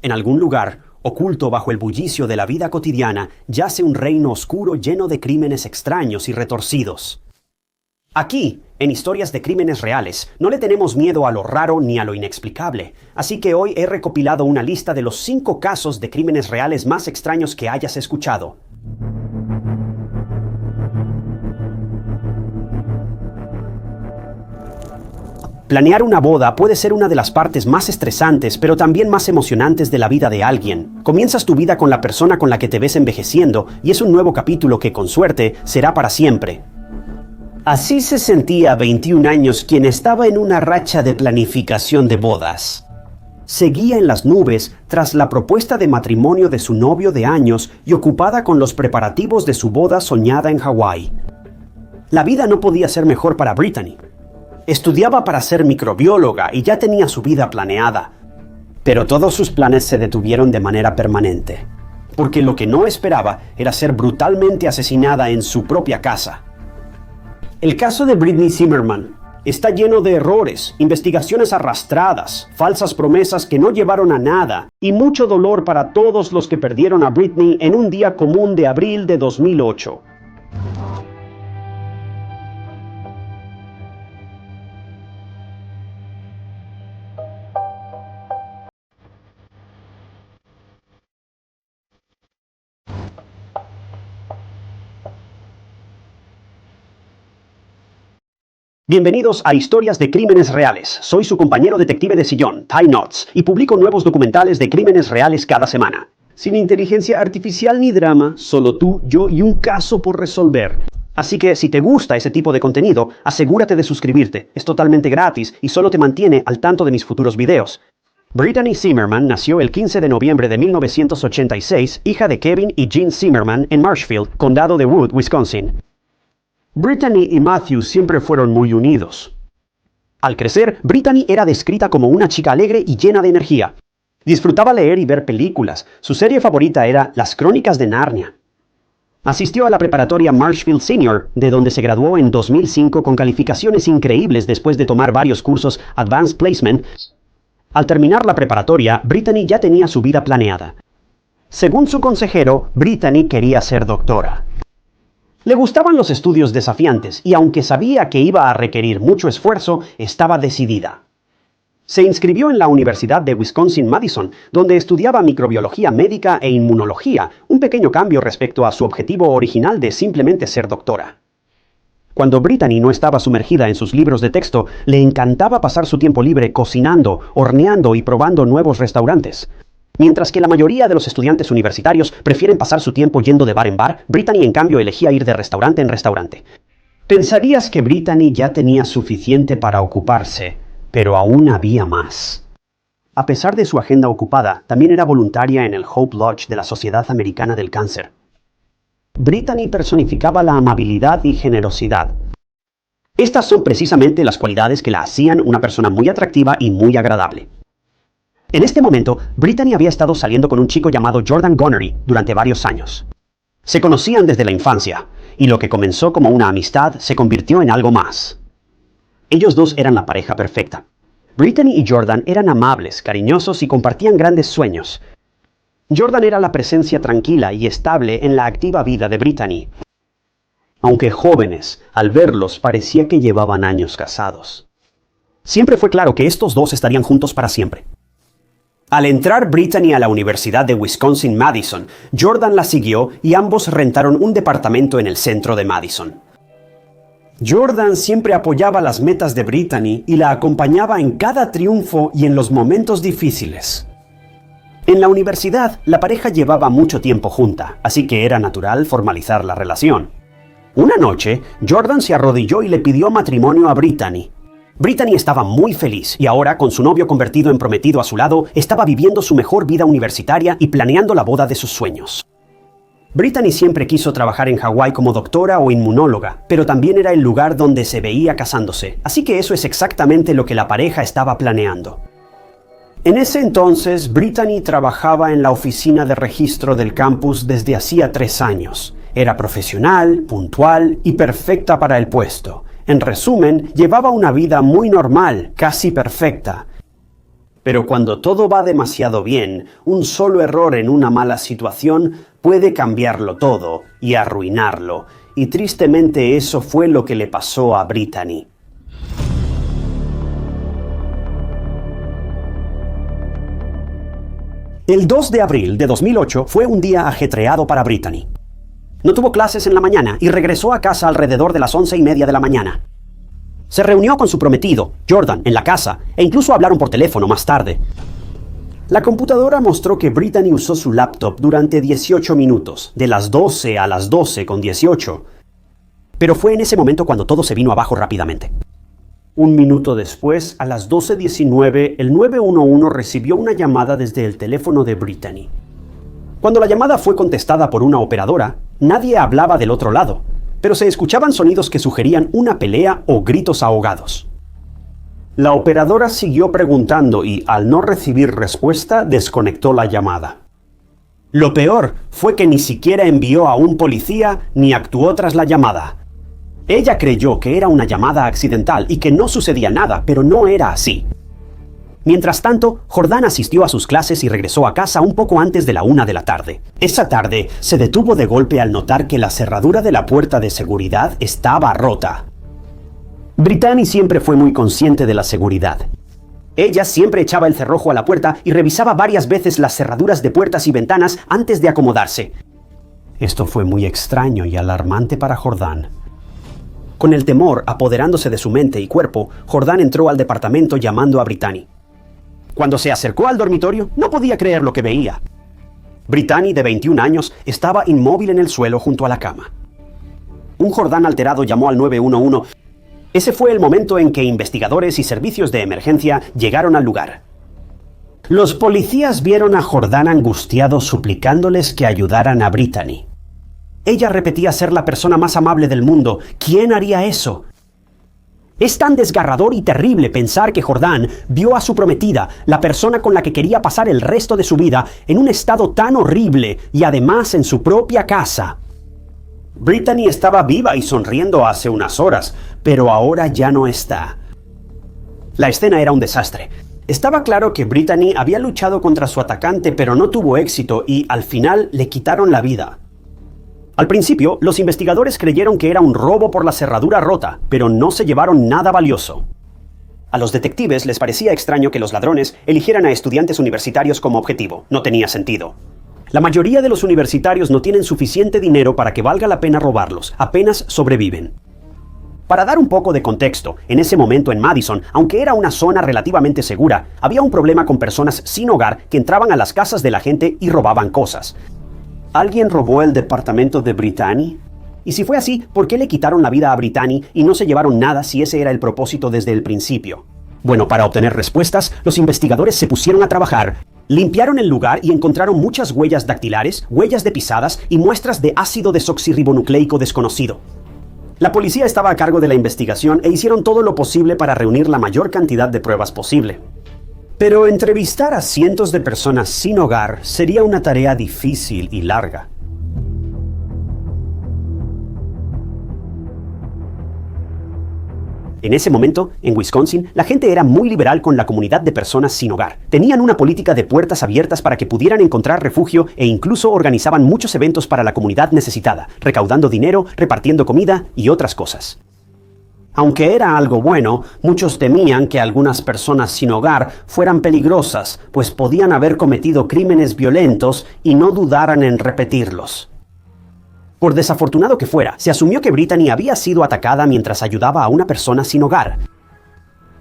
En algún lugar, oculto bajo el bullicio de la vida cotidiana, yace un reino oscuro lleno de crímenes extraños y retorcidos. Aquí, en Historias de Crímenes Reales, no le tenemos miedo a lo raro ni a lo inexplicable, así que hoy he recopilado una lista de los 5 casos de crímenes reales más extraños que hayas escuchado. Planear una boda puede ser una de las partes más estresantes, pero también más emocionantes de la vida de alguien. Comienzas tu vida con la persona con la que te ves envejeciendo, y es un nuevo capítulo que, con suerte, será para siempre. Así se sentía a 21 años quien estaba en una racha de planificación de bodas. Seguía en las nubes tras la propuesta de matrimonio de su novio de años y ocupada con los preparativos de su boda soñada en Hawái. La vida no podía ser mejor para Brittany. Estudiaba para ser microbióloga y ya tenía su vida planeada. Pero todos sus planes se detuvieron de manera permanente, porque lo que no esperaba era ser brutalmente asesinada en su propia casa. El caso de Brittany Zimmerman está lleno de errores, investigaciones arrastradas, falsas promesas que no llevaron a nada y mucho dolor para todos los que perdieron a Brittany en un día común de abril de 2008. Bienvenidos a Historias de Crímenes Reales. Soy su compañero detective de sillón, Ty Knotts, y publico nuevos documentales de crímenes reales cada semana. Sin inteligencia artificial ni drama, solo tú, yo y un caso por resolver. Así que si te gusta ese tipo de contenido, asegúrate de suscribirte. Es totalmente gratis y solo te mantiene al tanto de mis futuros videos. Brittany Zimmerman nació el 15 de noviembre de 1986, hija de Kevin y Jean Zimmerman en Marshfield, condado de Wood, Wisconsin. Brittany y Matthew siempre fueron muy unidos. Al crecer, Brittany era descrita como una chica alegre y llena de energía. Disfrutaba leer y ver películas. Su serie favorita era Las Crónicas de Narnia. Asistió a la preparatoria Marshfield Senior, de donde se graduó en 2005 con calificaciones increíbles después de tomar varios cursos Advanced Placement. Al terminar la preparatoria, Brittany ya tenía su vida planeada. Según su consejero, Brittany quería ser doctora. Le gustaban los estudios desafiantes y aunque sabía que iba a requerir mucho esfuerzo, estaba decidida. Se inscribió en la Universidad de Wisconsin-Madison, donde estudiaba microbiología médica e inmunología, un pequeño cambio respecto a su objetivo original de simplemente ser doctora. Cuando Brittany no estaba sumergida en sus libros de texto, le encantaba pasar su tiempo libre cocinando, horneando y probando nuevos restaurantes. Mientras que la mayoría de los estudiantes universitarios prefieren pasar su tiempo yendo de bar en bar, Brittany en cambio elegía ir de restaurante en restaurante. Pensarías que Brittany ya tenía suficiente para ocuparse, pero aún había más. A pesar de su agenda ocupada, también era voluntaria en el Hope Lodge de la Sociedad Americana del Cáncer. Brittany personificaba la amabilidad y generosidad. Estas son precisamente las cualidades que la hacían una persona muy atractiva y muy agradable. En este momento, Brittany había estado saliendo con un chico llamado Jordan Gonery durante varios años. Se conocían desde la infancia, y lo que comenzó como una amistad se convirtió en algo más. Ellos dos eran la pareja perfecta. Brittany y Jordan eran amables, cariñosos y compartían grandes sueños. Jordan era la presencia tranquila y estable en la activa vida de Brittany. Aunque jóvenes, al verlos parecía que llevaban años casados. Siempre fue claro que estos dos estarían juntos para siempre. Al entrar Brittany a la Universidad de Wisconsin-Madison, Jordan la siguió y ambos rentaron un departamento en el centro de Madison. Jordan siempre apoyaba las metas de Brittany y la acompañaba en cada triunfo y en los momentos difíciles. En la universidad, la pareja llevaba mucho tiempo junta, así que era natural formalizar la relación. Una noche, Jordan se arrodilló y le pidió matrimonio a Brittany. Brittany estaba muy feliz y ahora, con su novio convertido en prometido a su lado, estaba viviendo su mejor vida universitaria y planeando la boda de sus sueños. Brittany siempre quiso trabajar en Hawái como doctora o inmunóloga, pero también era el lugar donde se veía casándose, así que eso es exactamente lo que la pareja estaba planeando. En ese entonces, Brittany trabajaba en la oficina de registro del campus desde hacía 3 años. Era profesional, puntual y perfecta para el puesto. En resumen, llevaba una vida muy normal, casi perfecta. Pero cuando todo va demasiado bien, un solo error en una mala situación puede cambiarlo todo y arruinarlo. Y tristemente eso fue lo que le pasó a Brittany. El 2 de abril de 2008 fue un día ajetreado para Brittany. No tuvo clases en la mañana y regresó a casa alrededor de las 11:30 de la mañana. Se reunió con su prometido, Jordan, en la casa, e incluso hablaron por teléfono más tarde. La computadora mostró que Brittany usó su laptop durante 18 minutos, de las 12 a las 12:18. Pero fue en ese momento cuando todo se vino abajo rápidamente. Un minuto después, a las 12:19, el 911 recibió una llamada desde el teléfono de Brittany. Cuando la llamada fue contestada por una operadora, nadie hablaba del otro lado, pero se escuchaban sonidos que sugerían una pelea o gritos ahogados. La operadora siguió preguntando y, al no recibir respuesta, desconectó la llamada. Lo peor fue que ni siquiera envió a un policía ni actuó tras la llamada. Ella creyó que era una llamada accidental y que no sucedía nada, pero no era así. Mientras tanto, Jordan asistió a sus clases y regresó a casa un poco antes de la 1 de la tarde. Esa tarde, se detuvo de golpe al notar que la cerradura de la puerta de seguridad estaba rota. Brittany siempre fue muy consciente de la seguridad. Ella siempre echaba el cerrojo a la puerta y revisaba varias veces las cerraduras de puertas y ventanas antes de acomodarse. Esto fue muy extraño y alarmante para Jordan. Con el temor apoderándose de su mente y cuerpo, Jordan entró al departamento llamando a Brittany. Cuando se acercó al dormitorio, no podía creer lo que veía. Brittany, de 21 años, estaba inmóvil en el suelo junto a la cama. Un Jordan alterado llamó al 911. Ese fue el momento en que investigadores y servicios de emergencia llegaron al lugar. Los policías vieron a Jordan angustiado suplicándoles que ayudaran a Brittany. Ella repetía ser la persona más amable del mundo. ¿Quién haría eso? Es tan desgarrador y terrible pensar que Jordan vio a su prometida, la persona con la que quería pasar el resto de su vida, en un estado tan horrible y además en su propia casa. Brittany estaba viva y sonriendo hace unas horas, pero ahora ya no está. La escena era un desastre. Estaba claro que Brittany había luchado contra su atacante, pero no tuvo éxito y al final le quitaron la vida. Al principio, los investigadores creyeron que era un robo por la cerradura rota, pero no se llevaron nada valioso. A los detectives les parecía extraño que los ladrones eligieran a estudiantes universitarios como objetivo. No tenía sentido. La mayoría de los universitarios no tienen suficiente dinero para que valga la pena robarlos, apenas sobreviven. Para dar un poco de contexto, en ese momento en Madison, aunque era una zona relativamente segura, había un problema con personas sin hogar que entraban a las casas de la gente y robaban cosas. ¿Alguien robó el departamento de Brittany? Y si fue así, ¿por qué le quitaron la vida a Brittany y no se llevaron nada si ese era el propósito desde el principio? Bueno, para obtener respuestas, los investigadores se pusieron a trabajar. Limpiaron el lugar y encontraron muchas huellas dactilares, huellas de pisadas y muestras de ácido desoxirribonucleico desconocido. La policía estaba a cargo de la investigación e hicieron todo lo posible para reunir la mayor cantidad de pruebas posible. Pero entrevistar a cientos de personas sin hogar sería una tarea difícil y larga. En ese momento, en Wisconsin, la gente era muy liberal con la comunidad de personas sin hogar. Tenían una política de puertas abiertas para que pudieran encontrar refugio e incluso organizaban muchos eventos para la comunidad necesitada, recaudando dinero, repartiendo comida y otras cosas. Aunque era algo bueno, muchos temían que algunas personas sin hogar fueran peligrosas, pues podían haber cometido crímenes violentos y no dudaran en repetirlos. Por desafortunado que fuera, se asumió que Brittany había sido atacada mientras ayudaba a una persona sin hogar.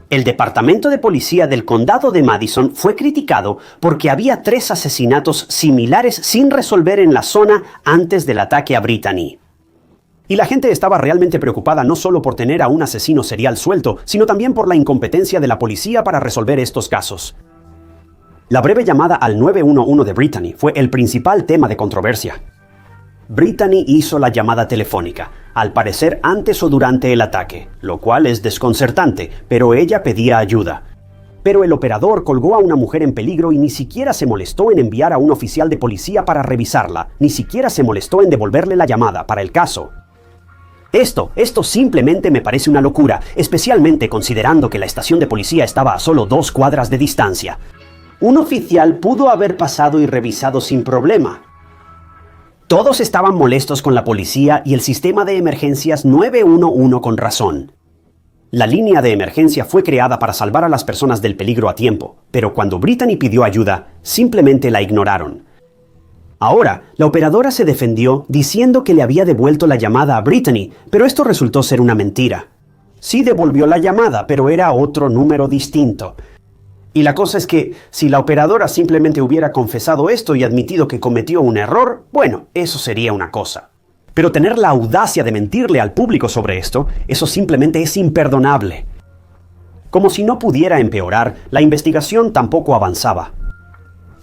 El departamento de policía del condado de Madison fue criticado porque había 3 asesinatos similares sin resolver en la zona antes del ataque a Brittany. Y la gente estaba realmente preocupada no solo por tener a un asesino serial suelto, sino también por la incompetencia de la policía para resolver estos casos. La breve llamada al 911 de Brittany fue el principal tema de controversia. Brittany hizo la llamada telefónica, al parecer antes o durante el ataque, lo cual es desconcertante, pero ella pedía ayuda. Pero el operador colgó a una mujer en peligro y ni siquiera se molestó en enviar a un oficial de policía para revisarla, ni siquiera se molestó en devolverle la llamada para el caso. Esto simplemente me parece una locura, especialmente considerando que la estación de policía estaba a solo 2 cuadras de distancia. un oficial pudo haber pasado y revisado sin problema. Todos estaban molestos con la policía y el sistema de emergencias 911 con razón. La línea de emergencia fue creada para salvar a las personas del peligro a tiempo, pero cuando Brittany pidió ayuda, simplemente la ignoraron. Ahora, la operadora se defendió diciendo que le había devuelto la llamada a Brittany, pero esto resultó ser una mentira. Sí devolvió la llamada, pero era otro número distinto. Y la cosa es que, si la operadora simplemente hubiera confesado esto y admitido que cometió un error, bueno, eso sería una cosa. Pero tener la audacia de mentirle al público sobre esto, eso simplemente es imperdonable. Como si no pudiera empeorar, la investigación tampoco avanzaba.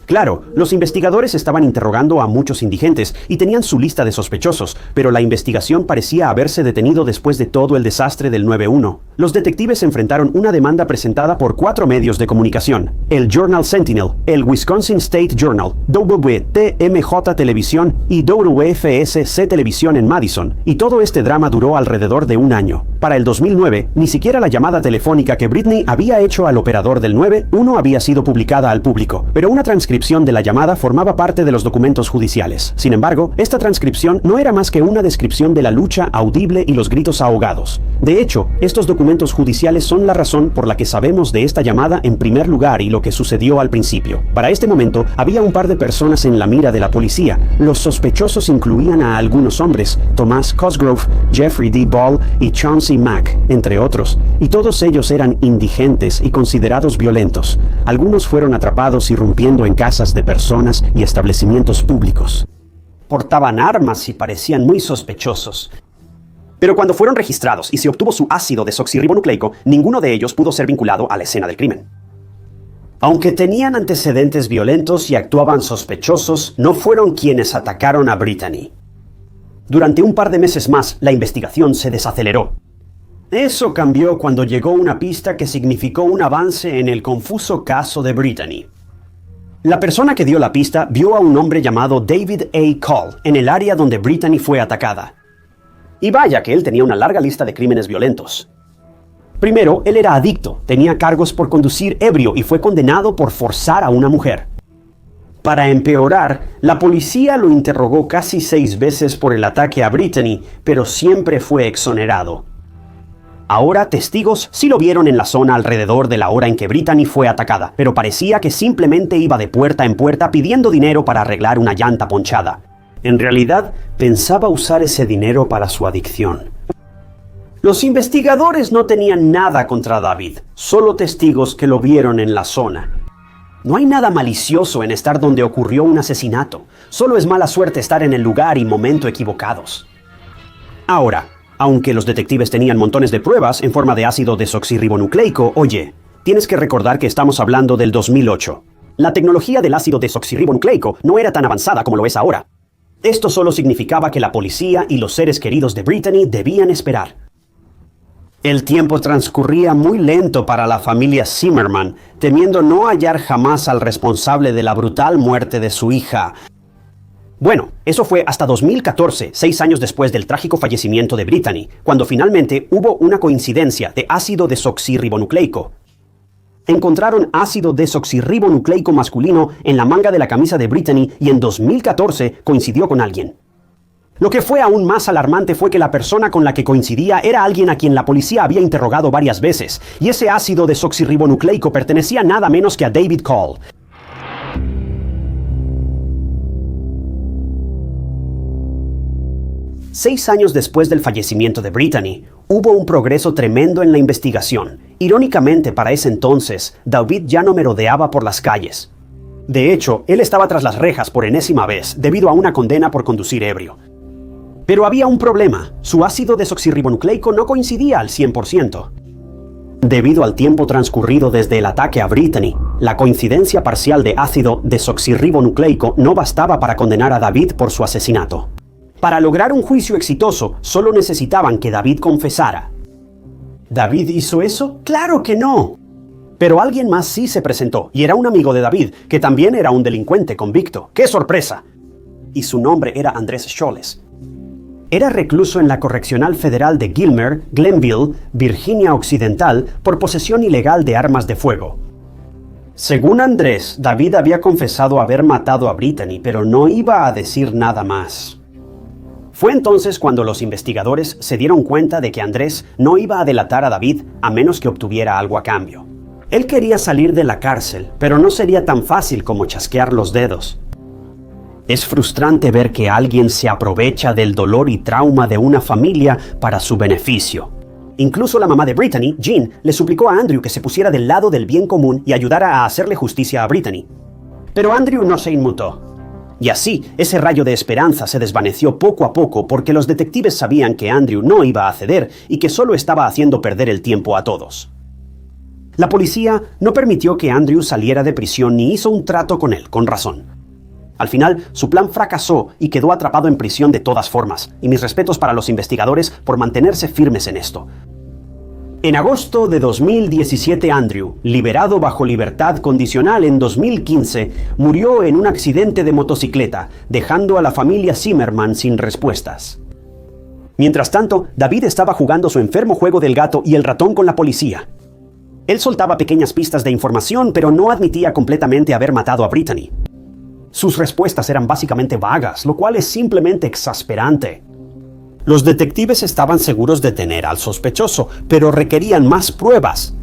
Claro, los investigadores estaban interrogando a muchos indigentes y tenían su lista de sospechosos, pero la investigación parecía haberse detenido después de todo el desastre del 9/11. Los detectives enfrentaron una demanda presentada por 4 medios de comunicación: el Journal Sentinel, el Wisconsin State Journal, WTMJ Televisión y WFSC Televisión en Madison, y todo este drama duró alrededor de un año. Para el 2009, ni siquiera la llamada telefónica que Brittany había hecho al operador del 911 había sido publicada al público, pero una transcripción de la llamada formaba parte de los documentos judiciales. Sin embargo, esta transcripción no era más que una descripción de la lucha audible y los gritos ahogados. De hecho, estos documentos judiciales son la razón por la que sabemos de esta llamada en primer lugar y lo que sucedió al principio. Para este momento, había un par de personas en la mira de la policía. Los sospechosos incluían a algunos hombres: Thomas Cosgrove, Jeffrey D. Ball y Chauncey Mack, entre otros, y todos ellos eran indigentes y considerados violentos. Algunos fueron atrapados irrumpiendo en casas de personas y establecimientos públicos. Portaban armas y parecían muy sospechosos. Pero cuando fueron registrados y se obtuvo su ácido desoxirribonucleico, ninguno de ellos pudo ser vinculado a la escena del crimen. Aunque tenían antecedentes violentos y actuaban sospechosos, no fueron quienes atacaron a Brittany. Durante un par de meses más, la investigación se desaceleró. Eso cambió cuando llegó una pista que significó un avance en el confuso caso de Brittany. La persona que dio la pista vio a un hombre llamado David A. Call en el área donde Brittany fue atacada. Y vaya que él tenía una larga lista de crímenes violentos. Primero, él era adicto, tenía cargos por conducir ebrio y fue condenado por forzar a una mujer. Para empeorar, la policía lo interrogó casi 6 veces por el ataque a Brittany, pero siempre fue exonerado. Ahora, testigos sí lo vieron en la zona alrededor de la hora en que Brittany fue atacada, pero parecía que simplemente iba de puerta en puerta pidiendo dinero para arreglar una llanta ponchada. En realidad, pensaba usar ese dinero para su adicción. Los investigadores no tenían nada contra David, solo testigos que lo vieron en la zona. No hay nada malicioso en estar donde ocurrió un asesinato, solo es mala suerte estar en el lugar y momento equivocados. Ahora, aunque los detectives tenían montones de pruebas en forma de ácido desoxirribonucleico, oye, tienes que recordar que estamos hablando del 2008. La tecnología del ácido desoxirribonucleico no era tan avanzada como lo es ahora. Esto solo significaba que la policía y los seres queridos de Brittany debían esperar. El tiempo transcurría muy lento para la familia Zimmerman, temiendo no hallar jamás al responsable de la brutal muerte de su hija. Bueno, eso fue hasta 2014, 6 años después del trágico fallecimiento de Brittany, cuando finalmente hubo una coincidencia de ácido desoxirribonucleico. Encontraron ácido desoxirribonucleico masculino en la manga de la camisa de Brittany y en 2014 coincidió con alguien. Lo que fue aún más alarmante fue que la persona con la que coincidía era alguien a quien la policía había interrogado varias veces, y ese ácido desoxirribonucleico pertenecía nada menos que a David Call. Seis años después del fallecimiento de Brittany, hubo un progreso tremendo en la investigación. Irónicamente, para ese entonces, David ya no merodeaba por las calles. De hecho, él estaba tras las rejas por enésima vez, debido a una condena por conducir ebrio. Pero había un problema: su ácido desoxirribonucleico no coincidía al 100%. Debido al tiempo transcurrido desde el ataque a Brittany, la coincidencia parcial de ácido desoxirribonucleico no bastaba para condenar a David por su asesinato. Para lograr un juicio exitoso, solo necesitaban que David confesara. ¿David hizo eso? ¡Claro que no! Pero alguien más sí se presentó, y era un amigo de David, que también era un delincuente convicto. ¡Qué sorpresa! Y su nombre era Andrés Scholes. Era recluso en la Correccional Federal de Gilmer, Glenville, Virginia Occidental, por posesión ilegal de armas de fuego. Según Andrés, David había confesado haber matado a Brittany, pero no iba a decir nada más. Fue entonces cuando los investigadores se dieron cuenta de que Andrés no iba a delatar a David a menos que obtuviera algo a cambio. Él quería salir de la cárcel, pero no sería tan fácil como chasquear los dedos. Es frustrante ver que alguien se aprovecha del dolor y trauma de una familia para su beneficio. Incluso la mamá de Brittany, Jean, le suplicó a Andrew que se pusiera del lado del bien común y ayudara a hacerle justicia a Brittany. Pero Andrew no se inmutó. Y así, ese rayo de esperanza se desvaneció poco a poco porque los detectives sabían que Andrew no iba a ceder y que solo estaba haciendo perder el tiempo a todos. La policía no permitió que Andrew saliera de prisión ni hizo un trato con él, con razón. Al final, su plan fracasó y quedó atrapado en prisión de todas formas, y mis respetos para los investigadores por mantenerse firmes en esto. En agosto de 2017, Andrew, liberado bajo libertad condicional en 2015, murió en un accidente de motocicleta, dejando a la familia Zimmerman sin respuestas. Mientras tanto, David estaba jugando su enfermo juego del gato y el ratón con la policía. Él soltaba pequeñas pistas de información, pero no admitía completamente haber matado a Brittany. Sus respuestas eran básicamente vagas, lo cual es simplemente exasperante. Los detectives estaban seguros de tener al sospechoso, pero requerían más pruebas.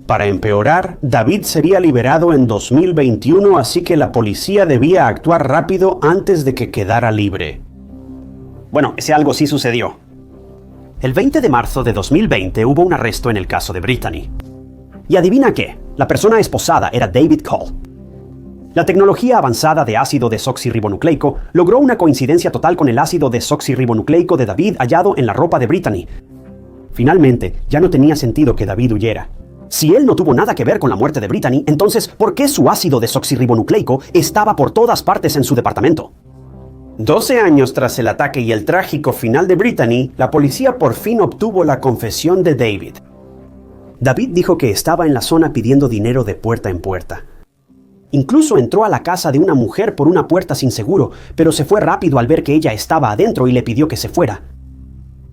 Para empeorar, David sería liberado en 2021, así que la policía debía actuar rápido antes de que quedara libre. Bueno, ese algo sí sucedió. El 20 de marzo de 2020 hubo un arresto en el caso de Brittany. Y adivina qué, la persona esposada era David Cole. La tecnología avanzada de ácido desoxirribonucleico logró una coincidencia total con el ácido desoxirribonucleico de David hallado en la ropa de Brittany. Finalmente, ya no tenía sentido que David huyera. Si él no tuvo nada que ver con la muerte de Brittany, entonces, ¿por qué su ácido desoxirribonucleico estaba por todas partes en su departamento? 12 años tras el ataque y el trágico final de Brittany, la policía por fin obtuvo la confesión de David. David dijo que estaba en la zona pidiendo dinero de puerta en puerta. Incluso entró a la casa de una mujer por una puerta sin seguro, pero se fue rápido al ver que ella estaba adentro y le pidió que se fuera.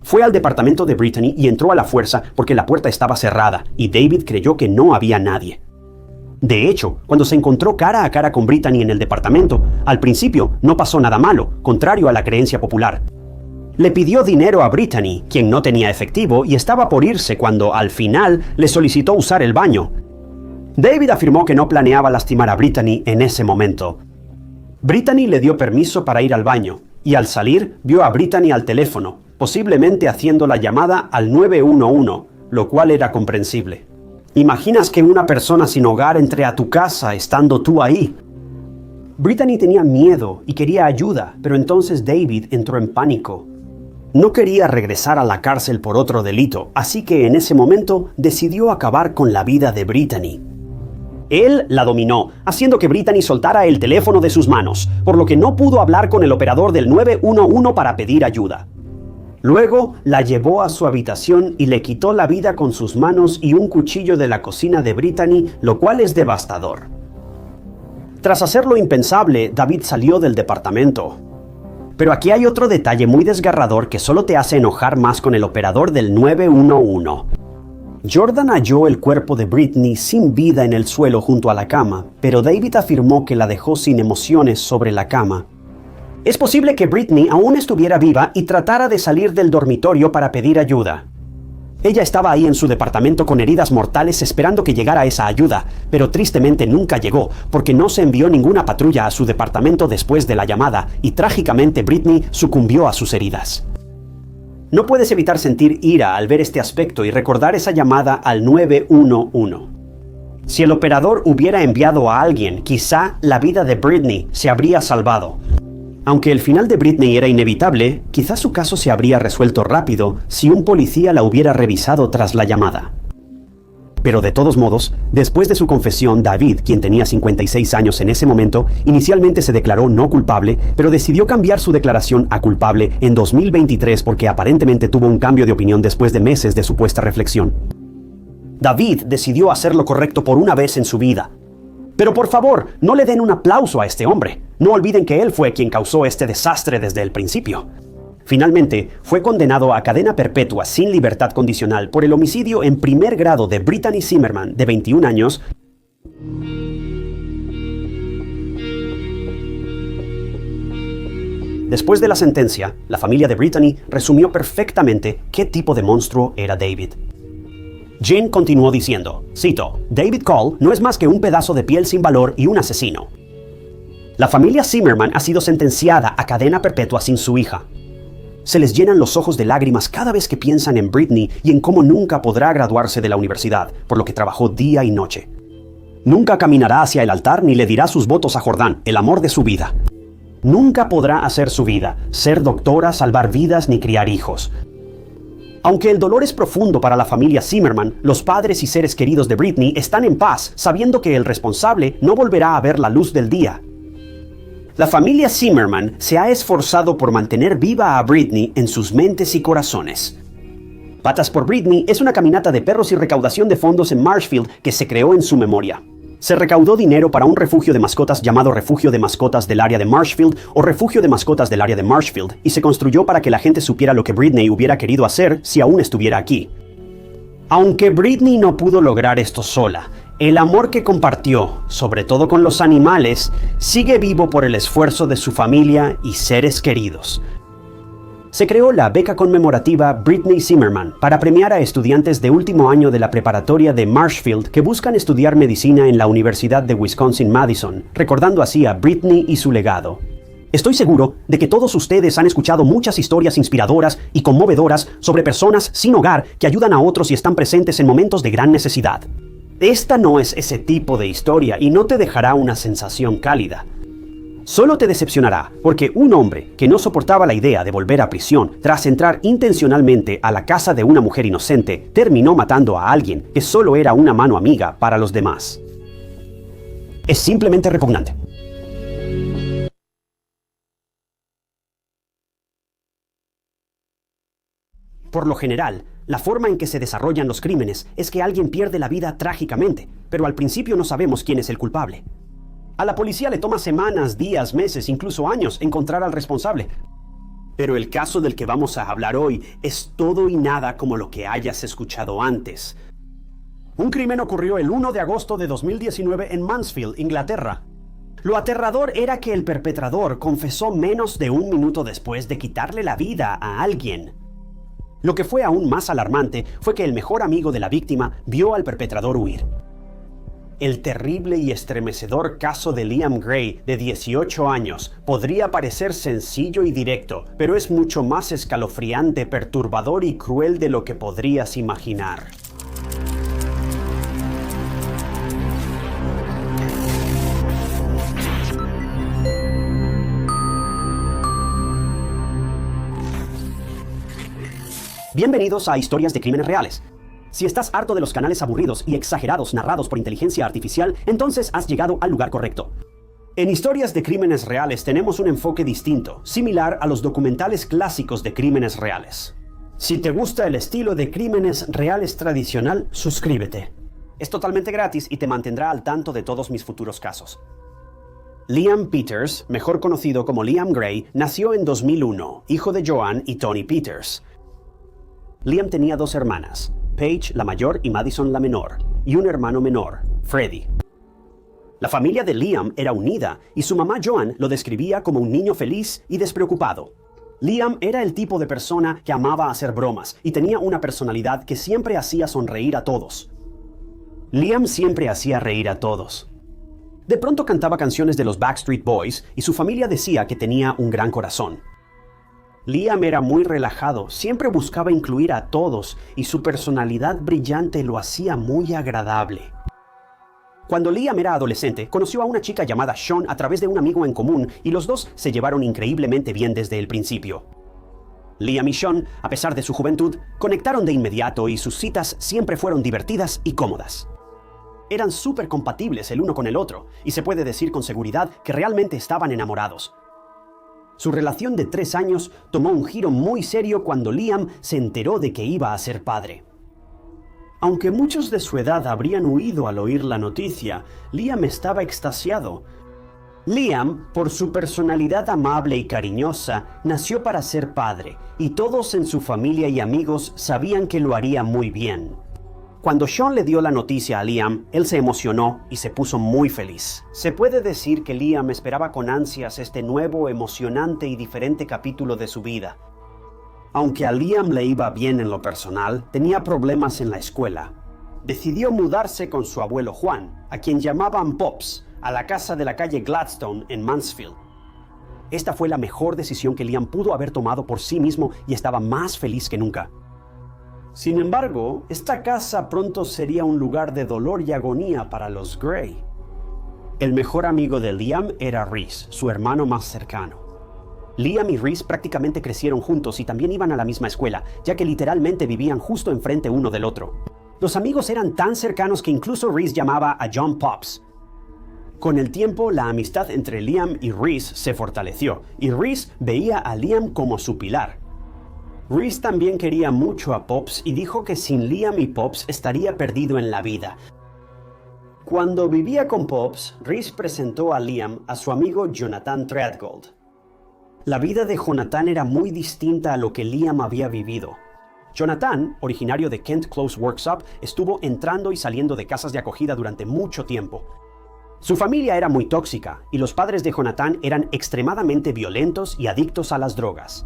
Fue al departamento de Brittany y entró a la fuerza porque la puerta estaba cerrada y David creyó que no había nadie. De hecho, cuando se encontró cara a cara con Brittany en el departamento, al principio no pasó nada malo, contrario a la creencia popular. Le pidió dinero a Brittany, quien no tenía efectivo y estaba por irse cuando, al final, le solicitó usar el baño. David afirmó que no planeaba lastimar a Brittany en ese momento. Brittany le dio permiso para ir al baño, y al salir vio a Brittany al teléfono, posiblemente haciendo la llamada al 911, lo cual era comprensible. ¿Imaginas que una persona sin hogar entre a tu casa estando tú ahí? Brittany tenía miedo y quería ayuda, pero entonces David entró en pánico. No quería regresar a la cárcel por otro delito, así que en ese momento decidió acabar con la vida de Brittany. Él la dominó, haciendo que Brittany soltara el teléfono de sus manos, por lo que no pudo hablar con el operador del 911 para pedir ayuda. Luego la llevó a su habitación y le quitó la vida con sus manos y un cuchillo de la cocina de Brittany, lo cual es devastador. Tras hacer lo impensable, David salió del departamento. Pero aquí hay otro detalle muy desgarrador que solo te hace enojar más con el operador del 911. Jordan halló el cuerpo de Brittany sin vida en el suelo junto a la cama, pero David afirmó que la dejó sin emociones sobre la cama. Es posible que Brittany aún estuviera viva y tratara de salir del dormitorio para pedir ayuda. Ella estaba ahí en su departamento con heridas mortales esperando que llegara esa ayuda, pero tristemente nunca llegó porque no se envió ninguna patrulla a su departamento después de la llamada y trágicamente Brittany sucumbió a sus heridas. No puedes evitar sentir ira al ver este aspecto y recordar esa llamada al 911. Si el operador hubiera enviado a alguien, quizá la vida de Brittany se habría salvado. Aunque el final de Brittany era inevitable, quizá su caso se habría resuelto rápido si un policía la hubiera revisado tras la llamada. Pero de todos modos, después de su confesión, David, quien tenía 56 años en ese momento, inicialmente se declaró no culpable, pero decidió cambiar su declaración a culpable en 2023 porque aparentemente tuvo un cambio de opinión después de meses de supuesta reflexión. David decidió hacer lo correcto por una vez en su vida. Pero por favor, no le den un aplauso a este hombre. No olviden que él fue quien causó este desastre desde el principio. Finalmente, fue condenado a cadena perpetua sin libertad condicional por el homicidio en primer grado de Brittany Zimmerman, de 21 años, Después de la sentencia, la familia de Brittany resumió perfectamente qué tipo de monstruo era David. Jane continuó diciendo, cito, David Cole no es más que un pedazo de piel sin valor y un asesino. La familia Zimmerman ha sido sentenciada a cadena perpetua sin su hija. Se les llenan los ojos de lágrimas cada vez que piensan en Brittany y en cómo nunca podrá graduarse de la universidad, por lo que trabajó día y noche. Nunca caminará hacia el altar ni le dirá sus votos a Jordán, el amor de su vida. Nunca podrá hacer su vida, ser doctora, salvar vidas ni criar hijos. Aunque el dolor es profundo para la familia Zimmerman, los padres y seres queridos de Brittany están en paz, sabiendo que el responsable no volverá a ver la luz del día. La familia Zimmerman se ha esforzado por mantener viva a Brittany en sus mentes y corazones. Patas por Brittany es una caminata de perros y recaudación de fondos en Marshfield que se creó en su memoria. Se recaudó dinero para un refugio de mascotas llamado Refugio de Mascotas del Área de Marshfield o Refugio de Mascotas del Área de Marshfield y se construyó para que la gente supiera lo que Brittany hubiera querido hacer si aún estuviera aquí. Aunque Brittany no pudo lograr esto sola, el amor que compartió, sobre todo con los animales, sigue vivo por el esfuerzo de su familia y seres queridos. Se creó la beca conmemorativa Brittany Zimmerman para premiar a estudiantes de último año de la preparatoria de Marshfield que buscan estudiar medicina en la Universidad de Wisconsin-Madison, recordando así a Brittany y su legado. Estoy seguro de que todos ustedes han escuchado muchas historias inspiradoras y conmovedoras sobre personas sin hogar que ayudan a otros y están presentes en momentos de gran necesidad. Esta no es ese tipo de historia y no te dejará una sensación cálida. Solo te decepcionará porque un hombre que no soportaba la idea de volver a prisión tras entrar intencionalmente a la casa de una mujer inocente terminó matando a alguien que solo era una mano amiga para los demás. Es simplemente repugnante. Por lo general, la forma en que se desarrollan los crímenes es que alguien pierde la vida trágicamente, pero al principio no sabemos quién es el culpable. A la policía le toma semanas, días, meses, incluso años encontrar al responsable. Pero el caso del que vamos a hablar hoy es todo y nada como lo que hayas escuchado antes. Un crimen ocurrió el 1 de agosto de 2019 en Mansfield, Inglaterra. Lo aterrador era que el perpetrador confesó menos de un minuto después de quitarle la vida a alguien. Lo que fue aún más alarmante fue que el mejor amigo de la víctima vio al perpetrador huir. El terrible y estremecedor caso de Liam Gray, de 18 años, podría parecer sencillo y directo, pero es mucho más escalofriante, perturbador y cruel de lo que podrías imaginar. Bienvenidos a Historias de Crímenes Reales. Si estás harto de los canales aburridos y exagerados narrados por inteligencia artificial, entonces has llegado al lugar correcto. En Historias de Crímenes Reales tenemos un enfoque distinto, similar a los documentales clásicos de crímenes reales. Si te gusta el estilo de crímenes reales tradicional, suscríbete. Es totalmente gratis y te mantendrá al tanto de todos mis futuros casos. Liam Peters, mejor conocido como Liam Gray, nació en 2001, hijo de Joanne y Tony Peters. Liam tenía dos hermanas, Paige la mayor y Madison la menor, y un hermano menor, Freddie. La familia de Liam era unida y su mamá Joanne lo describía como un niño feliz y despreocupado. Liam era el tipo de persona que amaba hacer bromas y tenía una personalidad que siempre hacía sonreír a todos. Liam siempre hacía reír a todos. De pronto cantaba canciones de los Backstreet Boys y su familia decía que tenía un gran corazón. Liam era muy relajado, siempre buscaba incluir a todos y su personalidad brillante lo hacía muy agradable. Cuando Liam era adolescente, conoció a una chica llamada Sean a través de un amigo en común y los dos se llevaron increíblemente bien desde el principio. Liam y Sean, a pesar de su juventud, conectaron de inmediato y sus citas siempre fueron divertidas y cómodas. Eran súper compatibles el uno con el otro y se puede decir con seguridad que realmente estaban enamorados. Su relación de 3 años tomó un giro muy serio cuando Liam se enteró de que iba a ser padre. Aunque muchos de su edad habrían huido al oír la noticia, Liam estaba extasiado. Liam, por su personalidad amable y cariñosa, nació para ser padre, y todos en su familia y amigos sabían que lo haría muy bien. Cuando Sean le dio la noticia a Liam, él se emocionó y se puso muy feliz. Se puede decir que Liam esperaba con ansias este nuevo, emocionante y diferente capítulo de su vida. Aunque a Liam le iba bien en lo personal, tenía problemas en la escuela. Decidió mudarse con su abuelo Juan, a quien llamaban Pops, a la casa de la calle Gladstone en Mansfield. Esta fue la mejor decisión que Liam pudo haber tomado por sí mismo y estaba más feliz que nunca. Sin embargo, esta casa pronto sería un lugar de dolor y agonía para los Gray. El mejor amigo de Liam era Rhys, su hermano más cercano. Liam y Rhys prácticamente crecieron juntos y también iban a la misma escuela, ya que literalmente vivían justo enfrente uno del otro. Los amigos eran tan cercanos que incluso Rhys llamaba a John Pops. Con el tiempo, la amistad entre Liam y Rhys se fortaleció, y Rhys veía a Liam como su pilar. Rhys también quería mucho a Pops y dijo que sin Liam y Pops estaría perdido en la vida. Cuando vivía con Pops, Rhys presentó a Liam a su amigo Jonathan Treadgold. La vida de Jonathan era muy distinta a lo que Liam había vivido. Jonathan, originario de Kent Close Workshop, estuvo entrando y saliendo de casas de acogida durante mucho tiempo. Su familia era muy tóxica y los padres de Jonathan eran extremadamente violentos y adictos a las drogas.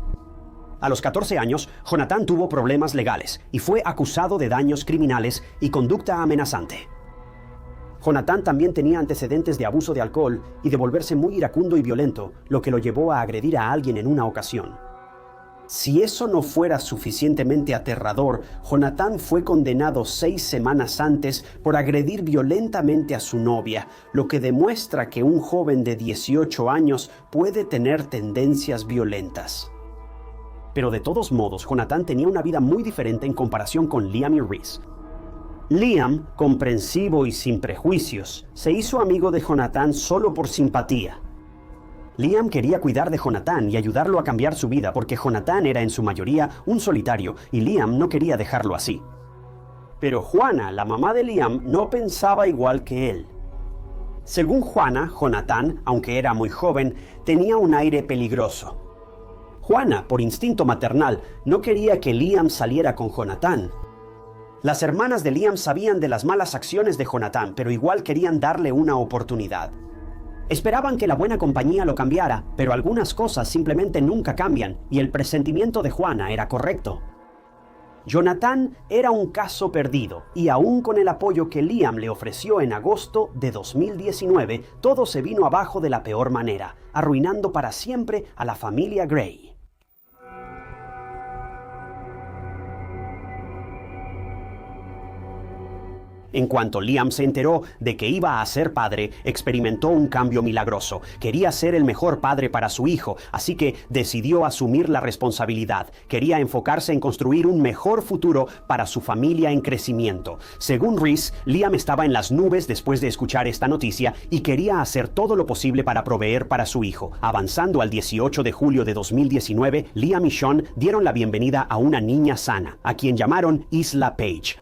A los 14 años, Jonathan tuvo problemas legales y fue acusado de daños criminales y conducta amenazante. Jonathan también tenía antecedentes de abuso de alcohol y de volverse muy iracundo y violento, lo que lo llevó a agredir a alguien en una ocasión. Si eso no fuera suficientemente aterrador, Jonathan fue condenado 6 semanas antes por agredir violentamente a su novia, lo que demuestra que un joven de 18 años puede tener tendencias violentas. Pero de todos modos, Jonathan tenía una vida muy diferente en comparación con Liam y Rhys. Liam, comprensivo y sin prejuicios, se hizo amigo de Jonathan solo por simpatía. Liam quería cuidar de Jonathan y ayudarlo a cambiar su vida porque Jonathan era en su mayoría un solitario y Liam no quería dejarlo así. Pero Juana, la mamá de Liam, no pensaba igual que él. Según Juana, Jonathan, aunque era muy joven, tenía un aire peligroso. Juana, por instinto maternal, no quería que Liam saliera con Jonathan. Las hermanas de Liam sabían de las malas acciones de Jonathan, pero igual querían darle una oportunidad. Esperaban que la buena compañía lo cambiara, pero algunas cosas simplemente nunca cambian, y el presentimiento de Juana era correcto. Jonathan era un caso perdido, y aún con el apoyo que Liam le ofreció en agosto de 2019, todo se vino abajo de la peor manera, arruinando para siempre a la familia Gray. En cuanto Liam se enteró de que iba a ser padre, experimentó un cambio milagroso. Quería ser el mejor padre para su hijo, así que decidió asumir la responsabilidad. Quería enfocarse en construir un mejor futuro para su familia en crecimiento. Según Rhys, Liam estaba en las nubes después de escuchar esta noticia y quería hacer todo lo posible para proveer para su hijo. Avanzando al 18 de julio de 2019, Liam y Sean dieron la bienvenida a una niña sana, a quien llamaron Isla Page.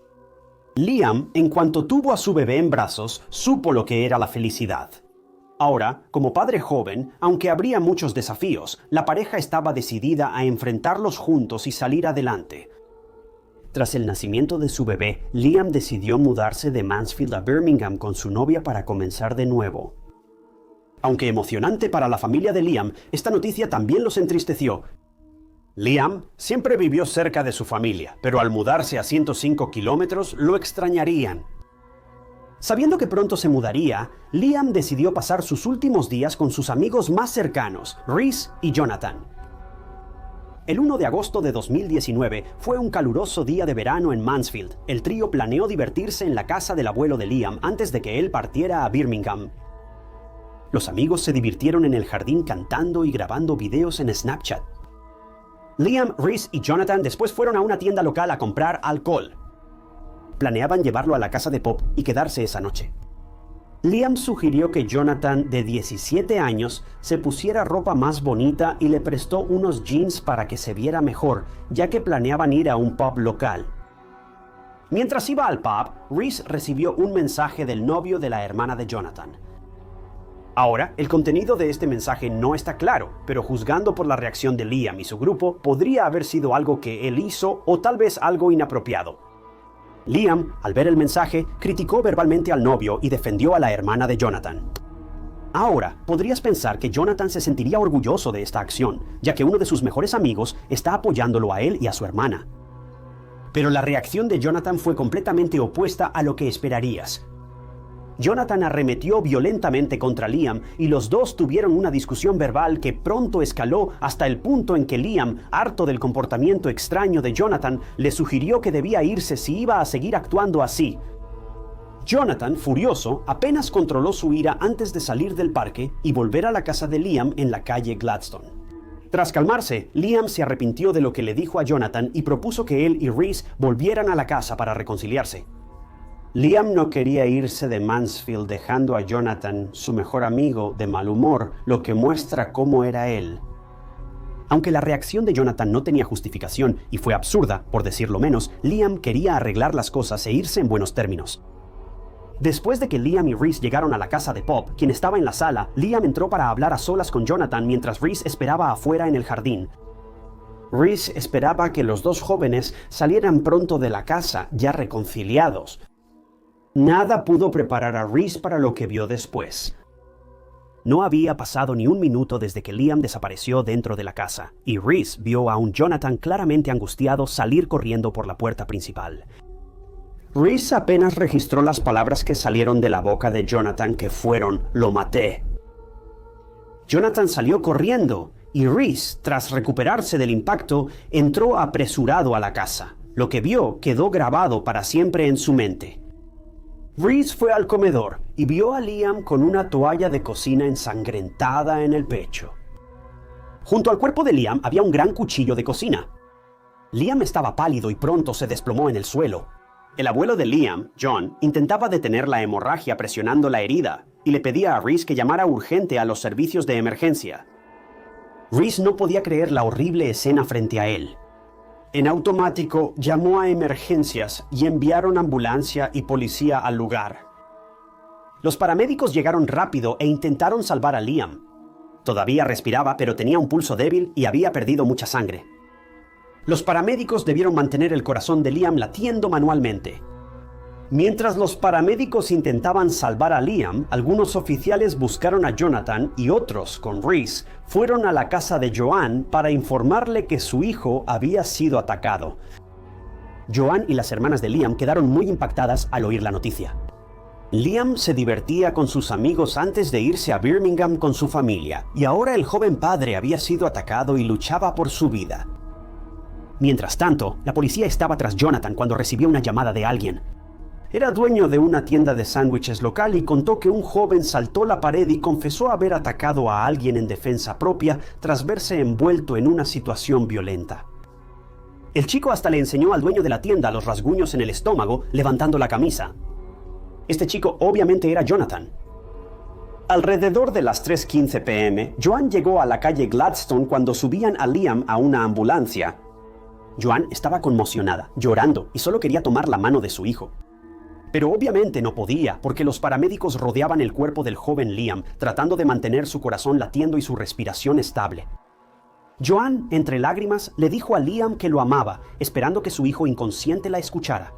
Liam, en cuanto tuvo a su bebé en brazos, supo lo que era la felicidad. Ahora, como padre joven, aunque habría muchos desafíos, la pareja estaba decidida a enfrentarlos juntos y salir adelante. Tras el nacimiento de su bebé, Liam decidió mudarse de Mansfield a Birmingham con su novia para comenzar de nuevo. Aunque emocionante para la familia de Liam, esta noticia también los entristeció. Liam siempre vivió cerca de su familia, pero al mudarse a 105 kilómetros lo extrañarían. Sabiendo que pronto se mudaría, Liam decidió pasar sus últimos días con sus amigos más cercanos, Rhys y Jonathan. El 1 de agosto de 2019 fue un caluroso día de verano en Mansfield. El trío planeó divertirse en la casa del abuelo de Liam antes de que él partiera a Birmingham. Los amigos se divirtieron en el jardín cantando y grabando videos en Snapchat. Liam, Rhys y Jonathan después fueron a una tienda local a comprar alcohol. Planeaban llevarlo a la casa de Pop y quedarse esa noche. Liam sugirió que Jonathan, de 17 años, se pusiera ropa más bonita y le prestó unos jeans para que se viera mejor, ya que planeaban ir a un pub local. Mientras iba al pub, Rhys recibió un mensaje del novio de la hermana de Jonathan. Ahora, el contenido de este mensaje no está claro, pero juzgando por la reacción de Liam y su grupo, podría haber sido algo que él hizo o tal vez algo inapropiado. Liam, al ver el mensaje, criticó verbalmente al novio y defendió a la hermana de Jonathan. Ahora, podrías pensar que Jonathan se sentiría orgulloso de esta acción, ya que uno de sus mejores amigos está apoyándolo a él y a su hermana. Pero la reacción de Jonathan fue completamente opuesta a lo que esperarías. Jonathan arremetió violentamente contra Liam y los dos tuvieron una discusión verbal que pronto escaló hasta el punto en que Liam, harto del comportamiento extraño de Jonathan, le sugirió que debía irse si iba a seguir actuando así. Jonathan, furioso, apenas controló su ira antes de salir del parque y volver a la casa de Liam en la calle Gladstone. Tras calmarse, Liam se arrepintió de lo que le dijo a Jonathan y propuso que él y Reese volvieran a la casa para reconciliarse. Liam no quería irse de Mansfield dejando a Jonathan, su mejor amigo, de mal humor, lo que muestra cómo era él. Aunque la reacción de Jonathan no tenía justificación y fue absurda, por decirlo menos, Liam quería arreglar las cosas e irse en buenos términos. Después de que Liam y Reese llegaron a la casa de Pop, quien estaba en la sala, Liam entró para hablar a solas con Jonathan mientras Reese esperaba afuera en el jardín. Reese esperaba que los dos jóvenes salieran pronto de la casa, ya reconciliados. Nada pudo preparar a Reese para lo que vio después. No había pasado ni un minuto desde que Liam desapareció dentro de la casa, y Reese vio a un Jonathan claramente angustiado salir corriendo por la puerta principal. Reese apenas registró las palabras que salieron de la boca de Jonathan, que fueron «lo maté». Jonathan salió corriendo, y Reese, tras recuperarse del impacto, entró apresurado a la casa. Lo que vio quedó grabado para siempre en su mente. Reese fue al comedor y vio a Liam con una toalla de cocina ensangrentada en el pecho. Junto al cuerpo de Liam había un gran cuchillo de cocina. Liam estaba pálido y pronto se desplomó en el suelo. El abuelo de Liam, John, intentaba detener la hemorragia presionando la herida y le pedía a Reese que llamara urgente a los servicios de emergencia. Reese no podía creer la horrible escena frente a él. En automático, llamó a emergencias y enviaron ambulancia y policía al lugar. Los paramédicos llegaron rápido e intentaron salvar a Liam. Todavía respiraba, pero tenía un pulso débil y había perdido mucha sangre. Los paramédicos debieron mantener el corazón de Liam latiendo manualmente. Mientras los paramédicos intentaban salvar a Liam, algunos oficiales buscaron a Jonathan y otros, con Reese, fueron a la casa de Joanne para informarle que su hijo había sido atacado. Joanne y las hermanas de Liam quedaron muy impactadas al oír la noticia. Liam se divertía con sus amigos antes de irse a Birmingham con su familia, y ahora el joven padre había sido atacado y luchaba por su vida. Mientras tanto, la policía estaba tras Jonathan cuando recibió una llamada de alguien. Era dueño de una tienda de sándwiches local y contó que un joven saltó la pared y confesó haber atacado a alguien en defensa propia tras verse envuelto en una situación violenta. El chico hasta le enseñó al dueño de la tienda los rasguños en el estómago levantando la camisa. Este chico obviamente era Jonathan. Alrededor de las 3:15 p.m., Joanne llegó a la calle Gladstone cuando subían a Liam a una ambulancia. Joanne estaba conmocionada, llorando y solo quería tomar la mano de su hijo. Pero obviamente no podía, porque los paramédicos rodeaban el cuerpo del joven Liam, tratando de mantener su corazón latiendo y su respiración estable. Joanne, entre lágrimas, le dijo a Liam que lo amaba, esperando que su hijo inconsciente la escuchara.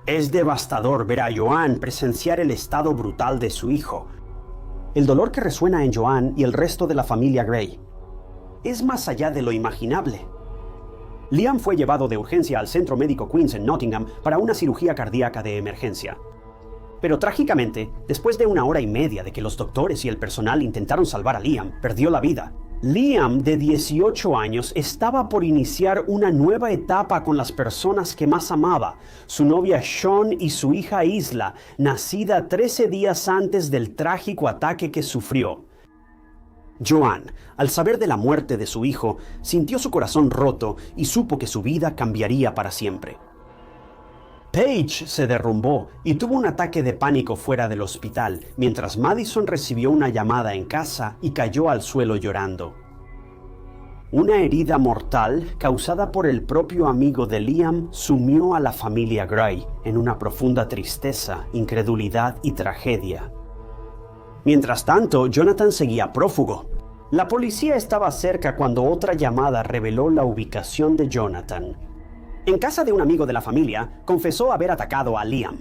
Es devastador ver a Joanne presenciar el estado brutal de su hijo. El dolor que resuena en Joanne y el resto de la familia Gray es más allá de lo imaginable. Liam fue llevado de urgencia al Centro Médico Queen's en Nottingham para una cirugía cardíaca de emergencia. Pero trágicamente, después de 1 hora y media de que los doctores y el personal intentaron salvar a Liam, perdió la vida. Liam, de 18 años, estaba por iniciar una nueva etapa con las personas que más amaba, su novia Sean y su hija Isla, nacida 13 días antes del trágico ataque que sufrió. Joanne, al saber de la muerte de su hijo, sintió su corazón roto y supo que su vida cambiaría para siempre. Paige se derrumbó y tuvo un ataque de pánico fuera del hospital, mientras Madison recibió una llamada en casa y cayó al suelo llorando. Una herida mortal, causada por el propio amigo de Liam, sumió a la familia Gray en una profunda tristeza, incredulidad y tragedia. Mientras tanto, Jonathan seguía prófugo. La policía estaba cerca cuando otra llamada reveló la ubicación de Jonathan. En casa de un amigo de la familia, confesó haber atacado a Liam.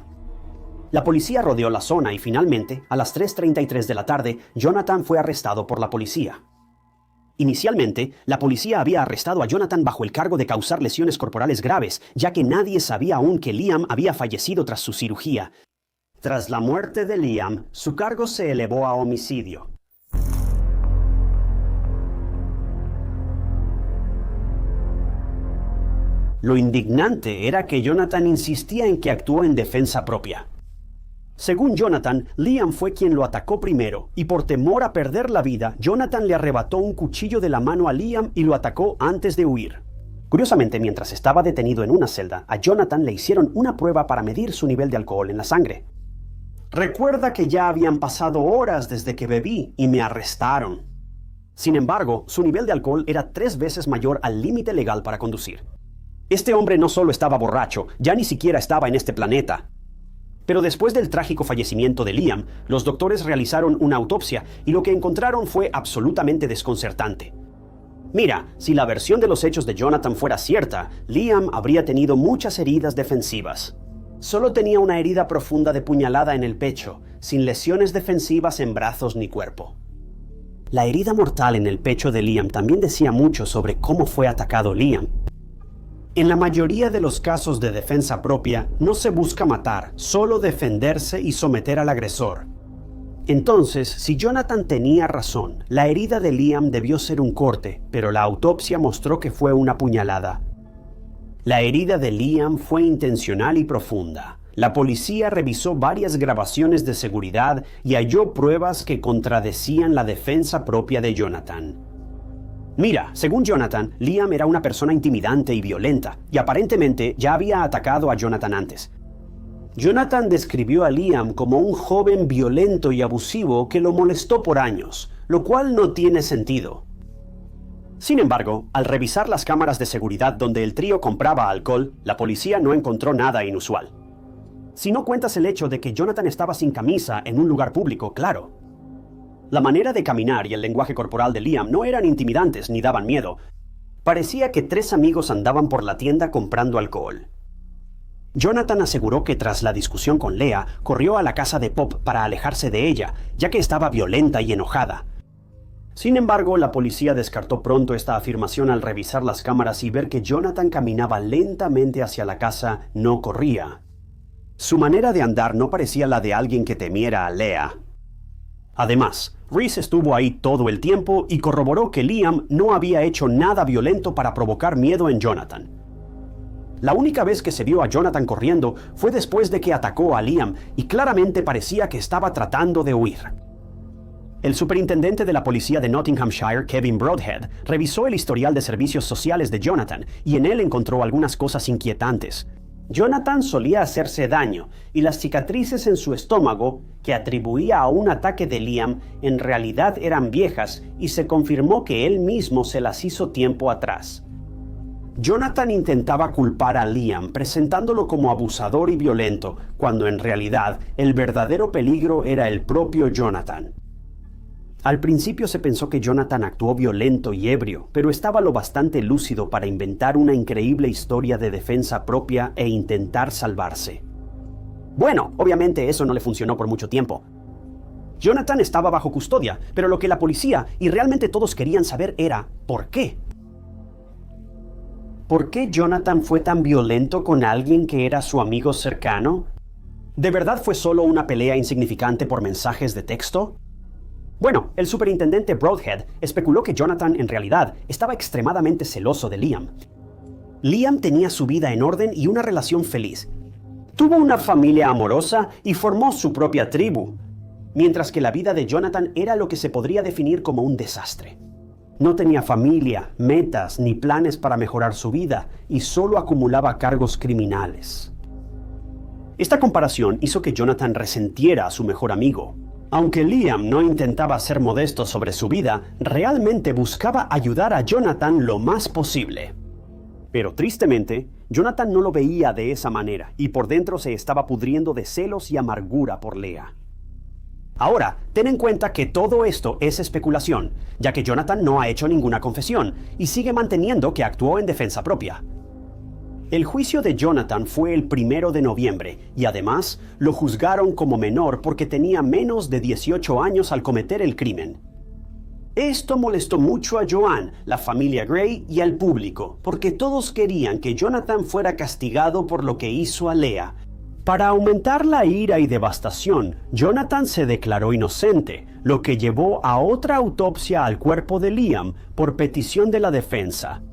La policía rodeó la zona y finalmente, a las 3:33 de la tarde, Jonathan fue arrestado por la policía. Inicialmente, la policía había arrestado a Jonathan bajo el cargo de causar lesiones corporales graves, ya que nadie sabía aún que Liam había fallecido tras su cirugía. Tras la muerte de Liam, su cargo se elevó a homicidio. Lo indignante era que Jonathan insistía en que actuó en defensa propia. Según Jonathan, Liam fue quien lo atacó primero, y por temor a perder la vida, Jonathan le arrebató un cuchillo de la mano a Liam y lo atacó antes de huir. Curiosamente, mientras estaba detenido en una celda, a Jonathan le hicieron una prueba para medir su nivel de alcohol en la sangre. Recuerda que ya habían pasado horas desde que bebí y me arrestaron. Sin embargo, su nivel de alcohol era 3 veces mayor al límite legal para conducir. Este hombre no solo estaba borracho, ya ni siquiera estaba en este planeta. Pero después del trágico fallecimiento de Liam, los doctores realizaron una autopsia y lo que encontraron fue absolutamente desconcertante. Mira, si la versión de los hechos de Jonathan fuera cierta, Liam habría tenido muchas heridas defensivas. Solo tenía una herida profunda de puñalada en el pecho, sin lesiones defensivas en brazos ni cuerpo. La herida mortal en el pecho de Liam también decía mucho sobre cómo fue atacado Liam. En la mayoría de los casos de defensa propia, no se busca matar, solo defenderse y someter al agresor. Entonces, si Jonathan tenía razón, la herida de Liam debió ser un corte, pero la autopsia mostró que fue una puñalada. La herida de Liam fue intencional y profunda. La policía revisó varias grabaciones de seguridad y halló pruebas que contradecían la defensa propia de Jonathan. Mira, según Jonathan, Liam era una persona intimidante y violenta, y aparentemente ya había atacado a Jonathan antes. Jonathan describió a Liam como un joven violento y abusivo que lo molestó por años, lo cual no tiene sentido. Sin embargo, al revisar las cámaras de seguridad donde el trío compraba alcohol, la policía no encontró nada inusual. Si no cuentas el hecho de que Jonathan estaba sin camisa en un lugar público, claro. La manera de caminar y el lenguaje corporal de Liam no eran intimidantes ni daban miedo. Parecía que 3 amigos andaban por la tienda comprando alcohol. Jonathan aseguró que tras la discusión con Leah, corrió a la casa de Pop para alejarse de ella, ya que estaba violenta y enojada. Sin embargo, la policía descartó pronto esta afirmación al revisar las cámaras y ver que Jonathan caminaba lentamente hacia la casa, no corría. Su manera de andar no parecía la de alguien que temiera a Leah. Además, Reese estuvo ahí todo el tiempo y corroboró que Liam no había hecho nada violento para provocar miedo en Jonathan. La única vez que se vio a Jonathan corriendo fue después de que atacó a Liam y claramente parecía que estaba tratando de huir. El superintendente de la policía de Nottinghamshire, Kevin Broadhead, revisó el historial de servicios sociales de Jonathan y en él encontró algunas cosas inquietantes. Jonathan solía hacerse daño y las cicatrices en su estómago, que atribuía a un ataque de Liam, en realidad eran viejas y se confirmó que él mismo se las hizo tiempo atrás. Jonathan intentaba culpar a Liam presentándolo como abusador y violento, cuando en realidad el verdadero peligro era el propio Jonathan. Al principio se pensó que Jonathan actuó violento y ebrio, pero estaba lo bastante lúcido para inventar una increíble historia de defensa propia e intentar salvarse. Bueno, obviamente eso no le funcionó por mucho tiempo. Jonathan estaba bajo custodia, pero lo que la policía y realmente todos querían saber era ¿por qué? ¿Por qué Jonathan fue tan violento con alguien que era su amigo cercano? ¿De verdad fue solo una pelea insignificante por mensajes de texto? Bueno, el superintendente Broadhead especuló que Jonathan en realidad estaba extremadamente celoso de Liam. Liam tenía su vida en orden y una relación feliz. Tuvo una familia amorosa y formó su propia tribu, mientras que la vida de Jonathan era lo que se podría definir como un desastre. No tenía familia, metas ni planes para mejorar su vida y solo acumulaba cargos criminales. Esta comparación hizo que Jonathan resentiera a su mejor amigo. Aunque Liam no intentaba ser modesto sobre su vida, realmente buscaba ayudar a Jonathan lo más posible. Pero tristemente, Jonathan no lo veía de esa manera y por dentro se estaba pudriendo de celos y amargura por Leah. Ahora, ten en cuenta que todo esto es especulación, ya que Jonathan no ha hecho ninguna confesión y sigue manteniendo que actuó en defensa propia. El juicio de Jonathan fue el 1 de noviembre y además lo juzgaron como menor porque tenía menos de 18 años al cometer el crimen. Esto molestó mucho a Joanne, la familia Gray y al público, porque todos querían que Jonathan fuera castigado por lo que hizo a Leah. Para aumentar la ira y devastación, Jonathan se declaró inocente, lo que llevó a otra autopsia al cuerpo de Liam por petición de la defensa.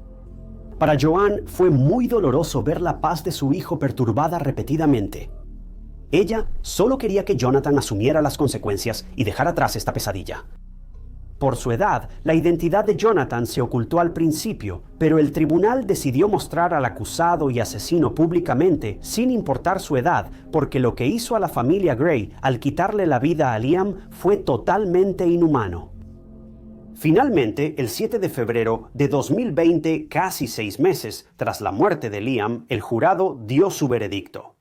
Para Joanne fue muy doloroso ver la paz de su hijo perturbada repetidamente. Ella solo quería que Jonathan asumiera las consecuencias y dejara atrás esta pesadilla. Por su edad, la identidad de Jonathan se ocultó al principio, pero el tribunal decidió mostrar al acusado y asesino públicamente, sin importar su edad, porque lo que hizo a la familia Gray al quitarle la vida a Liam fue totalmente inhumano. Finalmente, el 7 de febrero de 2020, casi 6 meses tras la muerte de Liam, el jurado dio su veredicto.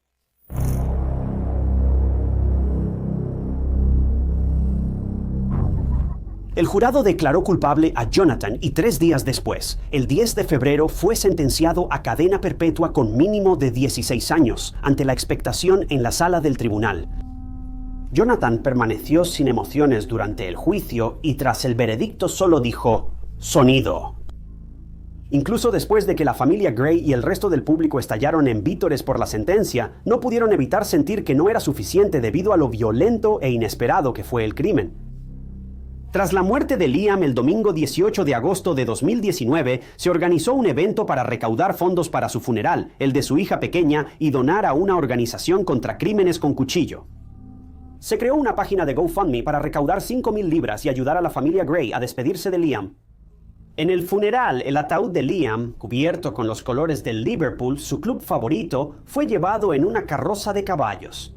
El jurado declaró culpable a Jonathan y 3 días después, el 10 de febrero, fue sentenciado a cadena perpetua con mínimo de 16 años, ante la expectación en la sala del tribunal. Jonathan permaneció sin emociones durante el juicio y tras el veredicto solo dijo «sonido». Incluso después de que la familia Gray y el resto del público estallaron en vítores por la sentencia, no pudieron evitar sentir que no era suficiente debido a lo violento e inesperado que fue el crimen. Tras la muerte de Liam el domingo 18 de agosto de 2019, se organizó un evento para recaudar fondos para su funeral, el de su hija pequeña, y donar a una organización contra crímenes con cuchillo. Se creó una página de GoFundMe para recaudar 5,000 libras y ayudar a la familia Gray a despedirse de Liam. En el funeral, el ataúd de Liam, cubierto con los colores del Liverpool, su club favorito, fue llevado en una carroza de caballos.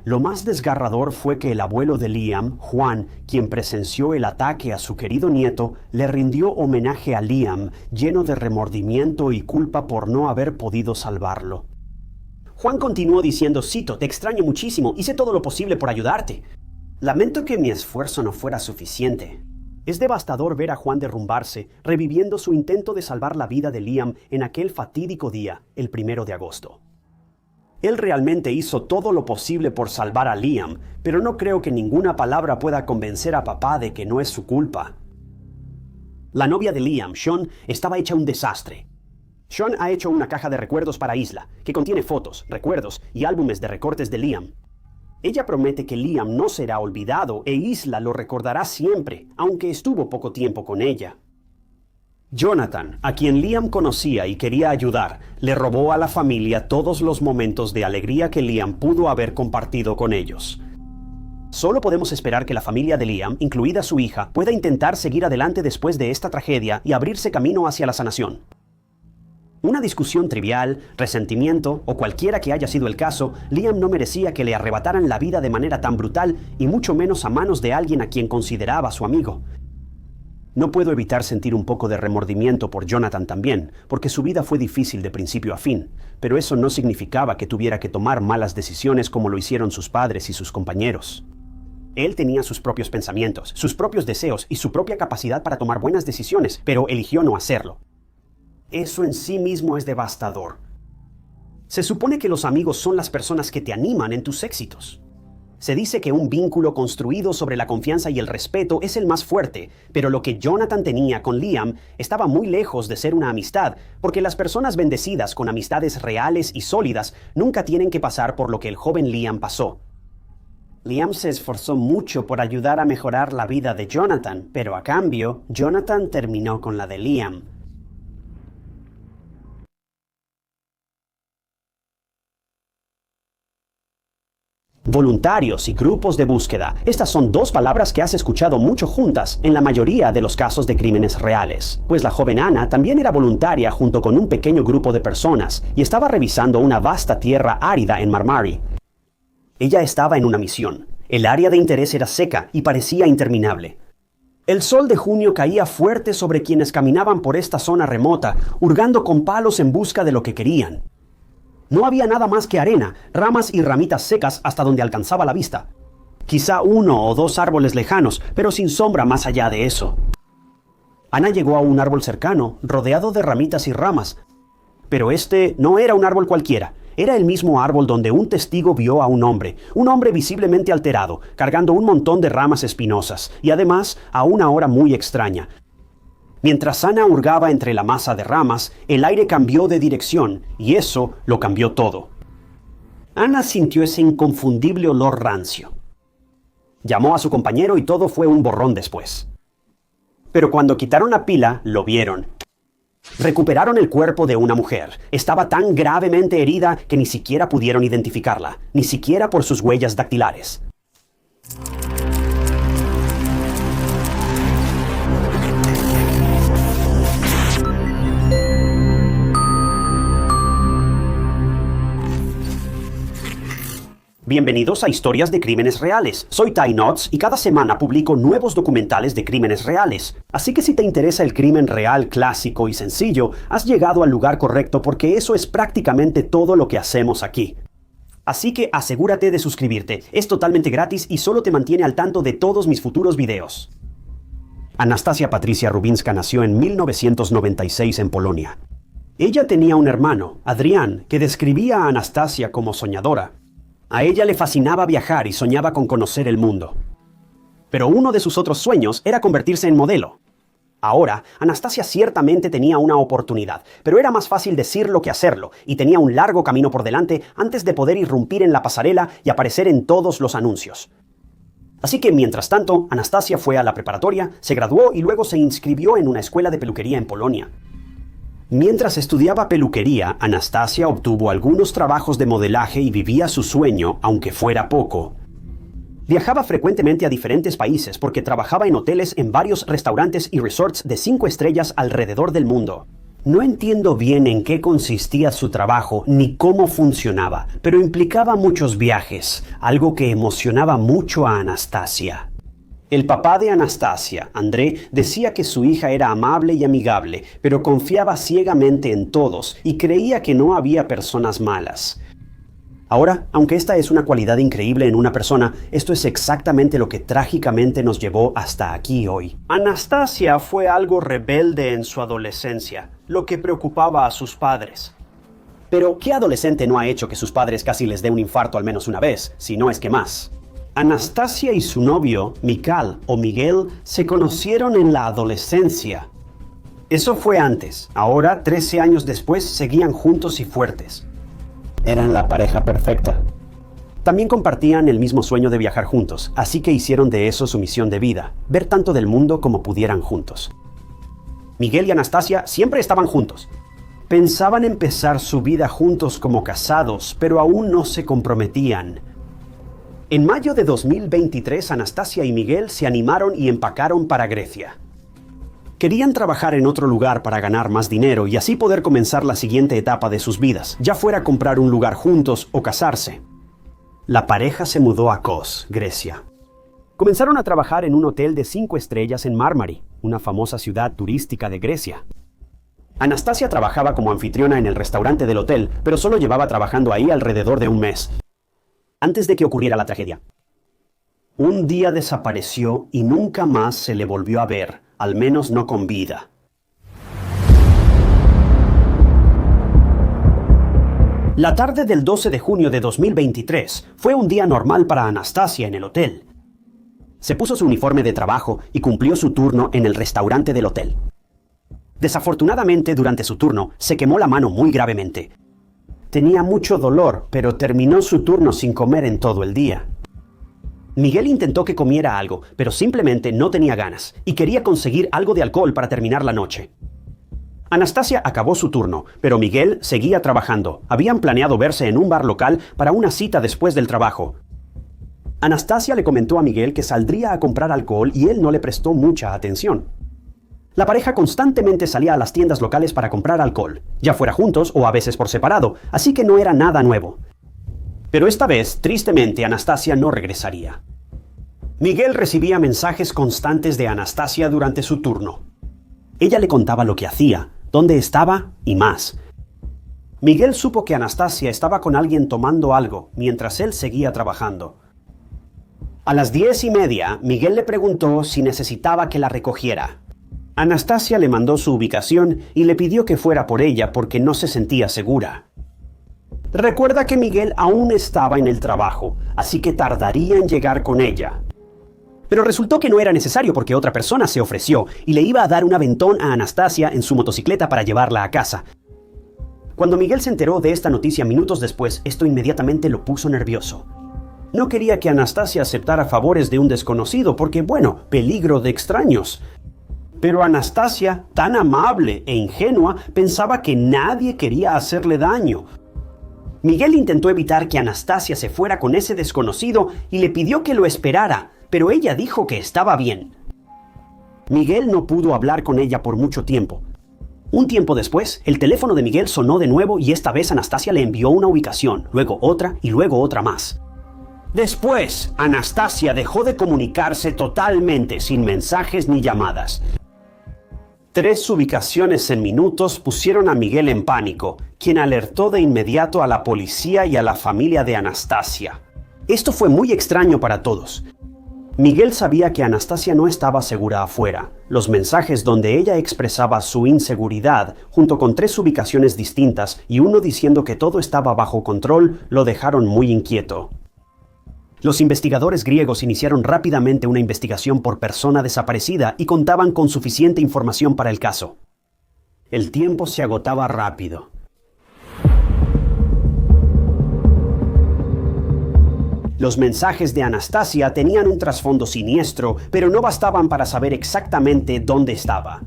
Lo más desgarrador fue que el abuelo de Liam, Juan, quien presenció el ataque a su querido nieto, le rindió homenaje a Liam, lleno de remordimiento y culpa por no haber podido salvarlo. Juan continuó diciendo, cito, «Te extraño muchísimo, hice todo lo posible por ayudarte. Lamento que mi esfuerzo no fuera suficiente». Es devastador ver a Juan derrumbarse, reviviendo su intento de salvar la vida de Liam en aquel fatídico día, el 1 de agosto. Él realmente hizo todo lo posible por salvar a Liam, pero no creo que ninguna palabra pueda convencer a papá de que no es su culpa. La novia de Liam, Sean, estaba hecha un desastre. Sean ha hecho una caja de recuerdos para Isla, que contiene fotos, recuerdos y álbumes de recortes de Liam. Ella promete que Liam no será olvidado e Isla lo recordará siempre, aunque estuvo poco tiempo con ella. Jonathan, a quien Liam conocía y quería ayudar, le robó a la familia todos los momentos de alegría que Liam pudo haber compartido con ellos. Solo podemos esperar que la familia de Liam, incluida su hija, pueda intentar seguir adelante después de esta tragedia y abrirse camino hacia la sanación. Una discusión trivial, resentimiento o cualquiera que haya sido el caso, Liam no merecía que le arrebataran la vida de manera tan brutal y mucho menos a manos de alguien a quien consideraba su amigo. No puedo evitar sentir un poco de remordimiento por Jonathan también, porque su vida fue difícil de principio a fin, pero eso no significaba que tuviera que tomar malas decisiones como lo hicieron sus padres y sus compañeros. Él tenía sus propios pensamientos, sus propios deseos y su propia capacidad para tomar buenas decisiones, pero eligió no hacerlo. Eso en sí mismo es devastador. Se supone que los amigos son las personas que te animan en tus éxitos. Se dice que un vínculo construido sobre la confianza y el respeto es el más fuerte, pero lo que Jonathan tenía con Liam estaba muy lejos de ser una amistad, porque las personas bendecidas con amistades reales y sólidas nunca tienen que pasar por lo que el joven Liam pasó. Liam se esforzó mucho por ayudar a mejorar la vida de Jonathan, pero a cambio, Jonathan terminó con la de Liam. Voluntarios y grupos de búsqueda. Estas son dos palabras que has escuchado mucho juntas en la mayoría de los casos de crímenes reales. Pues la joven Anna también era voluntaria junto con un pequeño grupo de personas y estaba revisando una vasta tierra árida en Marmari. Ella estaba en una misión. El área de interés era seca y parecía interminable. El sol de junio caía fuerte sobre quienes caminaban por esta zona remota, hurgando con palos en busca de lo que querían. No había nada más que arena, ramas y ramitas secas hasta donde alcanzaba la vista. Quizá 1 o 2 árboles lejanos, pero sin sombra más allá de eso. Ana llegó a un árbol cercano, rodeado de ramitas y ramas, Pero este no era un árbol cualquiera. Era el mismo árbol donde un testigo vio a un hombre visiblemente alterado, cargando un montón de ramas espinosas, y además a una hora muy extraña. Mientras Ana hurgaba entre la masa de ramas, el aire cambió de dirección, y eso lo cambió todo. Ana sintió ese inconfundible olor rancio. Llamó a su compañero y todo fue un borrón después. Pero cuando quitaron la pila, lo vieron. Recuperaron el cuerpo de una mujer. Estaba tan gravemente herida que ni siquiera pudieron identificarla, ni siquiera por sus huellas dactilares. Bienvenidos a Historias de Crímenes Reales. Soy Ty Knotts y cada semana publico nuevos documentales de crímenes reales. Así que si te interesa el crimen real clásico y sencillo, has llegado al lugar correcto porque eso es prácticamente todo lo que hacemos aquí. Así que asegúrate de suscribirte. Es totalmente gratis y solo te mantiene al tanto de todos mis futuros videos. Anastasia Patricia Rubinska nació en 1996 en Polonia. Ella tenía un hermano, Adrian, que describía a Anastasia como soñadora. A ella le fascinaba viajar y soñaba con conocer el mundo. Pero uno de sus otros sueños era convertirse en modelo. Ahora, Anastasia ciertamente tenía una oportunidad, pero era más fácil decirlo que hacerlo, y tenía un largo camino por delante antes de poder irrumpir en la pasarela y aparecer en todos los anuncios. Así que, mientras tanto, Anastasia fue a la preparatoria, se graduó y luego se inscribió en una escuela de peluquería en Polonia. Mientras estudiaba peluquería, Anastasia obtuvo algunos trabajos de modelaje y vivía su sueño, aunque fuera poco. Viajaba frecuentemente a diferentes países porque trabajaba en hoteles en varios restaurantes y resorts de 5 estrellas alrededor del mundo. No entiendo bien en qué consistía su trabajo ni cómo funcionaba, pero implicaba muchos viajes, algo que emocionaba mucho a Anastasia. El papá de Anastasia, André, decía que su hija era amable y amigable, pero confiaba ciegamente en todos y creía que no había personas malas. Ahora, aunque esta es una cualidad increíble en una persona, esto es exactamente lo que trágicamente nos llevó hasta aquí hoy. Anastasia fue algo rebelde en su adolescencia, lo que preocupaba a sus padres. Pero, ¿qué adolescente no ha hecho que sus padres casi les dé un infarto al menos una vez, si no es que más? Anastasia y su novio, Mikal o Miguel, se conocieron en la adolescencia. Eso fue antes. Ahora, 13 años después, seguían juntos y fuertes. Eran la pareja perfecta. También compartían el mismo sueño de viajar juntos, así que hicieron de eso su misión de vida, ver tanto del mundo como pudieran juntos. Miguel y Anastasia siempre estaban juntos. Pensaban empezar su vida juntos como casados, pero aún no se comprometían. En mayo de 2023, Anastasia y Miguel se animaron y empacaron para Grecia. Querían trabajar en otro lugar para ganar más dinero y así poder comenzar la siguiente etapa de sus vidas, ya fuera comprar un lugar juntos o casarse. La pareja se mudó a Kos, Grecia. Comenzaron a trabajar en un hotel de 5 estrellas en Marmari, una famosa ciudad turística de Grecia. Anastasia trabajaba como anfitriona en el restaurante del hotel, pero solo llevaba trabajando ahí alrededor de un mes, antes de que ocurriera la tragedia. Un día desapareció y nunca más se le volvió a ver, al menos no con vida. La tarde del 12 de junio de 2023 fue un día normal para Anastasia en el hotel. Se puso su uniforme de trabajo y cumplió su turno en el restaurante del hotel. Desafortunadamente, durante su turno, se quemó la mano muy gravemente. Tenía mucho dolor, pero terminó su turno sin comer en todo el día. Miguel intentó que comiera algo, pero simplemente no tenía ganas y quería conseguir algo de alcohol para terminar la noche. Anastasia acabó su turno, pero Miguel seguía trabajando. Habían planeado verse en un bar local para una cita después del trabajo. Anastasia le comentó a Miguel que saldría a comprar alcohol y él no le prestó mucha atención. La pareja constantemente salía a las tiendas locales para comprar alcohol, ya fuera juntos o a veces por separado, así que no era nada nuevo. Pero esta vez, tristemente, Anastasia no regresaría. Miguel recibía mensajes constantes de Anastasia durante su turno. Ella le contaba lo que hacía, dónde estaba y más. Miguel supo que Anastasia estaba con alguien tomando algo mientras él seguía trabajando. A las 10:30, Miguel le preguntó si necesitaba que la recogiera. Anastasia le mandó su ubicación y le pidió que fuera por ella porque no se sentía segura. Recuerda que Miguel aún estaba en el trabajo, así que tardaría en llegar con ella. Pero resultó que no era necesario porque otra persona se ofreció y le iba a dar un aventón a Anastasia en su motocicleta para llevarla a casa. Cuando Miguel se enteró de esta noticia minutos después, esto inmediatamente lo puso nervioso. No quería que Anastasia aceptara favores de un desconocido porque, bueno, peligro de extraños. Pero Anastasia, tan amable e ingenua, pensaba que nadie quería hacerle daño. Miguel intentó evitar que Anastasia se fuera con ese desconocido y le pidió que lo esperara, pero ella dijo que estaba bien. Miguel no pudo hablar con ella por mucho tiempo. Un tiempo después, el teléfono de Miguel sonó de nuevo y esta vez Anastasia le envió una ubicación, luego otra y luego otra más. Después, Anastasia dejó de comunicarse totalmente, sin mensajes ni llamadas. 3 ubicaciones en minutos pusieron a Miguel en pánico, quien alertó de inmediato a la policía y a la familia de Anastasia. Esto fue muy extraño para todos. Miguel sabía que Anastasia no estaba segura afuera. Los mensajes donde ella expresaba su inseguridad, junto con 3 ubicaciones distintas y uno diciendo que todo estaba bajo control, lo dejaron muy inquieto. Los investigadores griegos iniciaron rápidamente una investigación por persona desaparecida y contaban con suficiente información para el caso. El tiempo se agotaba rápido. Los mensajes de Anastasia tenían un trasfondo siniestro, pero no bastaban para saber exactamente dónde estaba.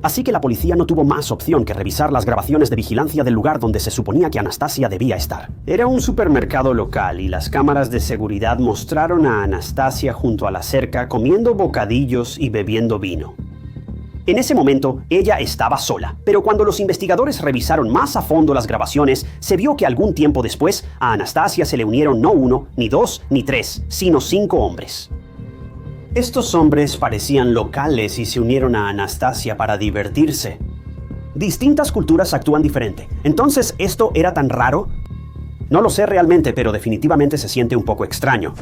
Así que la policía no tuvo más opción que revisar las grabaciones de vigilancia del lugar donde se suponía que Anastasia debía estar. Era un supermercado local y las cámaras de seguridad mostraron a Anastasia junto a la cerca comiendo bocadillos y bebiendo vino. En ese momento, ella estaba sola, pero cuando los investigadores revisaron más a fondo las grabaciones, se vio que algún tiempo después a Anastasia se le unieron no 1, ni 2, ni 3, sino 5 hombres. Estos hombres parecían locales y se unieron a Anastasia para divertirse. Distintas culturas actúan diferente. ¿Entonces esto era tan raro? No lo sé realmente, pero definitivamente se siente un poco extraño.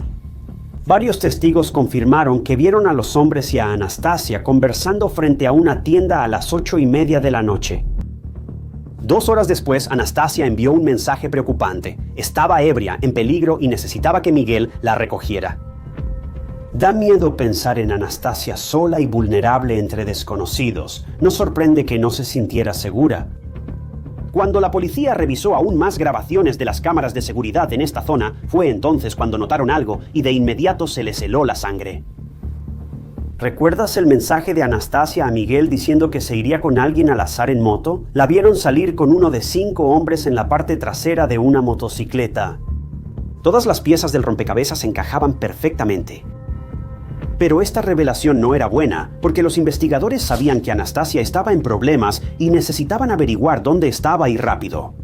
Varios testigos confirmaron que vieron a los hombres y a Anastasia conversando frente a una tienda a las 8:30 de la noche. 2 horas después, Anastasia envió un mensaje preocupante. Estaba ebria, en peligro y necesitaba que Miguel la recogiera. Da miedo pensar en Anastasia sola y vulnerable entre desconocidos. No sorprende que no se sintiera segura. Cuando la policía revisó aún más grabaciones de las cámaras de seguridad en esta zona, fue entonces cuando notaron algo y de inmediato se les heló la sangre. ¿Recuerdas el mensaje de Anastasia a Miguel diciendo que se iría con alguien al azar en moto? La vieron salir con uno de 5 hombres en la parte trasera de una motocicleta. Todas las piezas del rompecabezas encajaban perfectamente. Pero esta revelación no era buena, porque los investigadores sabían que Anastasia estaba en problemas y necesitaban averiguar dónde estaba y rápido.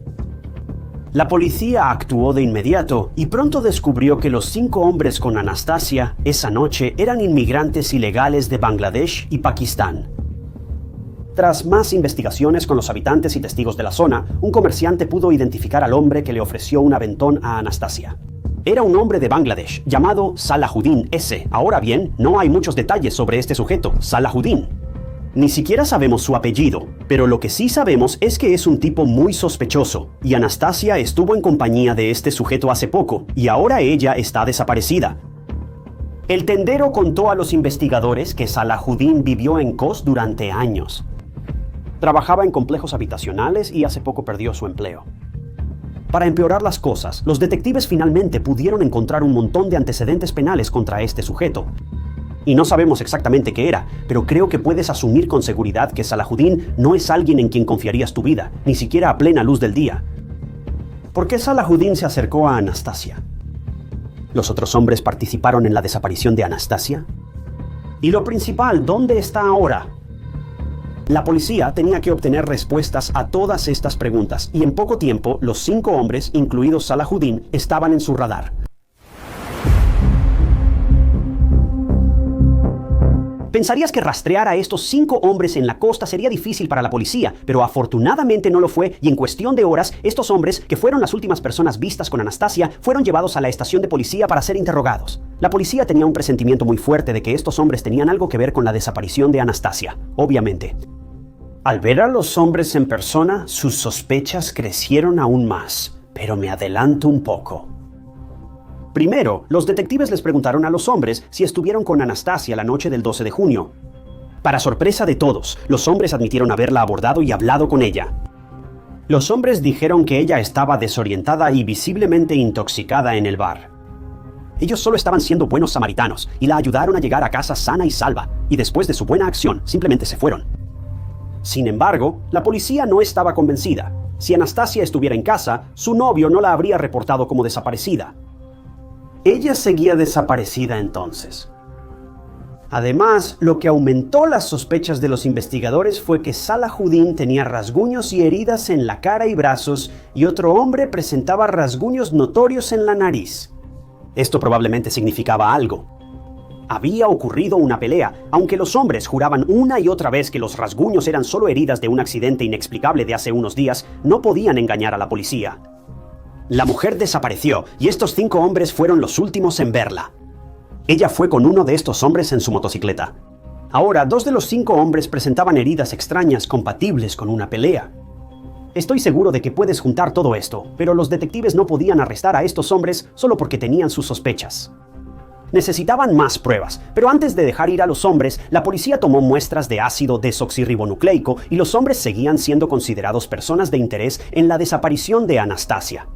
La policía actuó de inmediato y pronto descubrió que los 5 hombres con Anastasia esa noche eran inmigrantes ilegales de Bangladesh y Pakistán. Tras más investigaciones con los habitantes y testigos de la zona, un comerciante pudo identificar al hombre que le ofreció un aventón a Anastasia. Era un hombre de Bangladesh, llamado Salahuddin S. Ahora bien, no hay muchos detalles sobre este sujeto, Salahuddin. Ni siquiera sabemos su apellido, pero lo que sí sabemos es que es un tipo muy sospechoso, y Anastasia estuvo en compañía de este sujeto hace poco, y ahora ella está desaparecida. El tendero contó a los investigadores que Salahuddin vivió en Kos durante años. Trabajaba en complejos habitacionales y hace poco perdió su empleo. Para empeorar las cosas, los detectives finalmente pudieron encontrar un montón de antecedentes penales contra este sujeto. Y no sabemos exactamente qué era, pero creo que puedes asumir con seguridad que Salahuddin no es alguien en quien confiarías tu vida, ni siquiera a plena luz del día. ¿Por qué Salahuddin se acercó a Anastasia? ¿Los otros hombres participaron en la desaparición de Anastasia? Y lo principal, ¿dónde está ahora? La policía tenía que obtener respuestas a todas estas preguntas, y en poco tiempo los 5 hombres, incluidos Salahuddin, estaban en su radar. Pensarías que rastrear a estos 5 hombres en la costa sería difícil para la policía, pero afortunadamente no lo fue y en cuestión de horas, estos hombres, que fueron las últimas personas vistas con Anastasia, fueron llevados a la estación de policía para ser interrogados. La policía tenía un presentimiento muy fuerte de que estos hombres tenían algo que ver con la desaparición de Anastasia, obviamente. Al ver a los hombres en persona, sus sospechas crecieron aún más, pero me adelanto un poco. Primero, los detectives les preguntaron a los hombres si estuvieron con Anastasia la noche del 12 de junio. Para sorpresa de todos, los hombres admitieron haberla abordado y hablado con ella. Los hombres dijeron que ella estaba desorientada y visiblemente intoxicada en el bar. Ellos solo estaban siendo buenos samaritanos y la ayudaron a llegar a casa sana y salva, y después de su buena acción, simplemente se fueron. Sin embargo, la policía no estaba convencida. Si Anastasia estuviera en casa, su novio no la habría reportado como desaparecida. Ella seguía desaparecida entonces. Además, lo que aumentó las sospechas de los investigadores fue que Salahuddin tenía rasguños y heridas en la cara y brazos, y otro hombre presentaba rasguños notorios en la nariz. Esto probablemente significaba algo. Había ocurrido una pelea, aunque los hombres juraban una y otra vez que los rasguños eran solo heridas de un accidente inexplicable de hace unos días, no podían engañar a la policía. La mujer desapareció y estos 5 hombres fueron los últimos en verla. Ella fue con uno de estos hombres en su motocicleta. Ahora, 2 de los 5 hombres presentaban heridas extrañas compatibles con una pelea. Estoy seguro de que puedes juntar todo esto, pero los detectives no podían arrestar a estos hombres solo porque tenían sus sospechas. Necesitaban más pruebas, pero antes de dejar ir a los hombres, la policía tomó muestras de ácido desoxirribonucleico y los hombres seguían siendo considerados personas de interés en la desaparición de Anastasia.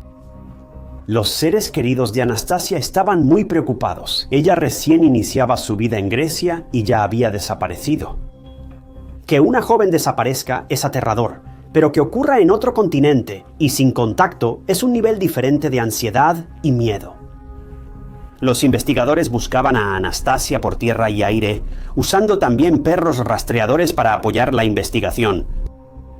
Los seres queridos de Anastasia estaban muy preocupados. Ella recién iniciaba su vida en Grecia y ya había desaparecido. Que una joven desaparezca es aterrador, pero que ocurra en otro continente y sin contacto es un nivel diferente de ansiedad y miedo. Los investigadores buscaban a Anastasia por tierra y aire, usando también perros rastreadores para apoyar la investigación.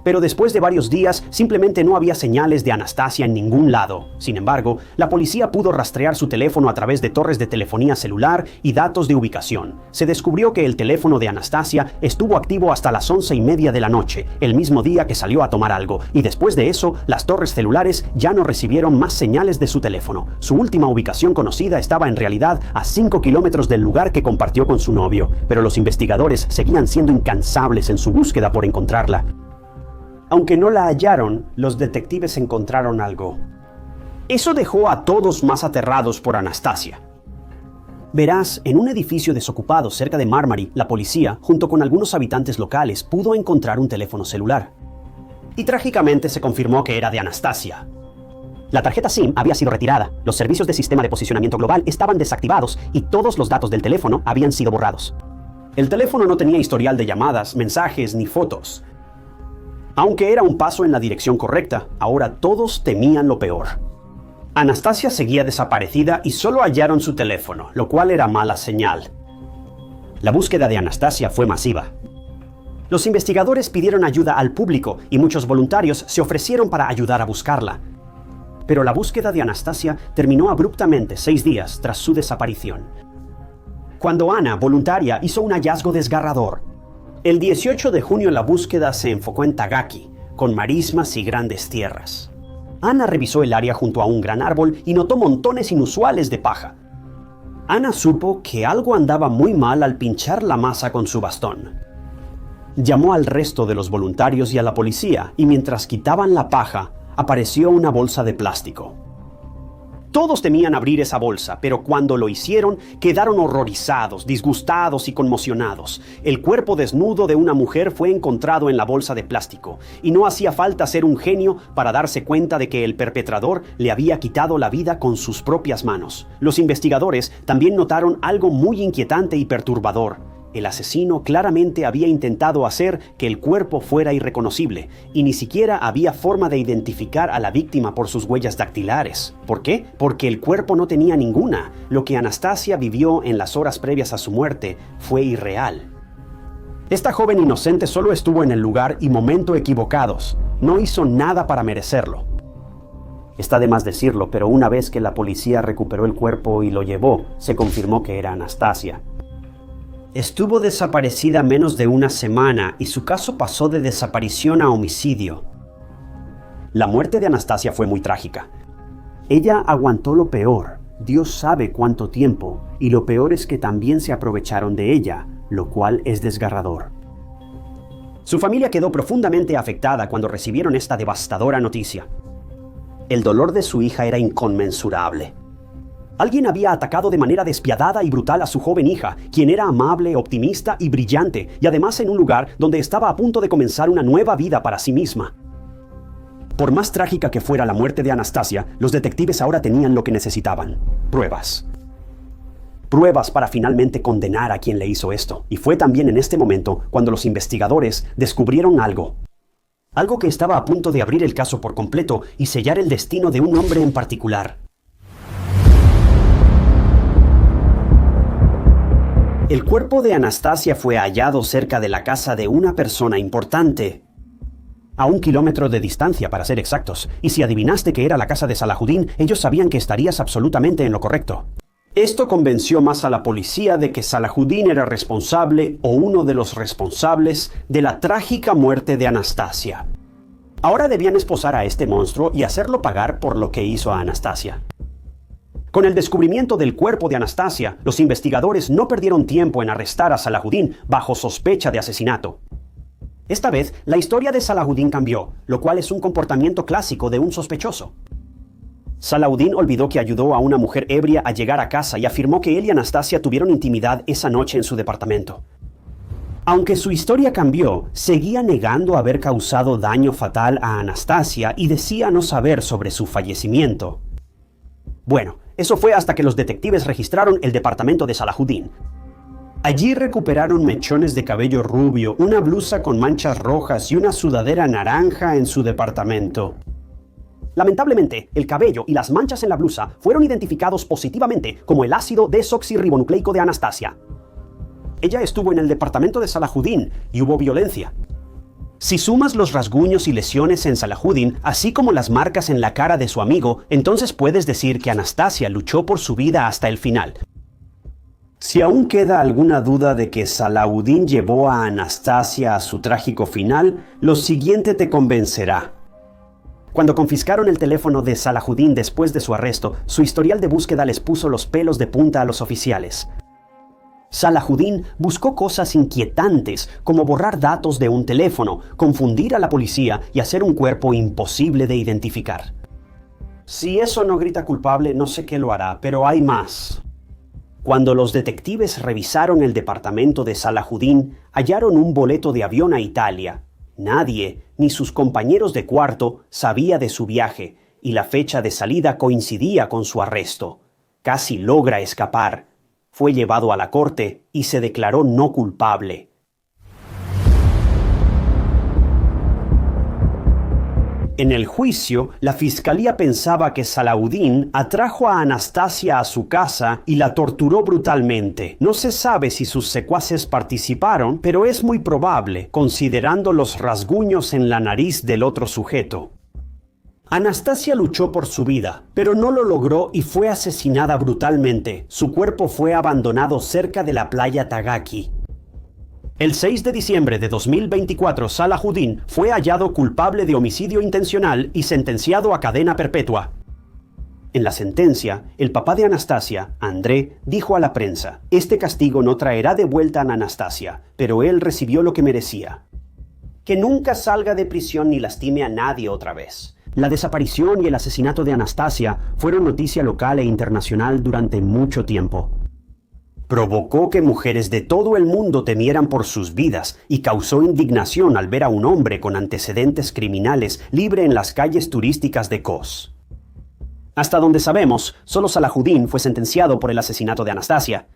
Pero después de varios días, simplemente no había señales de Anastasia en ningún lado. Sin embargo, la policía pudo rastrear su teléfono a través de torres de telefonía celular y datos de ubicación. Se descubrió que el teléfono de Anastasia estuvo activo hasta las 11:30 de la noche, el mismo día que salió a tomar algo, y después de eso, las torres celulares ya no recibieron más señales de su teléfono. Su última ubicación conocida estaba en realidad a 5 kilómetros del lugar que compartió con su novio, pero los investigadores seguían siendo incansables en su búsqueda por encontrarla. Aunque no la hallaron, los detectives encontraron algo. Eso dejó a todos más aterrados por Anastasia. Verás, en un edificio desocupado cerca de Marmari, la policía, junto con algunos habitantes locales, pudo encontrar un teléfono celular. Y trágicamente se confirmó que era de Anastasia. La tarjeta SIM había sido retirada, los servicios de sistema de posicionamiento global estaban desactivados y todos los datos del teléfono habían sido borrados. El teléfono no tenía historial de llamadas, mensajes ni fotos. Aunque era un paso en la dirección correcta, ahora todos temían lo peor. Anastasia seguía desaparecida y solo hallaron su teléfono, lo cual era mala señal. La búsqueda de Anastasia fue masiva. Los investigadores pidieron ayuda al público y muchos voluntarios se ofrecieron para ayudar a buscarla. Pero la búsqueda de Anastasia terminó abruptamente 6 días tras su desaparición. Cuando Ana, voluntaria, hizo un hallazgo desgarrador. El 18 de junio la búsqueda se enfocó en Tagaki, con marismas y grandes tierras. Ana revisó el área junto a un gran árbol y notó montones inusuales de paja. Ana supo que algo andaba muy mal al pinchar la masa con su bastón. Llamó al resto de los voluntarios y a la policía, y mientras quitaban la paja, apareció una bolsa de plástico. Todos temían abrir esa bolsa, pero cuando lo hicieron, quedaron horrorizados, disgustados y conmocionados. El cuerpo desnudo de una mujer fue encontrado en la bolsa de plástico, y no hacía falta ser un genio para darse cuenta de que el perpetrador le había quitado la vida con sus propias manos. Los investigadores también notaron algo muy inquietante y perturbador. El asesino claramente había intentado hacer que el cuerpo fuera irreconocible, y ni siquiera había forma de identificar a la víctima por sus huellas dactilares. ¿Por qué? Porque el cuerpo no tenía ninguna. Lo que Anastasia vivió en las horas previas a su muerte fue irreal. Esta joven inocente solo estuvo en el lugar y momento equivocados. No hizo nada para merecerlo. Está de más decirlo, pero una vez que la policía recuperó el cuerpo y lo llevó, se confirmó que era Anastasia. Estuvo desaparecida menos de una semana y su caso pasó de desaparición a homicidio. La muerte de Anastasia fue muy trágica. Ella aguantó lo peor, Dios sabe cuánto tiempo, y lo peor es que también se aprovecharon de ella, lo cual es desgarrador. Su familia quedó profundamente afectada cuando recibieron esta devastadora noticia. El dolor de su hija era inconmensurable. Alguien había atacado de manera despiadada y brutal a su joven hija, quien era amable, optimista y brillante, y además en un lugar donde estaba a punto de comenzar una nueva vida para sí misma. Por más trágica que fuera la muerte de Anastasia, los detectives ahora tenían lo que necesitaban: pruebas. Pruebas para finalmente condenar a quien le hizo esto. Y fue también en este momento cuando los investigadores descubrieron algo. Algo que estaba a punto de abrir el caso por completo y sellar el destino de un hombre en particular. El cuerpo de Anastasia fue hallado cerca de la casa de una persona importante. A 1 kilómetro de distancia, para ser exactos. Y si adivinaste que era la casa de Salahuddin, ellos sabían que estarías absolutamente en lo correcto. Esto convenció más a la policía de que Salahuddin era responsable o uno de los responsables de la trágica muerte de Anastasia. Ahora debían esposar a este monstruo y hacerlo pagar por lo que hizo a Anastasia. Con el descubrimiento del cuerpo de Anastasia, los investigadores no perdieron tiempo en arrestar a Salahuddin bajo sospecha de asesinato. Esta vez, la historia de Salahuddin cambió, lo cual es un comportamiento clásico de un sospechoso. Salahuddin olvidó que ayudó a una mujer ebria a llegar a casa y afirmó que él y Anastasia tuvieron intimidad esa noche en su departamento. Aunque su historia cambió, seguía negando haber causado daño fatal a Anastasia y decía no saber sobre su fallecimiento. Bueno, eso fue hasta que los detectives registraron el departamento de Salahuddin. Allí recuperaron mechones de cabello rubio, una blusa con manchas rojas y una sudadera naranja en su departamento. Lamentablemente, el cabello y las manchas en la blusa fueron identificados positivamente como el ácido desoxirribonucleico de Anastasia. Ella estuvo en el departamento de Salahuddin y hubo violencia. Si sumas los rasguños y lesiones en Salahuddin, así como las marcas en la cara de su amigo, entonces puedes decir que Anastasia luchó por su vida hasta el final. Si aún queda alguna duda de que Salahuddin llevó a Anastasia a su trágico final, lo siguiente te convencerá. Cuando confiscaron el teléfono de Salahuddin después de su arresto, su historial de búsqueda les puso los pelos de punta a los oficiales. Salahuddin buscó cosas inquietantes, como borrar datos de un teléfono, confundir a la policía y hacer un cuerpo imposible de identificar. Si eso no grita culpable, no sé qué lo hará, pero hay más. Cuando los detectives revisaron el departamento de Salahuddin, hallaron un boleto de avión a Italia. Nadie, ni sus compañeros de cuarto, sabía de su viaje, y la fecha de salida coincidía con su arresto. Casi logra escapar. Fue llevado a la corte y se declaró no culpable. En el juicio, la fiscalía pensaba que Salahuddin atrajo a Anastasia a su casa y la torturó brutalmente. No se sabe si sus secuaces participaron, pero es muy probable, considerando los rasguños en la nariz del otro sujeto. Anastasia luchó por su vida, pero no lo logró y fue asesinada brutalmente. Su cuerpo fue abandonado cerca de la playa Tagaki. El 6 de diciembre de 2024, Salahuddin fue hallado culpable de homicidio intencional y sentenciado a cadena perpetua. En la sentencia, el papá de Anastasia, André, dijo a la prensa: "Este castigo no traerá de vuelta a Anastasia, pero él recibió lo que merecía. Que nunca salga de prisión ni lastime a nadie otra vez". La desaparición y el asesinato de Anastasia fueron noticia local e internacional durante mucho tiempo. Provocó que mujeres de todo el mundo temieran por sus vidas y causó indignación al ver a un hombre con antecedentes criminales libre en las calles turísticas de Kos. Hasta donde sabemos, solo Salahuddin fue sentenciado por el asesinato de Anastasia.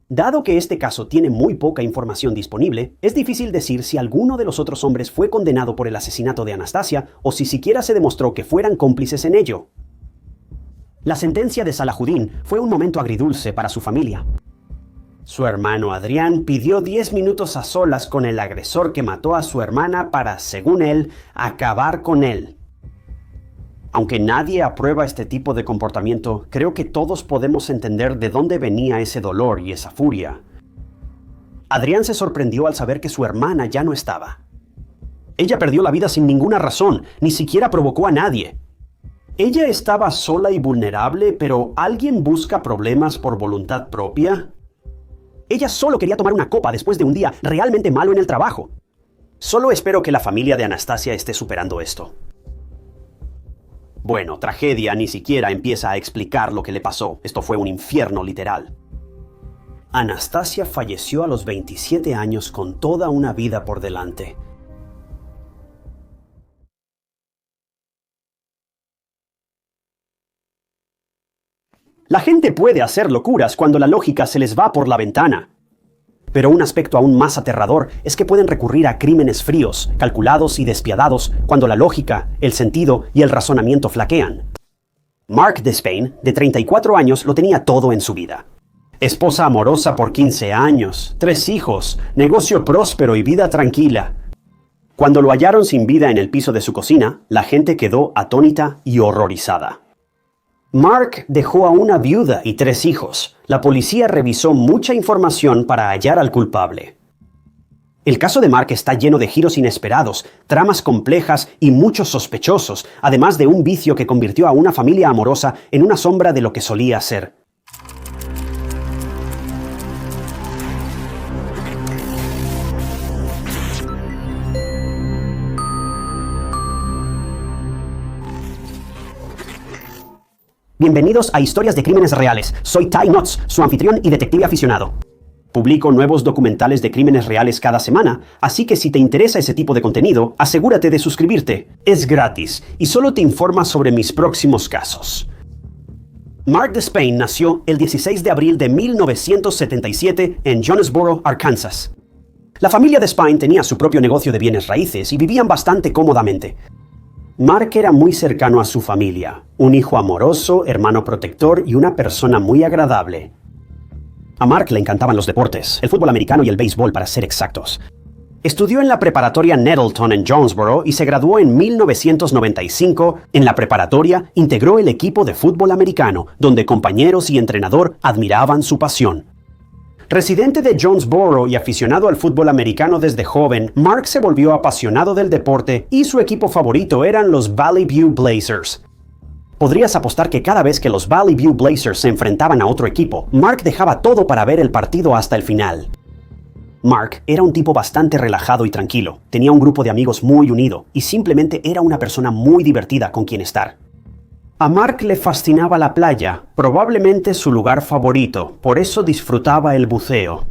Dado que este caso tiene muy poca información disponible, es difícil decir si alguno de los otros hombres fue condenado por el asesinato de Anastasia o si siquiera se demostró que fueran cómplices en ello. La sentencia de Salahuddin fue un momento agridulce para su familia. Su hermano Adrián pidió 10 minutos a solas con el agresor que mató a su hermana para, según él, acabar con él. Aunque nadie aprueba este tipo de comportamiento, creo que todos podemos entender de dónde venía ese dolor y esa furia. Adrián se sorprendió al saber que su hermana ya no estaba. Ella perdió la vida sin ninguna razón, ni siquiera provocó a nadie. Ella estaba sola y vulnerable, pero ¿alguien busca problemas por voluntad propia? Ella solo quería tomar una copa después de un día realmente malo en el trabajo. Solo espero que la familia de Anastasia esté superando esto. Bueno, tragedia ni siquiera empieza a explicar lo que le pasó. Esto fue un infierno literal. Anastasia falleció a los 27 años con toda una vida por delante. La gente puede hacer locuras cuando la lógica se les va por la ventana. Pero un aspecto aún más aterrador es que pueden recurrir a crímenes fríos, calculados y despiadados cuando la lógica, el sentido y el razonamiento flaquean. Mark Despain, de 34 años, lo tenía todo en su vida. Esposa amorosa por 15 años, 3 hijos, negocio próspero y vida tranquila. Cuando lo hallaron sin vida en el piso de su cocina, la gente quedó atónita y horrorizada. Mark dejó a una viuda y 3 hijos. La policía revisó mucha información para hallar al culpable. El caso de Mark está lleno de giros inesperados, tramas complejas y muchos sospechosos, además de un vicio que convirtió a una familia amorosa en una sombra de lo que solía ser. Bienvenidos a Historias de Crímenes Reales. Soy Ty Knotts, su anfitrión y detective aficionado. Publico nuevos documentales de crímenes reales cada semana, así que si te interesa ese tipo de contenido, asegúrate de suscribirte. Es gratis y solo te informa sobre mis próximos casos. Mark Despain nació el 16 de abril de 1977 en Jonesboro, Arkansas. La familia Despain tenía su propio negocio de bienes raíces y vivían bastante cómodamente. Mark era muy cercano a su familia, un hijo amoroso, hermano protector y una persona muy agradable. A Mark le encantaban los deportes, el fútbol americano y el béisbol para ser exactos. Estudió en la preparatoria Nettleton en Jonesboro y se graduó en 1995. En la preparatoria integró el equipo de fútbol americano, donde compañeros y entrenador admiraban su pasión. Residente de Jonesboro y aficionado al fútbol americano desde joven, Mark se volvió apasionado del deporte y su equipo favorito eran los Valley View Blazers. Podrías apostar que cada vez que los Valley View Blazers se enfrentaban a otro equipo, Mark dejaba todo para ver el partido hasta el final. Mark era un tipo bastante relajado y tranquilo, tenía un grupo de amigos muy unido y simplemente era una persona muy divertida con quien estar. A Mark le fascinaba la playa, probablemente su lugar favorito, por eso disfrutaba el buceo.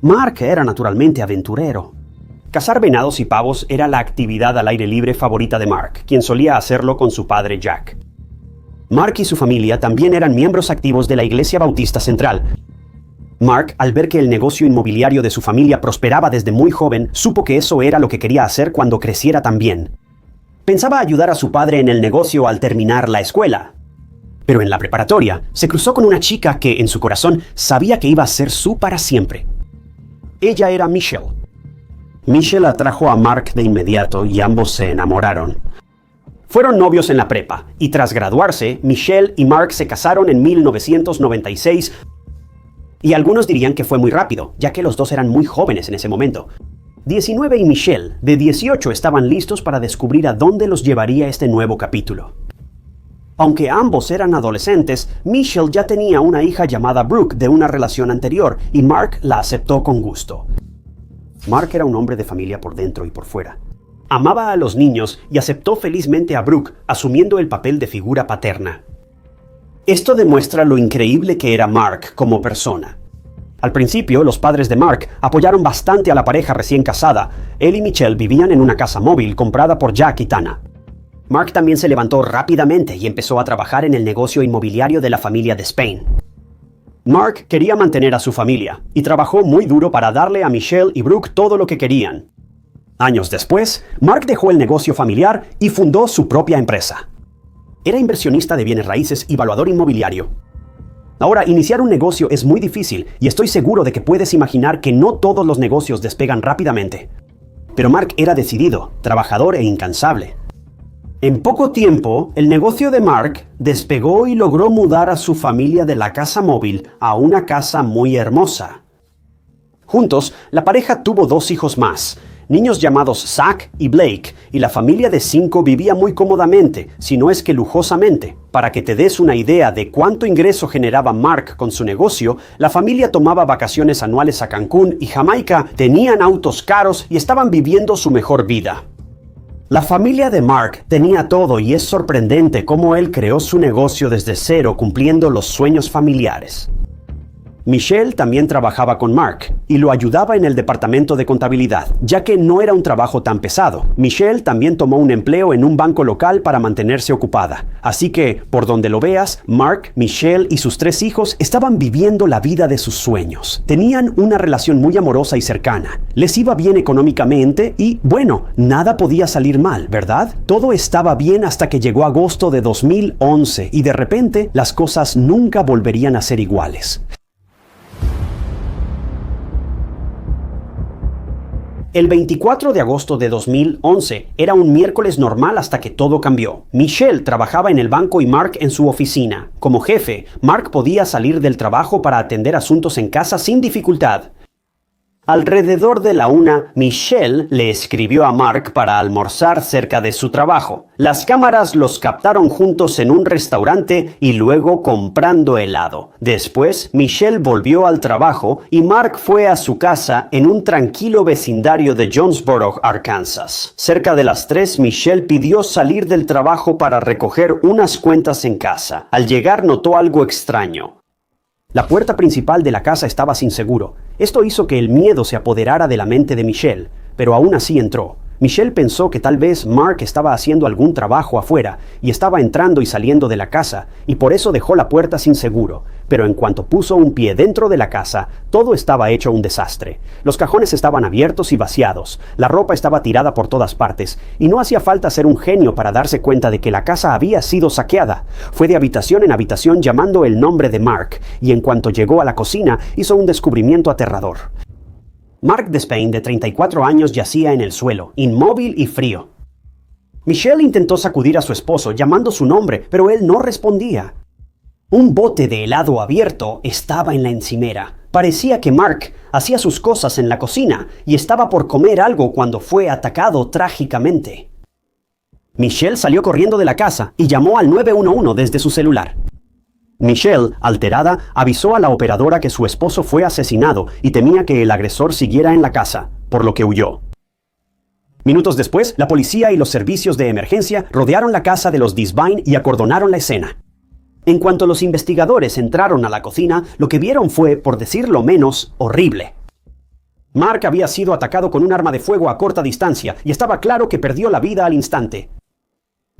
Mark era naturalmente aventurero. Cazar venados y pavos era la actividad al aire libre favorita de Mark, quien solía hacerlo con su padre Jack. Mark y su familia también eran miembros activos de la Iglesia Bautista Central. Mark, al ver que el negocio inmobiliario de su familia prosperaba desde muy joven, supo que eso era lo que quería hacer cuando creciera también. Pensaba ayudar a su padre en el negocio al terminar la escuela. Pero en la preparatoria se cruzó con una chica que, en su corazón, sabía que iba a ser su para siempre. Ella era Michelle. Michelle atrajo a Mark de inmediato y ambos se enamoraron. Fueron novios en la prepa, y tras graduarse, Michelle y Mark se casaron en 1996, y algunos dirían que fue muy rápido, ya que los dos eran muy jóvenes en ese momento. 19 y Michelle, de 18, estaban listos para descubrir a dónde los llevaría este nuevo capítulo. Aunque ambos eran adolescentes, Michelle ya tenía una hija llamada Brooke de una relación anterior, y Mark la aceptó con gusto. Mark era un hombre de familia por dentro y por fuera. Amaba a los niños y aceptó felizmente a Brooke, asumiendo el papel de figura paterna. Esto demuestra lo increíble que era Mark como persona. Al principio, los padres de Mark apoyaron bastante a la pareja recién casada. Él y Michelle vivían en una casa móvil comprada por Jack y Tana. Mark también se levantó rápidamente y empezó a trabajar en el negocio inmobiliario de la familia Despain. Mark quería mantener a su familia y trabajó muy duro para darle a Michelle y Brooke todo lo que querían. Años después, Mark dejó el negocio familiar y fundó su propia empresa. Era inversionista de bienes raíces y evaluador inmobiliario. Ahora, iniciar un negocio es muy difícil y estoy seguro de que puedes imaginar que no todos los negocios despegan rápidamente. Pero Mark era decidido, trabajador e incansable. En poco tiempo, el negocio de Mark despegó y logró mudar a su familia de la casa móvil a una casa muy hermosa. Juntos, la pareja tuvo 2 hijos más, niños llamados Zach y Blake, y la familia de 5 vivía muy cómodamente, si no es que lujosamente. Para que te des una idea de cuánto ingreso generaba Mark con su negocio, la familia tomaba vacaciones anuales a Cancún y Jamaica, tenían autos caros y estaban viviendo su mejor vida. La familia de Mark tenía todo y es sorprendente cómo él creó su negocio desde cero cumpliendo los sueños familiares. Michelle también trabajaba con Mark y lo ayudaba en el departamento de contabilidad, ya que no era un trabajo tan pesado. Michelle también tomó un empleo en un banco local para mantenerse ocupada. Así que, por donde lo veas, Mark, Michelle y sus 3 hijos estaban viviendo la vida de sus sueños. Tenían una relación muy amorosa y cercana. Les iba bien económicamente y, bueno, nada podía salir mal, ¿verdad? Todo estaba bien hasta que llegó agosto de 2011 y de repente las cosas nunca volverían a ser iguales. El 24 de agosto de 2011 era un miércoles normal hasta que todo cambió. Michelle trabajaba en el banco y Mark en su oficina. Como jefe, Mark podía salir del trabajo para atender asuntos en casa sin dificultad. Alrededor de la 1, Michelle le escribió a Mark para almorzar cerca de su trabajo. Las cámaras los captaron juntos en un restaurante y luego comprando helado. Después, Michelle volvió al trabajo y Mark fue a su casa en un tranquilo vecindario de Jonesboro, Arkansas. Cerca de las 3, Michelle pidió salir del trabajo para recoger unas cuentas en casa. Al llegar notó algo extraño. La puerta principal de la casa estaba sin seguro. Esto hizo que el miedo se apoderara de la mente de Michelle, pero aún así entró. Michelle pensó que tal vez Mark estaba haciendo algún trabajo afuera y estaba entrando y saliendo de la casa, y por eso dejó la puerta sin seguro. Pero en cuanto puso un pie dentro de la casa, todo estaba hecho un desastre. Los cajones estaban abiertos y vaciados, la ropa estaba tirada por todas partes, y no hacía falta ser un genio para darse cuenta de que la casa había sido saqueada. Fue de habitación en habitación llamando el nombre de Mark, y en cuanto llegó a la cocina, hizo un descubrimiento aterrador. Mark Despain, de 34 años, yacía en el suelo, inmóvil y frío. Michelle intentó sacudir a su esposo llamando su nombre, pero él no respondía. Un bote de helado abierto estaba en la encimera. Parecía que Mark hacía sus cosas en la cocina y estaba por comer algo cuando fue atacado trágicamente. Michelle salió corriendo de la casa y llamó al 911 desde su celular. Michelle, alterada, avisó a la operadora que su esposo fue asesinado y temía que el agresor siguiera en la casa, por lo que huyó. Minutos después, la policía y los servicios de emergencia rodearon la casa de los Despain y acordonaron la escena. En cuanto los investigadores entraron a la cocina, lo que vieron fue, por decirlo menos, horrible. Mark había sido atacado con un arma de fuego a corta distancia y estaba claro que perdió la vida al instante.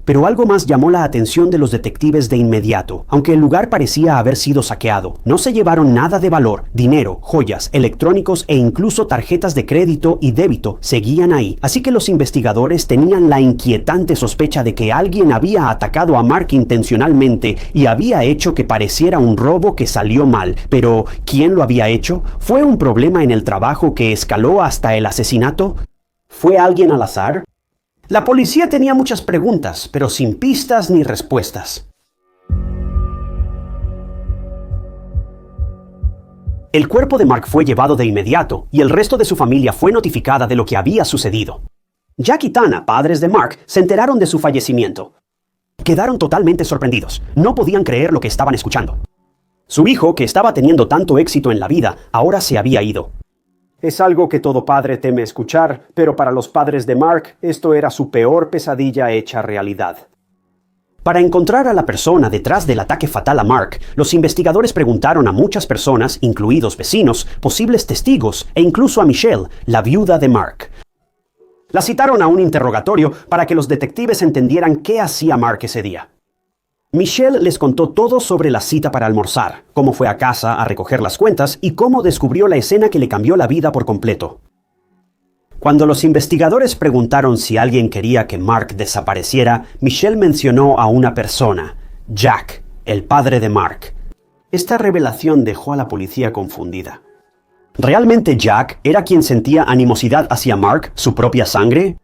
Pero algo más llamó la atención de los detectives de inmediato. Aunque el lugar parecía haber sido saqueado, no se llevaron nada de valor. Dinero, joyas, electrónicos e incluso tarjetas de crédito y débito seguían ahí. Así que los investigadores tenían la inquietante sospecha de que alguien había atacado a Mark intencionalmente y había hecho que pareciera un robo que salió mal. Pero, ¿quién lo había hecho? ¿Fue un problema en el trabajo que escaló hasta el asesinato? ¿Fue alguien al azar? La policía tenía muchas preguntas, pero sin pistas ni respuestas. El cuerpo de Mark fue llevado de inmediato y el resto de su familia fue notificada de lo que había sucedido. Jack y Tana, padres de Mark, se enteraron de su fallecimiento. Quedaron totalmente sorprendidos. No podían creer lo que estaban escuchando. Su hijo, que estaba teniendo tanto éxito en la vida, ahora se había ido. Es algo que todo padre teme escuchar, pero para los padres de Mark, esto era su peor pesadilla hecha realidad. Para encontrar a la persona detrás del ataque fatal a Mark, los investigadores preguntaron a muchas personas, incluidos vecinos, posibles testigos e incluso a Michelle, la viuda de Mark. La citaron a un interrogatorio para que los detectives entendieran qué hacía Mark ese día. Michelle les contó todo sobre la cita para almorzar, cómo fue a casa a recoger las cuentas y cómo descubrió la escena que le cambió la vida por completo. Cuando los investigadores preguntaron si alguien quería que Mark desapareciera, Michelle mencionó a una persona, Jack, el padre de Mark. Esta revelación dejó a la policía confundida. ¿Realmente Jack era quien sentía animosidad hacia Mark, su propia sangre?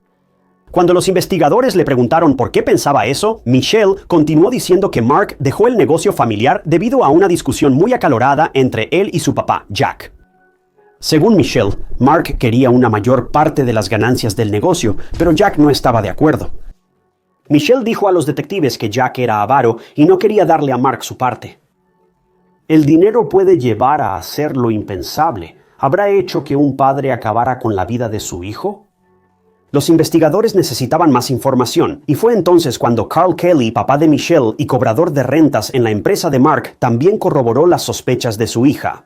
Cuando los investigadores le preguntaron por qué pensaba eso, Michelle continuó diciendo que Mark dejó el negocio familiar debido a una discusión muy acalorada entre él y su papá, Jack. Según Michelle, Mark quería una mayor parte de las ganancias del negocio, pero Jack no estaba de acuerdo. Michelle dijo a los detectives que Jack era avaro y no quería darle a Mark su parte. El dinero puede llevar a hacer lo impensable. ¿Habrá hecho que un padre acabara con la vida de su hijo? Los investigadores necesitaban más información, y fue entonces cuando Carl Kelly, papá de Michelle y cobrador de rentas en la empresa de Mark, también corroboró las sospechas de su hija.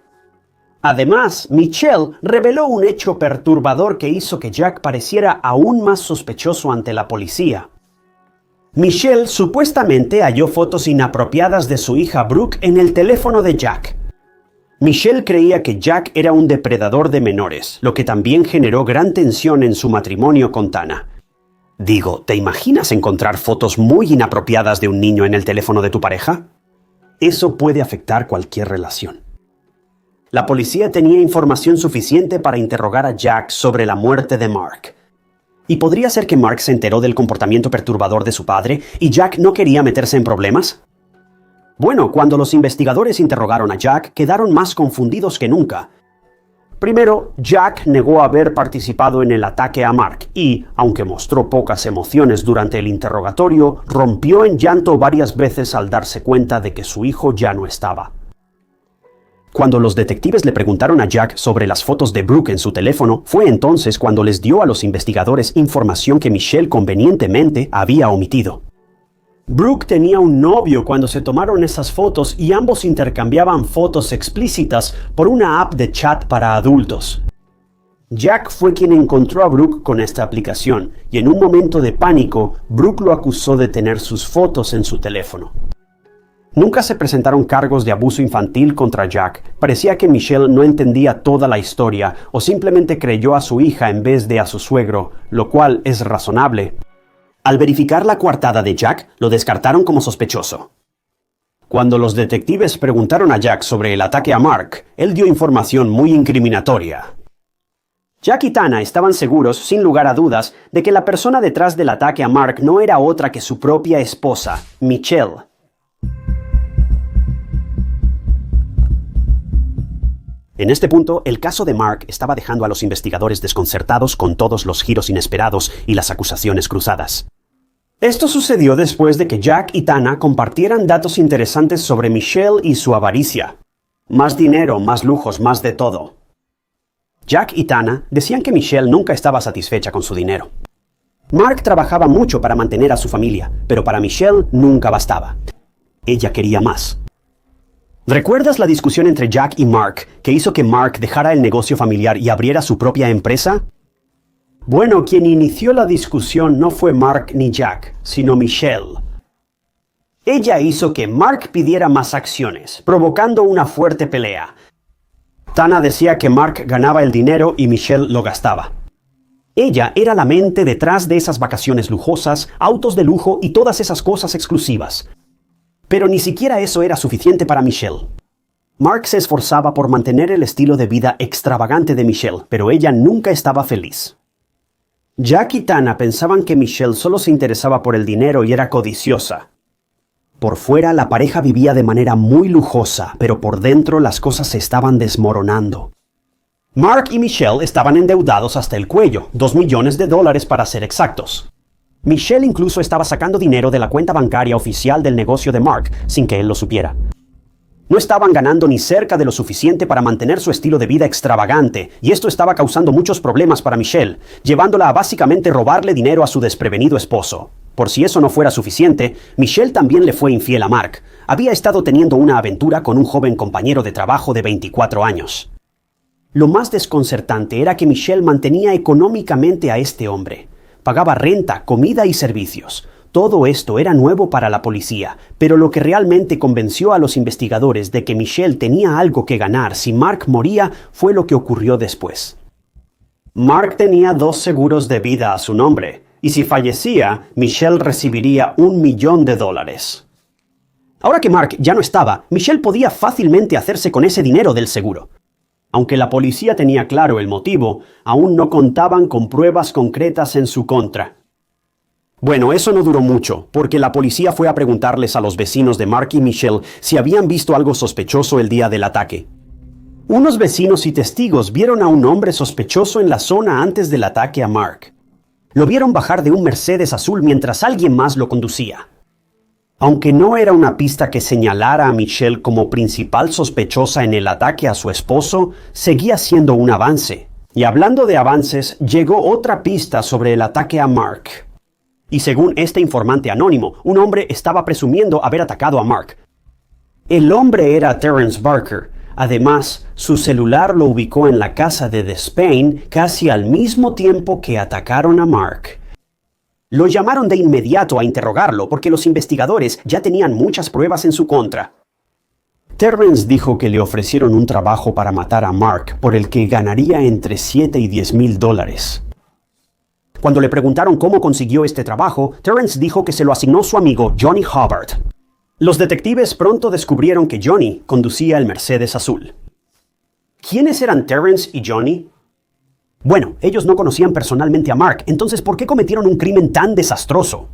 Además, Michelle reveló un hecho perturbador que hizo que Jack pareciera aún más sospechoso ante la policía. Michelle supuestamente halló fotos inapropiadas de su hija Brooke en el teléfono de Jack. Michelle creía que Jack era un depredador de menores, lo que también generó gran tensión en su matrimonio con Tana. Digo, ¿te imaginas encontrar fotos muy inapropiadas de un niño en el teléfono de tu pareja? Eso puede afectar cualquier relación. La policía tenía información suficiente para interrogar a Jack sobre la muerte de Mark. ¿Y podría ser que Mark se enteró del comportamiento perturbador de su padre y Jack no quería meterse en problemas? Bueno, cuando los investigadores interrogaron a Jack, quedaron más confundidos que nunca. Primero, Jack negó haber participado en el ataque a Mark y, aunque mostró pocas emociones durante el interrogatorio, rompió en llanto varias veces al darse cuenta de que su hijo ya no estaba. Cuando los detectives le preguntaron a Jack sobre las fotos de Brooke en su teléfono, fue entonces cuando les dio a los investigadores información que Michelle convenientemente había omitido. Brooke tenía un novio cuando se tomaron esas fotos y ambos intercambiaban fotos explícitas por una app de chat para adultos. Jack fue quien encontró a Brooke con esta aplicación y en un momento de pánico, Brooke lo acusó de tener sus fotos en su teléfono. Nunca se presentaron cargos de abuso infantil contra Jack. Parecía que Michelle no entendía toda la historia o simplemente creyó a su hija en vez de a su suegro, lo cual es razonable. Al verificar la coartada de Jack, lo descartaron como sospechoso. Cuando los detectives preguntaron a Jack sobre el ataque a Mark, él dio información muy incriminatoria. Jack y Tana estaban seguros, sin lugar a dudas, de que la persona detrás del ataque a Mark no era otra que su propia esposa, Michelle. En este punto, el caso de Mark estaba dejando a los investigadores desconcertados con todos los giros inesperados y las acusaciones cruzadas. Esto sucedió después de que Jack y Tana compartieran datos interesantes sobre Michelle y su avaricia. Más dinero, más lujos, más de todo. Jack y Tana decían que Michelle nunca estaba satisfecha con su dinero. Mark trabajaba mucho para mantener a su familia, pero para Michelle nunca bastaba. Ella quería más. ¿Recuerdas la discusión entre Jack y Mark que hizo que Mark dejara el negocio familiar y abriera su propia empresa? Bueno, quien inició la discusión no fue Mark ni Jack, sino Michelle. Ella hizo que Mark pidiera más acciones, provocando una fuerte pelea. Tana decía que Mark ganaba el dinero y Michelle lo gastaba. Ella era la mente detrás de esas vacaciones lujosas, autos de lujo y todas esas cosas exclusivas. Pero ni siquiera eso era suficiente para Michelle. Mark se esforzaba por mantener el estilo de vida extravagante de Michelle, pero ella nunca estaba feliz. Jack y Tana pensaban que Michelle solo se interesaba por el dinero y era codiciosa. Por fuera, la pareja vivía de manera muy lujosa, pero por dentro las cosas se estaban desmoronando. Mark y Michelle estaban endeudados hasta el cuello, $2 millones para ser exactos. Michelle incluso estaba sacando dinero de la cuenta bancaria oficial del negocio de Mark, sin que él lo supiera. No estaban ganando ni cerca de lo suficiente para mantener su estilo de vida extravagante, y esto estaba causando muchos problemas para Michelle, llevándola a básicamente robarle dinero a su desprevenido esposo. Por si eso no fuera suficiente, Michelle también le fue infiel a Mark. Había estado teniendo una aventura con un joven compañero de trabajo de 24 años. Lo más desconcertante era que Michelle mantenía económicamente a este hombre. Pagaba renta, comida y servicios. Todo esto era nuevo para la policía, pero lo que realmente convenció a los investigadores de que Michelle tenía algo que ganar si Mark moría fue lo que ocurrió después. Mark tenía 2 seguros de vida a su nombre, y si fallecía, Michelle recibiría $1 millón. Ahora que Mark ya no estaba, Michelle podía fácilmente hacerse con ese dinero del seguro. Aunque la policía tenía claro el motivo, aún no contaban con pruebas concretas en su contra. Bueno, eso no duró mucho, porque la policía fue a preguntarles a los vecinos de Mark y Michelle si habían visto algo sospechoso el día del ataque. Unos vecinos y testigos vieron a un hombre sospechoso en la zona antes del ataque a Mark. Lo vieron bajar de un Mercedes azul mientras alguien más lo conducía. Aunque no era una pista que señalara a Michelle como principal sospechosa en el ataque a su esposo, seguía siendo un avance. Y hablando de avances, llegó otra pista sobre el ataque a Mark. Y según este informante anónimo, un hombre estaba presumiendo haber atacado a Mark. El hombre era Terrence Barker. Además, su celular lo ubicó en la casa de Despain casi al mismo tiempo que atacaron a Mark. Lo llamaron de inmediato a interrogarlo porque los investigadores ya tenían muchas pruebas en su contra. Terrence dijo que le ofrecieron un trabajo para matar a Mark por el que ganaría entre $7 y $10,000. Cuando le preguntaron cómo consiguió este trabajo, Terrence dijo que se lo asignó su amigo Johnny Hubbard. Los detectives pronto descubrieron que Johnny conducía el Mercedes azul. ¿Quiénes eran Terrence y Johnny? Bueno, ellos no conocían personalmente a Mark, entonces ¿por qué cometieron un crimen tan desastroso?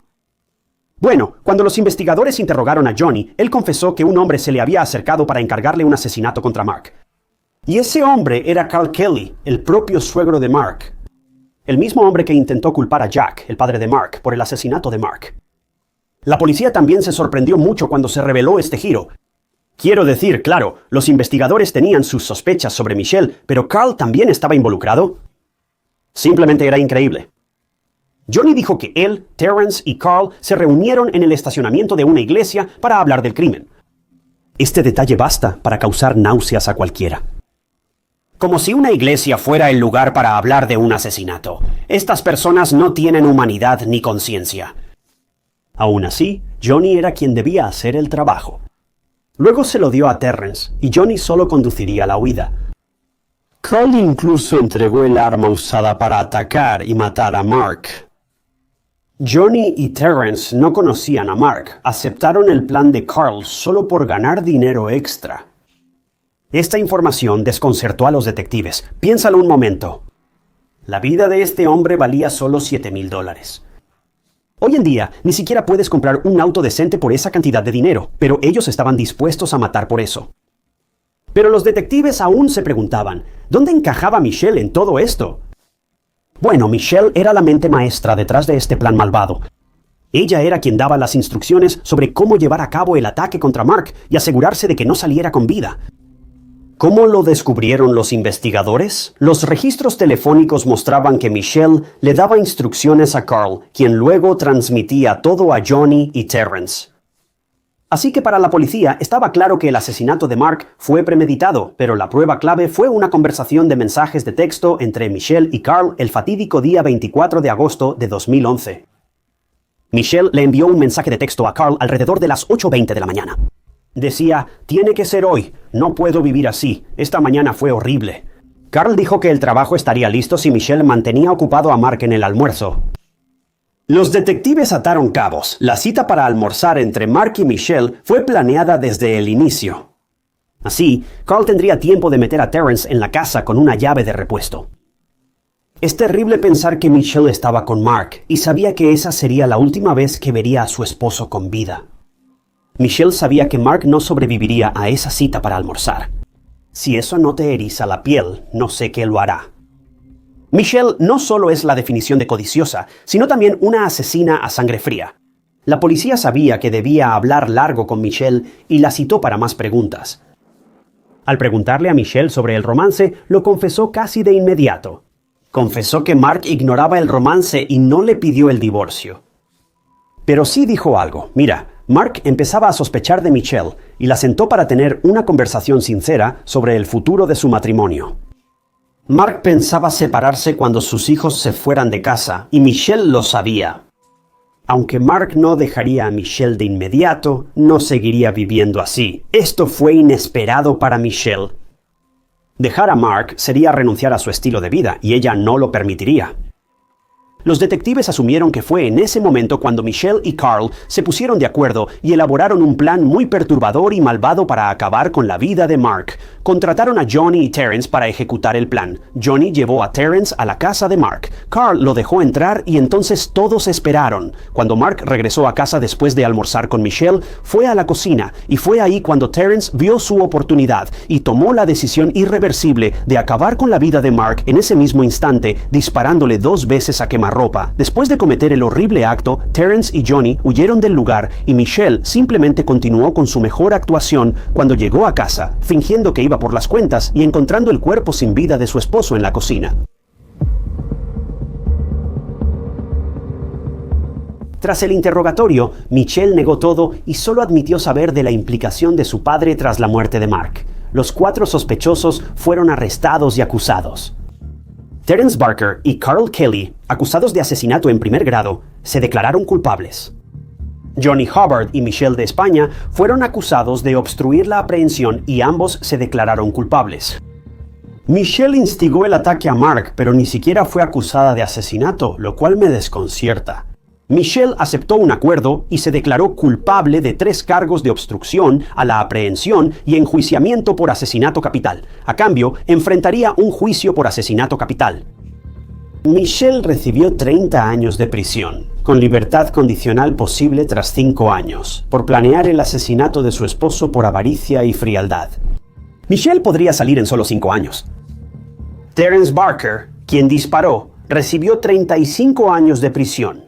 Bueno, cuando los investigadores interrogaron a Johnny, él confesó que un hombre se le había acercado para encargarle un asesinato contra Mark. Y ese hombre era Carl Kelly, el propio suegro de Mark. El mismo hombre que intentó culpar a Jack, el padre de Mark, por el asesinato de Mark. La policía también se sorprendió mucho cuando se reveló este giro. Quiero decir, claro, los investigadores tenían sus sospechas sobre Michelle, pero Carl también estaba involucrado. Simplemente era increíble. Johnny dijo que él, Terrence y Carl se reunieron en el estacionamiento de una iglesia para hablar del crimen. Este detalle basta para causar náuseas a cualquiera. Como si una iglesia fuera el lugar para hablar de un asesinato. Estas personas no tienen humanidad ni conciencia. Aún así, Johnny era quien debía hacer el trabajo. Luego se lo dio a Terrence, y Johnny solo conduciría la huida. Carl incluso entregó el arma usada para atacar y matar a Mark. Johnny y Terrence no conocían a Mark, aceptaron el plan de Carl solo por ganar dinero extra. Esta información desconcertó a los detectives. Piénsalo un momento. La vida de este hombre valía solo $7,000. Hoy en día, ni siquiera puedes comprar un auto decente por esa cantidad de dinero, pero ellos estaban dispuestos a matar por eso. Pero los detectives aún se preguntaban, ¿dónde encajaba Michelle en todo esto? Bueno, Michelle era la mente maestra detrás de este plan malvado. Ella era quien daba las instrucciones sobre cómo llevar a cabo el ataque contra Mark y asegurarse de que no saliera con vida. ¿Cómo lo descubrieron los investigadores? Los registros telefónicos mostraban que Michelle le daba instrucciones a Carl, quien luego transmitía todo a Johnny y Terrence. Así que para la policía estaba claro que el asesinato de Mark fue premeditado, pero la prueba clave fue una conversación de mensajes de texto entre Michelle y Carl el fatídico día 24 de agosto de 2011. Michelle le envió un mensaje de texto a Carl alrededor de las 8:20 de la mañana. Decía, tiene que ser hoy, no puedo vivir así, esta mañana fue horrible. Carl dijo que el trabajo estaría listo si Michelle mantenía ocupado a Mark en el almuerzo. Los detectives ataron cabos. La cita para almorzar entre Mark y Michelle fue planeada desde el inicio. Así, Carl tendría tiempo de meter a Terrence en la casa con una llave de repuesto. Es terrible pensar que Michelle estaba con Mark y sabía que esa sería la última vez que vería a su esposo con vida. Michelle sabía que Mark no sobreviviría a esa cita para almorzar. Si eso no te eriza la piel, no sé qué lo hará. Michelle no solo es la definición de codiciosa, sino también una asesina a sangre fría. La policía sabía que debía hablar largo con Michelle y la citó para más preguntas. Al preguntarle a Michelle sobre el romance, lo confesó casi de inmediato. Confesó que Mark ignoraba el romance y no le pidió el divorcio. Pero sí dijo algo. Mira, Mark empezaba a sospechar de Michelle y la sentó para tener una conversación sincera sobre el futuro de su matrimonio. Mark pensaba separarse cuando sus hijos se fueran de casa y Michelle lo sabía. Aunque Mark no dejaría a Michelle de inmediato, no seguiría viviendo así. Esto fue inesperado para Michelle. Dejar a Mark sería renunciar a su estilo de vida y ella no lo permitiría. Los detectives asumieron que fue en ese momento cuando Michelle y Carl se pusieron de acuerdo y elaboraron un plan muy perturbador y malvado para acabar con la vida de Mark. Contrataron a Johnny y Terrence para ejecutar el plan. Johnny llevó a Terrence a la casa de Mark. Carl lo dejó entrar y entonces todos esperaron. Cuando Mark regresó a casa después de almorzar con Michelle, fue a la cocina y fue ahí cuando Terrence vio su oportunidad y tomó la decisión irreversible de acabar con la vida de Mark en ese mismo instante, disparándole 2 veces a quemarropa. Después de cometer el horrible acto, Terrence y Johnny huyeron del lugar y Michelle simplemente continuó con su mejor actuación cuando llegó a casa, fingiendo que iba por las cuentas y encontrando el cuerpo sin vida de su esposo en la cocina. Tras el interrogatorio, Michelle negó todo y solo admitió saber de la implicación de su padre tras la muerte de Mark. Los 4 sospechosos fueron arrestados y acusados. Terrence Barker y Carl Kelly, acusados de asesinato en primer grado, se declararon culpables. Johnny Hubbard y Michelle de España fueron acusados de obstruir la aprehensión y ambos se declararon culpables. Michelle instigó el ataque a Mark, pero ni siquiera fue acusada de asesinato, lo cual me desconcierta. Michelle aceptó un acuerdo y se declaró culpable de 3 cargos de obstrucción a la aprehensión y enjuiciamiento por asesinato capital. A cambio, enfrentaría un juicio por asesinato capital. Michelle recibió 30 años de prisión, con libertad condicional posible tras 5 años, por planear el asesinato de su esposo por avaricia y frialdad. Michelle podría salir en solo 5 años. Terrence Barker, quien disparó, recibió 35 años de prisión.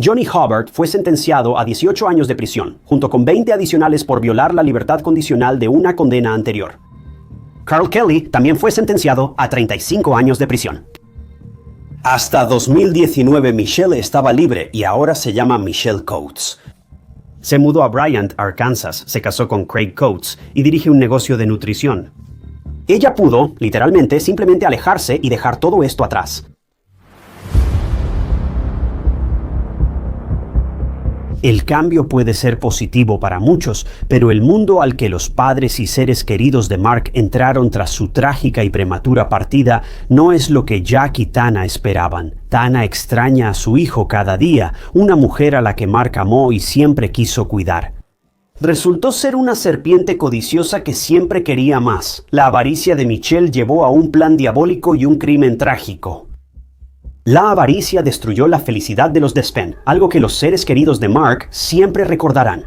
Johnny Hubbard fue sentenciado a 18 años de prisión, junto con 20 adicionales por violar la libertad condicional de una condena anterior. Carl Kelly también fue sentenciado a 35 años de prisión. Hasta 2019 Michelle estaba libre y ahora se llama Michelle Coates. Se mudó a Bryant, Arkansas, se casó con Craig Coates y dirige un negocio de nutrición. Ella pudo, literalmente, simplemente alejarse y dejar todo esto atrás. El cambio puede ser positivo para muchos, pero el mundo al que los padres y seres queridos de Mark entraron tras su trágica y prematura partida no es lo que Jack y Tana esperaban. Tana extraña a su hijo cada día, una mujer a la que Mark amó y siempre quiso cuidar. Resultó ser una serpiente codiciosa que siempre quería más. La avaricia de Michelle llevó a un plan diabólico y un crimen trágico. La avaricia destruyó la felicidad de los Despen, algo que los seres queridos de Mark siempre recordarán.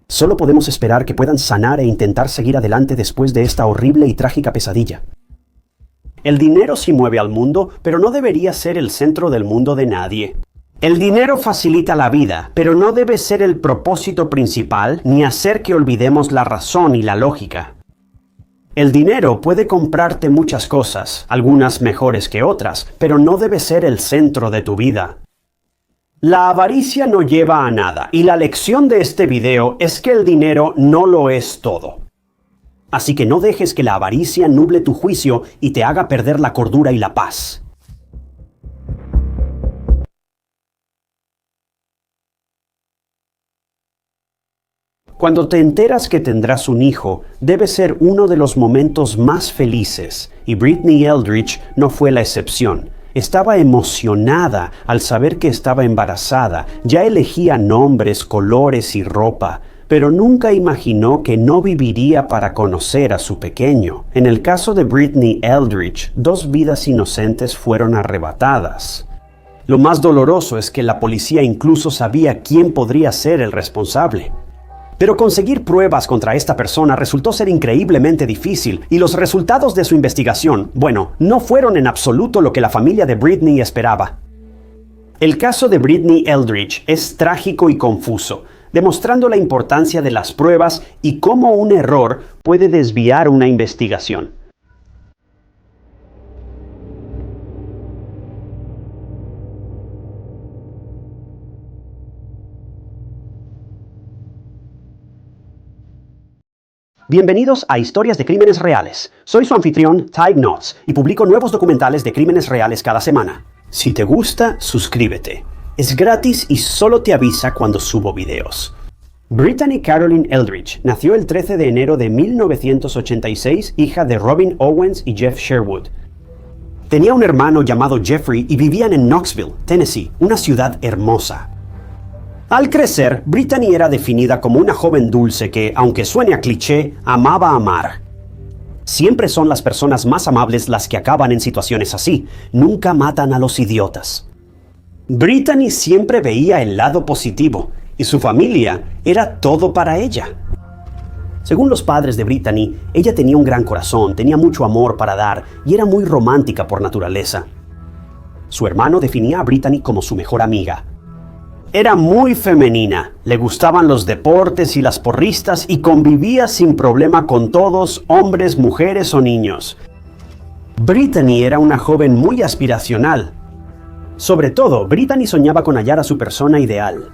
Solo podemos esperar que puedan sanar e intentar seguir adelante después de esta horrible y trágica pesadilla. El dinero sí mueve al mundo, pero no debería ser el centro del mundo de nadie. El dinero facilita la vida, pero no debe ser el propósito principal ni hacer que olvidemos la razón y la lógica. El dinero puede comprarte muchas cosas, algunas mejores que otras, pero no debe ser el centro de tu vida. La avaricia no lleva a nada, y la lección de este video es que el dinero no lo es todo. Así que no dejes que la avaricia nuble tu juicio y te haga perder la cordura y la paz. Cuando te enteras que tendrás un hijo, debe ser uno de los momentos más felices, y Brittany Eldridge no fue la excepción. Estaba emocionada al saber que estaba embarazada, ya elegía nombres, colores y ropa, pero nunca imaginó que no viviría para conocer a su pequeño. En el caso de Brittany Eldridge, 2 vidas inocentes fueron arrebatadas. Lo más doloroso es que la policía incluso sabía quién podría ser el responsable. Pero conseguir pruebas contra esta persona resultó ser increíblemente difícil y los resultados de su investigación, bueno, no fueron en absoluto lo que la familia de Brittany esperaba. El caso de Brittany Eldridge es trágico y confuso, demostrando la importancia de las pruebas y cómo un error puede desviar una investigación. Bienvenidos a Historias de Crímenes Reales. Soy su anfitrión, Ty Knotts, y publico nuevos documentales de crímenes reales cada semana. Si te gusta, suscríbete. Es gratis y solo te avisa cuando subo videos. Brittany Caroline Eldridge nació el 13 de enero de 1986, hija de Robin Owens y Jeff Sherwood. Tenía un hermano llamado Jeffrey y vivían en Knoxville, Tennessee, una ciudad hermosa. Al crecer, Brittany era definida como una joven dulce que, aunque suene a cliché, amaba amar. Siempre son las personas más amables las que acaban en situaciones así. Nunca matan a los idiotas. Brittany siempre veía el lado positivo, y su familia era todo para ella. Según los padres de Brittany, ella tenía un gran corazón, tenía mucho amor para dar y era muy romántica por naturaleza. Su hermano definía a Brittany como su mejor amiga. Era muy femenina, le gustaban los deportes y las porristas y convivía sin problema con todos, hombres, mujeres o niños. Brittany era una joven muy aspiracional. Sobre todo, Brittany soñaba con hallar a su persona ideal.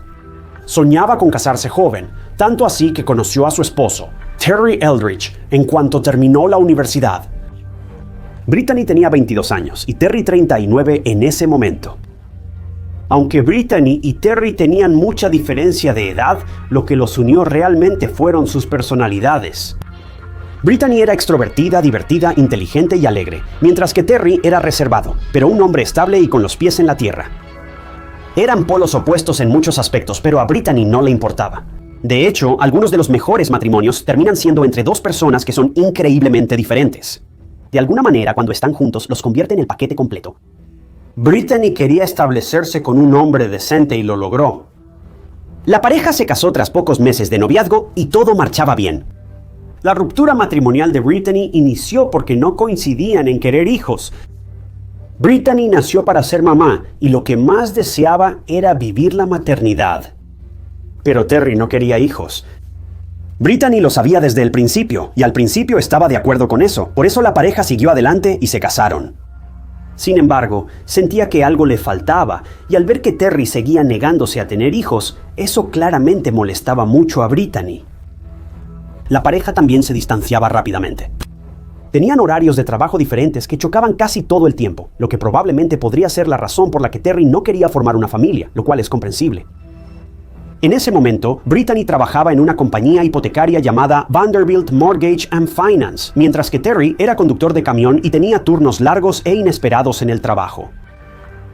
Soñaba con casarse joven, tanto así que conoció a su esposo, Terry Eldridge, en cuanto terminó la universidad. Brittany tenía 22 años y Terry 39 en ese momento. Aunque Brittany y Terry tenían mucha diferencia de edad, lo que los unió realmente fueron sus personalidades. Brittany era extrovertida, divertida, inteligente y alegre, mientras que Terry era reservado, pero un hombre estable y con los pies en la tierra. Eran polos opuestos en muchos aspectos, pero a Brittany no le importaba. De hecho, algunos de los mejores matrimonios terminan siendo entre dos personas que son increíblemente diferentes. De alguna manera, cuando están juntos, los convierte en el paquete completo. Brittany quería establecerse con un hombre decente y lo logró. La pareja se casó tras pocos meses de noviazgo y todo marchaba bien. La ruptura matrimonial de Brittany inició porque no coincidían en querer hijos. Brittany nació para ser mamá y lo que más deseaba era vivir la maternidad. Pero Terry no quería hijos. Brittany lo sabía desde el principio y al principio estaba de acuerdo con eso. Por eso la pareja siguió adelante y se casaron. Sin embargo, sentía que algo le faltaba, y al ver que Terry seguía negándose a tener hijos, eso claramente molestaba mucho a Brittany. La pareja también se distanciaba rápidamente. Tenían horarios de trabajo diferentes que chocaban casi todo el tiempo, lo que probablemente podría ser la razón por la que Terry no quería formar una familia, lo cual es comprensible. En ese momento, Brittany trabajaba en una compañía hipotecaria llamada Vanderbilt Mortgage and Finance, mientras que Terry era conductor de camión y tenía turnos largos e inesperados en el trabajo.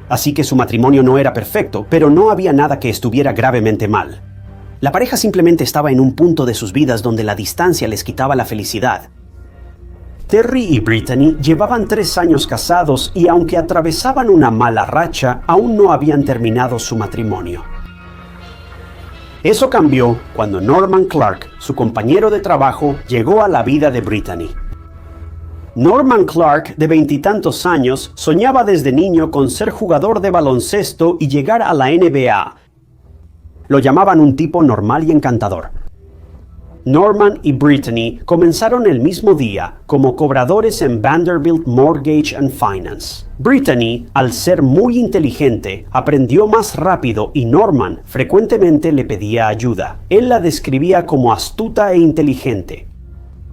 Así que su matrimonio no era perfecto, pero no había nada que estuviera gravemente mal. La pareja simplemente estaba en un punto de sus vidas donde la distancia les quitaba la felicidad. Terry y Brittany llevaban 3 años casados y aunque atravesaban una mala racha, aún no habían terminado su matrimonio. Eso cambió cuando Norman Clark, su compañero de trabajo, llegó a la vida de Brittany. Norman Clark, de 20 y tantos años, soñaba desde niño con ser jugador de baloncesto y llegar a la NBA. Lo llamaban un tipo normal y encantador. Norman y Brittany comenzaron el mismo día como cobradores en Vanderbilt Mortgage and Finance. Brittany, al ser muy inteligente, aprendió más rápido y Norman frecuentemente le pedía ayuda. Él la describía como astuta e inteligente.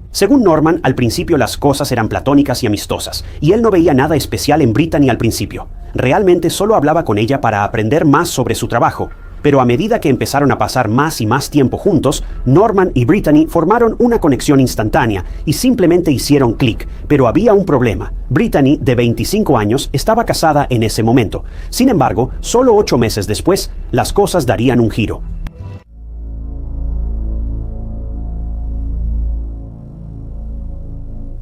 Según Norman, al principio las cosas eran platónicas y amistosas, y él no veía nada especial en Brittany al principio. Realmente solo hablaba con ella para aprender más sobre su trabajo. Pero a medida que empezaron a pasar más y más tiempo juntos, Norman y Brittany formaron una conexión instantánea y simplemente hicieron clic. Pero había un problema. Brittany, de 25 años, estaba casada en ese momento. Sin embargo, solo 8 meses después, las cosas darían un giro.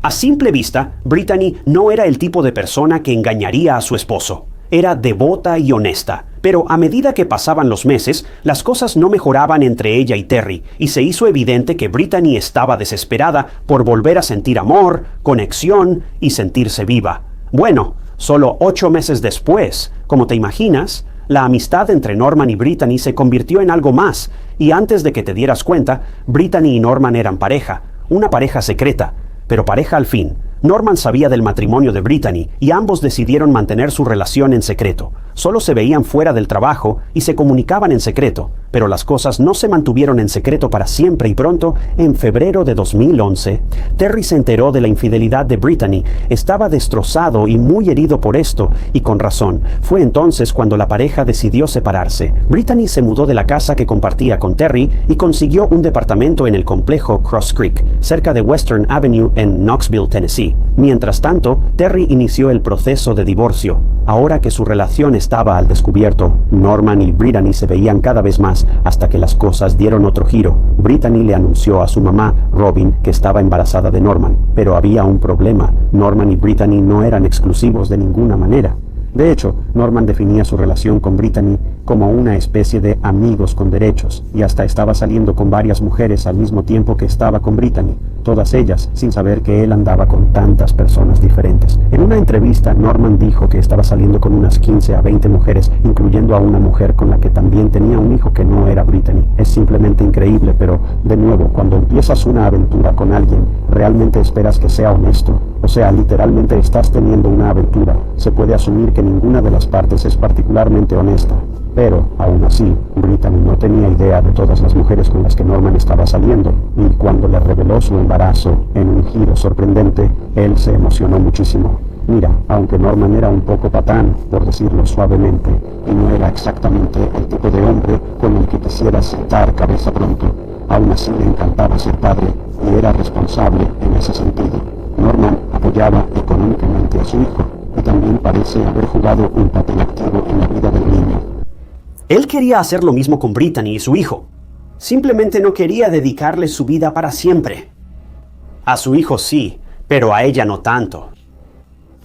A simple vista, Brittany no era el tipo de persona que engañaría a su esposo. Era devota y honesta, pero a medida que pasaban los meses, las cosas no mejoraban entre ella y Terry, y se hizo evidente que Brittany estaba desesperada por volver a sentir amor, conexión y sentirse viva. Bueno, solo 8 meses después, como te imaginas, la amistad entre Norman y Brittany se convirtió en algo más, y antes de que te dieras cuenta, Brittany y Norman eran pareja, una pareja secreta, pero pareja al fin. Norman sabía del matrimonio de Brittany y ambos decidieron mantener su relación en secreto. Solo se veían fuera del trabajo y se comunicaban en secreto, pero Pero las cosas no se mantuvieron en secreto para siempre y pronto, en febrero de 2011, Terry se enteró de la infidelidad de Brittany. Estaba destrozado y muy herido por esto, y con razón. Fue entonces cuando la pareja decidió separarse. Brittany se mudó de la casa que compartía con Terry y consiguió un departamento en el complejo Cross Creek, cerca de Western Avenue en Knoxville, Tennessee. Mientras tanto, Terry inició el proceso de divorcio. Ahora que su relación estaba al descubierto, Norman y Brittany se veían cada vez más hasta que las cosas dieron otro giro. Brittany le anunció a su mamá, Robin, que estaba embarazada de Norman. Pero había un problema. Norman y Brittany no eran exclusivos de ninguna manera. De hecho, Norman definía su relación con Brittany como una especie de amigos con derechos, y hasta estaba saliendo con varias mujeres al mismo tiempo que estaba con Brittany, todas ellas sin saber que él andaba con tantas personas diferentes. En una entrevista, Norman dijo que estaba saliendo con unas 15 a 20 mujeres, incluyendo a una mujer con la que también tenía un hijo que no era Brittany. Es simplemente increíble, pero, de nuevo, cuando empiezas una aventura con alguien, realmente esperas que sea honesto. O sea, literalmente estás teniendo una aventura. Se puede asumir que ninguna de las partes es particularmente honesta. Pero, aún así, Brittany no tenía idea de todas las mujeres con las que Norman estaba saliendo, y cuando le reveló su embarazo, en un giro sorprendente, él se emocionó muchísimo. Mira, aunque Norman era un poco patán, por decirlo suavemente, y no era exactamente el tipo de hombre con el que quisiera sentar cabeza pronto, aún así le encantaba ser padre, y era responsable en ese sentido. Norman apoyaba económicamente a su hijo, y también parece haber jugado un papel activo en la vida del niño. Él quería hacer lo mismo con Brittany y su hijo. Simplemente no quería dedicarle su vida para siempre. A su hijo sí, pero a ella no tanto.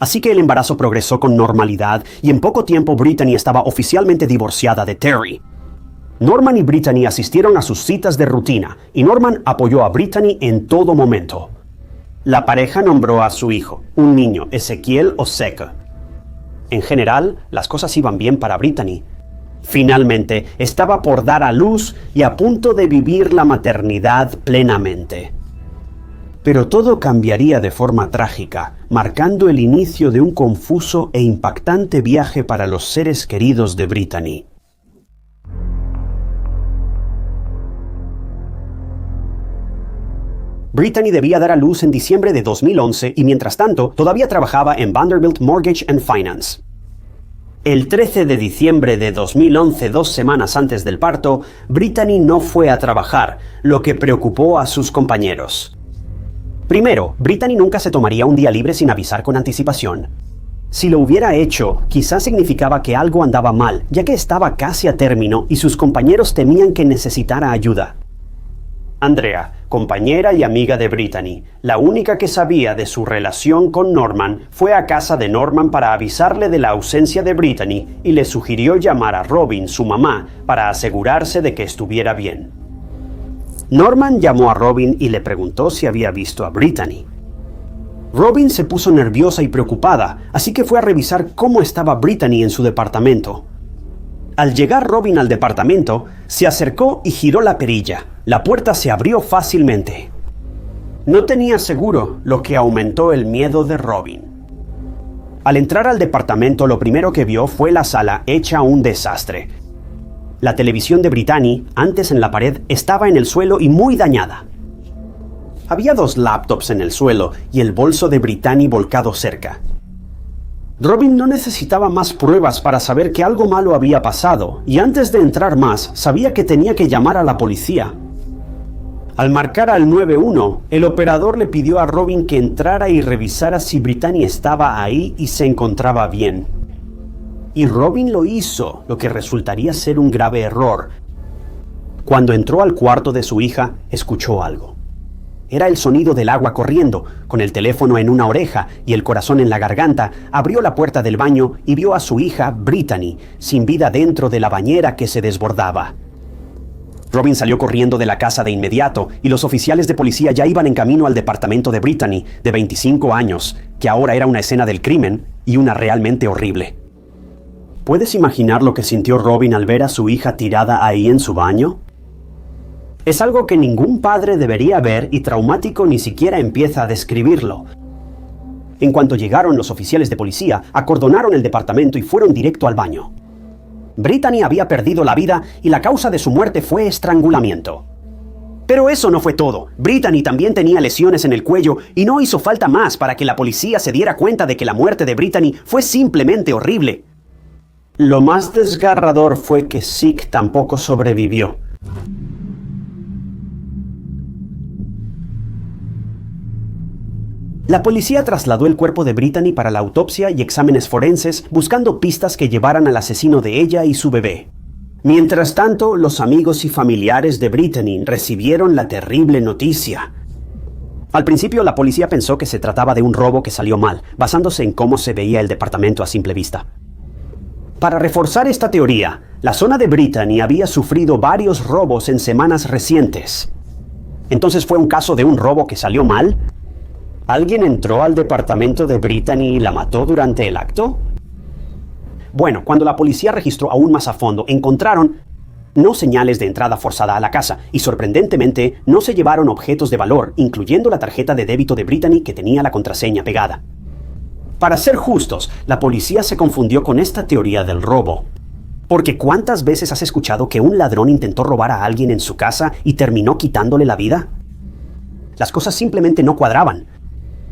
Así que el embarazo progresó con normalidad y en poco tiempo Brittany estaba oficialmente divorciada de Terry. Norman y Brittany asistieron a sus citas de rutina y Norman apoyó a Brittany en todo momento. La pareja nombró a su hijo, un niño, Ezequiel Oseka. En general, las cosas iban bien para Brittany. Finalmente, estaba por dar a luz y a punto de vivir la maternidad plenamente. Pero todo cambiaría de forma trágica, marcando el inicio de un confuso e impactante viaje para los seres queridos de Brittany. Brittany debía dar a luz en diciembre de 2011 y mientras tanto todavía trabajaba en Vanderbilt Mortgage and Finance. El 13 de diciembre de 2011, 2 semanas antes del parto, Brittany no fue a trabajar, lo que preocupó a sus compañeros. Primero, Brittany nunca se tomaría un día libre sin avisar con anticipación. Si lo hubiera hecho, quizás significaba que algo andaba mal, ya que estaba casi a término y sus compañeros temían que necesitara ayuda. Andrea, compañera y amiga de Brittany, la única que sabía de su relación con Norman, fue a casa de Norman para avisarle de la ausencia de Brittany y le sugirió llamar a Robin, su mamá, para asegurarse de que estuviera bien. Norman llamó a Robin y le preguntó si había visto a Brittany. Robin se puso nerviosa y preocupada, así que fue a revisar cómo estaba Brittany en su departamento. Al llegar Robin al departamento, se acercó y giró la perilla. La puerta se abrió fácilmente. No tenía seguro, lo que aumentó el miedo de Robin. Al entrar al departamento, lo primero que vio fue la sala hecha un desastre. La televisión de Brittany, antes en la pared, estaba en el suelo y muy dañada. Había 2 laptops en el suelo y el bolso de Brittany volcado cerca. Robin no necesitaba más pruebas para saber que algo malo había pasado, y antes de entrar más, sabía que tenía que llamar a la policía. Al marcar al 911, el operador le pidió a Robin que entrara y revisara si Brittany estaba ahí y se encontraba bien. Y Robin lo hizo, lo que resultaría ser un grave error. Cuando entró al cuarto de su hija, escuchó algo. Era el sonido del agua corriendo. Con el teléfono en una oreja y el corazón en la garganta, abrió la puerta del baño y vio a su hija, Brittany, sin vida dentro de la bañera que se desbordaba. Robin salió corriendo de la casa de inmediato y los oficiales de policía ya iban en camino al departamento de Brittany, de 25 años, que ahora era una escena del crimen y una realmente horrible. ¿Puedes imaginar lo que sintió Robin al ver a su hija tirada ahí en su baño? Es algo que ningún padre debería ver y traumático ni siquiera empieza a describirlo. En cuanto llegaron los oficiales de policía, acordonaron el departamento y fueron directo al baño. Brittany había perdido la vida y la causa de su muerte fue estrangulamiento. Pero eso no fue todo. Brittany también tenía lesiones en el cuello y no hizo falta más para que la policía se diera cuenta de que la muerte de Brittany fue simplemente horrible. Lo más desgarrador fue que Zeke tampoco sobrevivió. La policía trasladó el cuerpo de Brittany para la autopsia y exámenes forenses, buscando pistas que llevaran al asesino de ella y su bebé. Mientras tanto, los amigos y familiares de Brittany recibieron la terrible noticia. Al principio, la policía pensó que se trataba de un robo que salió mal, basándose en cómo se veía el departamento a simple vista. Para reforzar esta teoría, la zona de Brittany había sufrido varios robos en semanas recientes. ¿Entonces fue un caso de un robo que salió mal? ¿Alguien entró al departamento de Brittany y la mató durante el acto? Bueno, cuando la policía registró aún más a fondo, encontraron no señales de entrada forzada a la casa y, sorprendentemente, no se llevaron objetos de valor, incluyendo la tarjeta de débito de Brittany que tenía la contraseña pegada. Para ser justos, la policía se confundió con esta teoría del robo. Porque ¿cuántas veces has escuchado que un ladrón intentó robar a alguien en su casa y terminó quitándole la vida? Las cosas simplemente no cuadraban.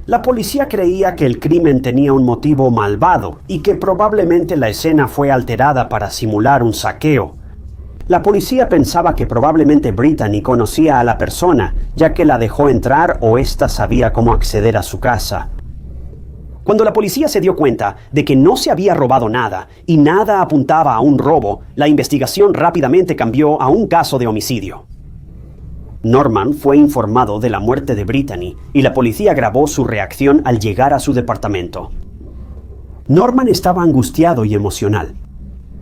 La policía creía que el crimen tenía un motivo malvado y que probablemente la escena fue alterada para simular un saqueo. La policía pensaba que probablemente Brittany conocía a la persona, ya que la dejó entrar o ésta sabía cómo acceder a su casa. Cuando la policía se dio cuenta de que no se había robado nada y nada apuntaba a un robo, la investigación rápidamente cambió a un caso de homicidio. Norman fue informado de la muerte de Brittany y la policía grabó su reacción al llegar a su departamento. Norman estaba angustiado y emocional.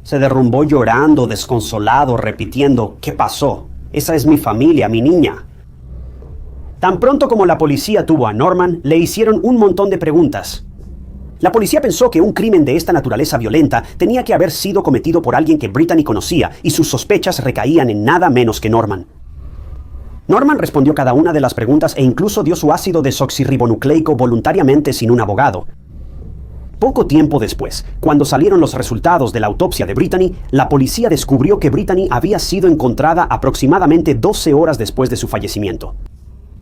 Se derrumbó llorando, desconsolado, repitiendo: ¿qué pasó? Esa es mi familia, mi niña. Tan pronto como la policía tuvo a Norman, le hicieron un montón de preguntas. La policía pensó que un crimen de esta naturaleza violenta tenía que haber sido cometido por alguien que Brittany conocía y sus sospechas recaían en nada menos que Norman. Norman respondió cada una de las preguntas e incluso dio su ácido desoxirribonucleico voluntariamente sin un abogado. Poco tiempo después, cuando salieron los resultados de la autopsia de Brittany, la policía descubrió que Brittany había sido encontrada aproximadamente 12 horas después de su fallecimiento.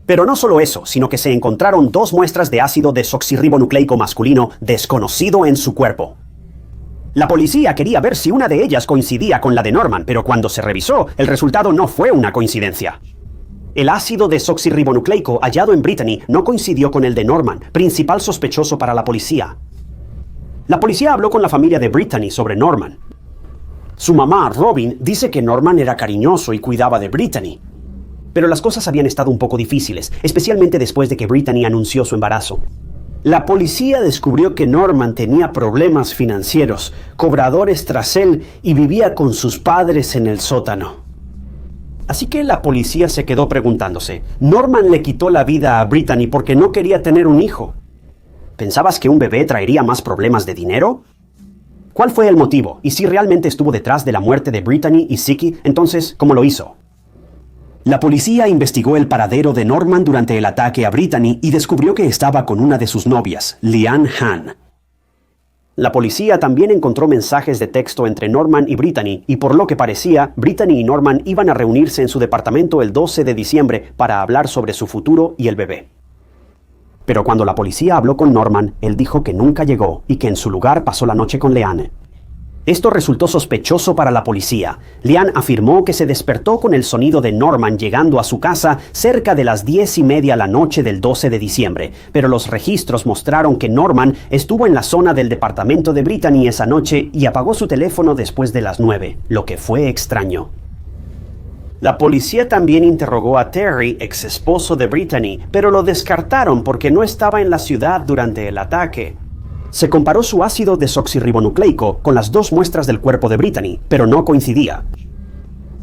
Pero no solo eso, sino que se encontraron 2 muestras de ácido desoxirribonucleico masculino desconocido en su cuerpo. La policía quería ver si una de ellas coincidía con la de Norman, pero cuando se revisó, el resultado no fue una coincidencia. El ácido desoxirribonucleico hallado en Brittany no coincidió con el de Norman, principal sospechoso para la policía. La policía habló con la familia de Brittany sobre Norman. Su mamá, Robin, dice que Norman era cariñoso y cuidaba de Brittany. Pero las cosas habían estado un poco difíciles, especialmente después de que Brittany anunció su embarazo. La policía descubrió que Norman tenía problemas financieros, cobradores tras él y vivía con sus padres en el sótano. Así que la policía se quedó preguntándose, ¿Norman le quitó la vida a Brittany porque no quería tener un hijo? ¿Pensabas que un bebé traería más problemas de dinero? ¿Cuál fue el motivo? Y si realmente estuvo detrás de la muerte de Brittany y Zeke, entonces, ¿cómo lo hizo? La policía investigó el paradero de Norman durante el ataque a Brittany y descubrió que estaba con una de sus novias, Leanne Hahn. La policía también encontró mensajes de texto entre Norman y Brittany, y por lo que parecía, Brittany y Norman iban a reunirse en su departamento el 12 de diciembre para hablar sobre su futuro y el bebé. Pero cuando la policía habló con Norman, él dijo que nunca llegó y que en su lugar pasó la noche con Leanne. Esto resultó sospechoso para la policía. Leanne afirmó que se despertó con el sonido de Norman llegando a su casa cerca de las 10:30 la noche del 12 de diciembre, pero los registros mostraron que Norman estuvo en la zona del departamento de Brittany esa noche y apagó su teléfono después de las 9, lo que fue extraño. La policía también interrogó a Terry, ex esposo de Brittany, pero lo descartaron porque no estaba en la ciudad durante el ataque. Se comparó su ácido desoxirribonucleico con las 2 muestras del cuerpo de Brittany, pero no coincidía.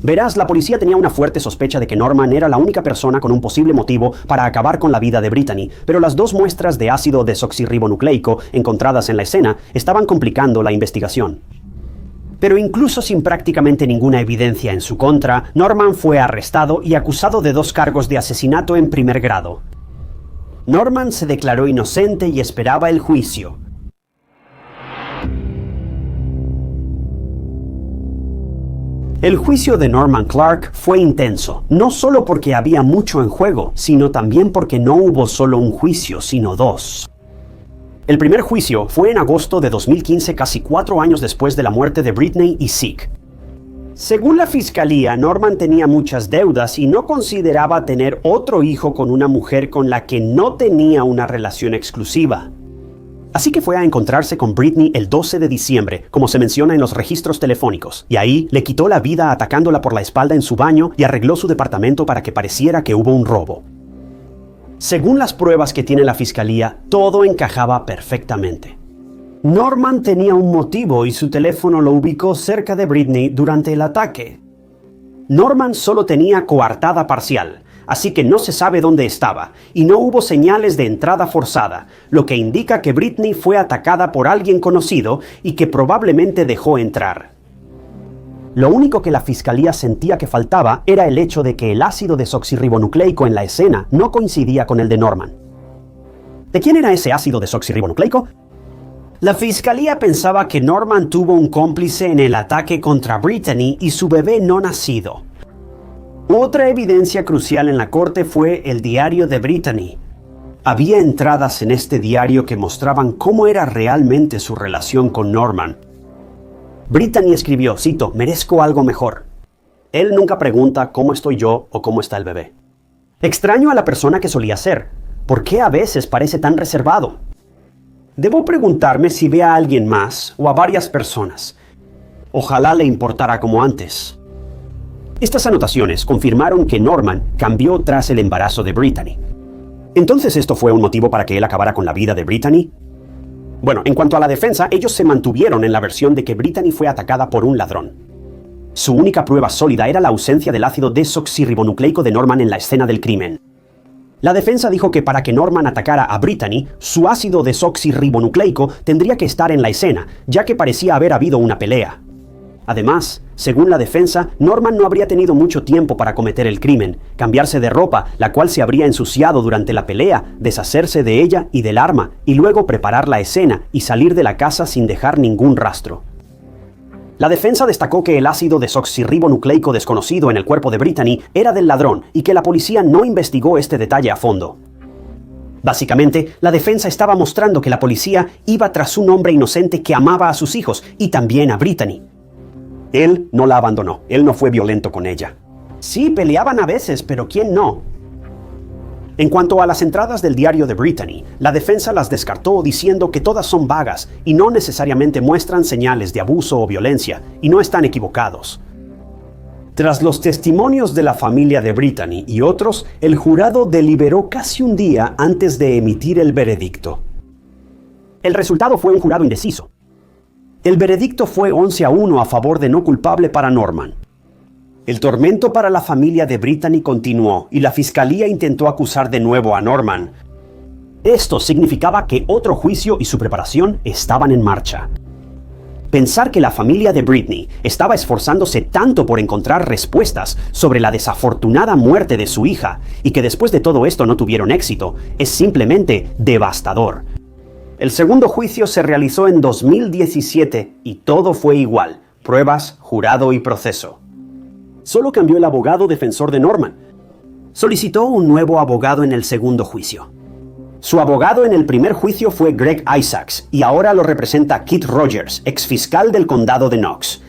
Verás, la policía tenía una fuerte sospecha de que Norman era la única persona con un posible motivo para acabar con la vida de Brittany, pero las 2 muestras de ácido desoxirribonucleico encontradas en la escena estaban complicando la investigación. Pero incluso sin prácticamente ninguna evidencia en su contra, Norman fue arrestado y acusado de 2 cargos de asesinato en primer grado. Norman se declaró inocente y esperaba el juicio. El juicio de Norman Clark fue intenso, no solo porque había mucho en juego, sino también porque no hubo solo un juicio, sino dos. El primer juicio fue en agosto de 2015, casi 4 años después de la muerte de Britney y Zeke. Según la fiscalía, Norman tenía muchas deudas y no consideraba tener otro hijo con una mujer con la que no tenía una relación exclusiva. Así que fue a encontrarse con Britney el 12 de diciembre, como se menciona en los registros telefónicos, y ahí le quitó la vida atacándola por la espalda en su baño y arregló su departamento para que pareciera que hubo un robo. Según las pruebas que tiene la fiscalía, todo encajaba perfectamente. Norman tenía un motivo y su teléfono lo ubicó cerca de Britney durante el ataque. Norman solo tenía coartada parcial, así que no se sabe dónde estaba, y no hubo señales de entrada forzada, lo que indica que Britney fue atacada por alguien conocido y que probablemente dejó entrar. Lo único que la fiscalía sentía que faltaba era el hecho de que el ácido desoxirribonucleico en la escena no coincidía con el de Norman. ¿De quién era ese ácido desoxirribonucleico? La fiscalía pensaba que Norman tuvo un cómplice en el ataque contra Britney y su bebé no nacido. Otra evidencia crucial en la corte fue el diario de Britney. Había entradas en este diario que mostraban cómo era realmente su relación con Norman. Britney escribió, cito, "Merezco algo mejor. Él nunca pregunta cómo estoy yo o cómo está el bebé. Extraño a la persona que solía ser. ¿Por qué a veces parece tan reservado? Debo preguntarme si ve a alguien más o a varias personas. Ojalá le importara como antes." Estas anotaciones confirmaron que Norman cambió tras el embarazo de Britney. ¿Entonces esto fue un motivo para que él acabara con la vida de Britney? Bueno, en cuanto a la defensa, ellos se mantuvieron en la versión de que Britney fue atacada por un ladrón. Su única prueba sólida era la ausencia del ácido desoxirribonucleico de Norman en la escena del crimen. La defensa dijo que para que Norman atacara a Britney, su ácido desoxirribonucleico tendría que estar en la escena, ya que parecía haber habido una pelea. Además, según la defensa, Norman no habría tenido mucho tiempo para cometer el crimen, cambiarse de ropa, la cual se habría ensuciado durante la pelea, deshacerse de ella y del arma, y luego preparar la escena y salir de la casa sin dejar ningún rastro. La defensa destacó que el ácido desoxirribonucleico desconocido en el cuerpo de Britney era del ladrón y que la policía no investigó este detalle a fondo. Básicamente, la defensa estaba mostrando que la policía iba tras un hombre inocente que amaba a sus hijos y también a Britney. Él no la abandonó, él no fue violento con ella. Sí, peleaban a veces, pero ¿quién no? En cuanto a las entradas del diario de Britney, la defensa las descartó diciendo que todas son vagas y no necesariamente muestran señales de abuso o violencia, y no están equivocados. Tras los testimonios de la familia de Britney y otros, el jurado deliberó casi un día antes de emitir el veredicto. El resultado fue un jurado indeciso. El veredicto fue 11-1 a favor de no culpable para Norman. El tormento para la familia de Britney continuó y la fiscalía intentó acusar de nuevo a Norman. Esto significaba que otro juicio y su preparación estaban en marcha. Pensar que la familia de Britney estaba esforzándose tanto por encontrar respuestas sobre la desafortunada muerte de su hija y que después de todo esto no tuvieron éxito es simplemente devastador. El segundo juicio se realizó en 2017 y todo fue igual, pruebas, jurado y proceso. Solo cambió el abogado defensor de Norman. Solicitó un nuevo abogado en el segundo juicio. Su abogado en el primer juicio fue Greg Isaacs y ahora lo representa Keith Rogers, exfiscal del condado de Knox.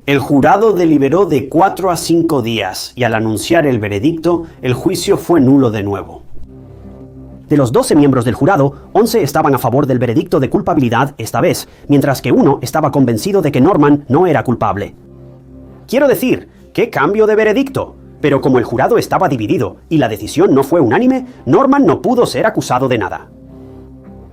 El jurado deliberó de 4 a 5 días y al anunciar el veredicto, el juicio fue nulo de nuevo. De los 12 miembros del jurado, 11 estaban a favor del veredicto de culpabilidad esta vez, mientras que uno estaba convencido de que Norman no era culpable. Quiero decir, ¿qué cambio de veredicto? Pero como el jurado estaba dividido y la decisión no fue unánime, Norman no pudo ser acusado de nada.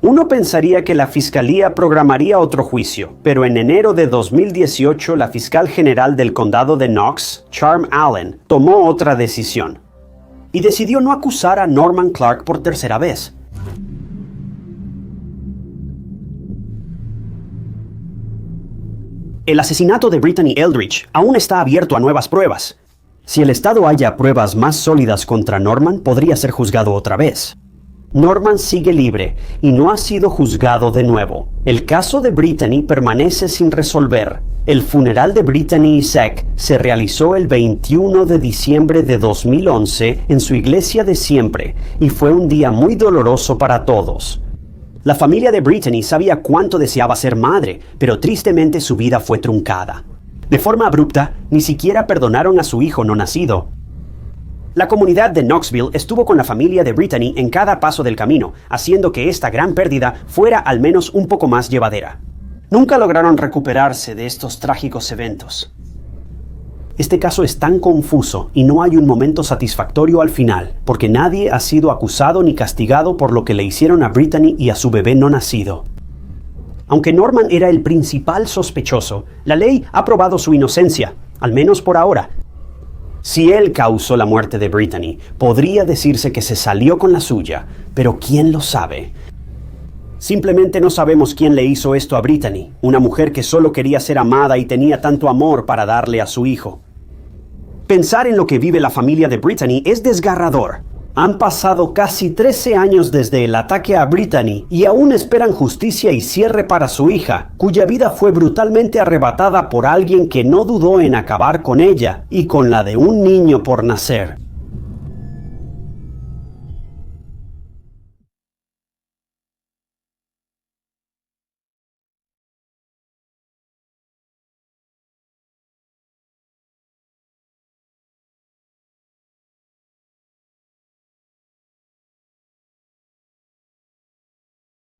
Uno pensaría que la fiscalía programaría otro juicio, pero en enero de 2018 la fiscal general del condado de Knox, Charm Allen, tomó otra decisión y decidió no acusar a Norman Clark por tercera vez. El asesinato de Britney Eldridge aún está abierto a nuevas pruebas. Si el Estado halla pruebas más sólidas contra Norman, podría ser juzgado otra vez. Norman sigue libre y no ha sido juzgado de nuevo. El caso de Brittany permanece sin resolver. El funeral de Brittany y Zach se realizó el 21 de diciembre de 2011 en su iglesia de siempre y fue un día muy doloroso para todos. La familia de Brittany sabía cuánto deseaba ser madre, pero tristemente su vida fue truncada. De forma abrupta, ni siquiera perdonaron a su hijo no nacido. La comunidad de Knoxville estuvo con la familia de Brittany en cada paso del camino, haciendo que esta gran pérdida fuera al menos un poco más llevadera. Nunca lograron recuperarse de estos trágicos eventos. Este caso es tan confuso y no hay un momento satisfactorio al final, porque nadie ha sido acusado ni castigado por lo que le hicieron a Brittany y a su bebé no nacido. Aunque Norman era el principal sospechoso, la ley ha probado su inocencia, al menos por ahora. Si él causó la muerte de Brittany, podría decirse que se salió con la suya, pero ¿quién lo sabe? Simplemente no sabemos quién le hizo esto a Brittany, una mujer que solo quería ser amada y tenía tanto amor para darle a su hijo. Pensar en lo que vive la familia de Brittany es desgarrador. Han pasado casi 13 años desde el ataque a Brittany y aún esperan justicia y cierre para su hija, cuya vida fue brutalmente arrebatada por alguien que no dudó en acabar con ella y con la de un niño por nacer.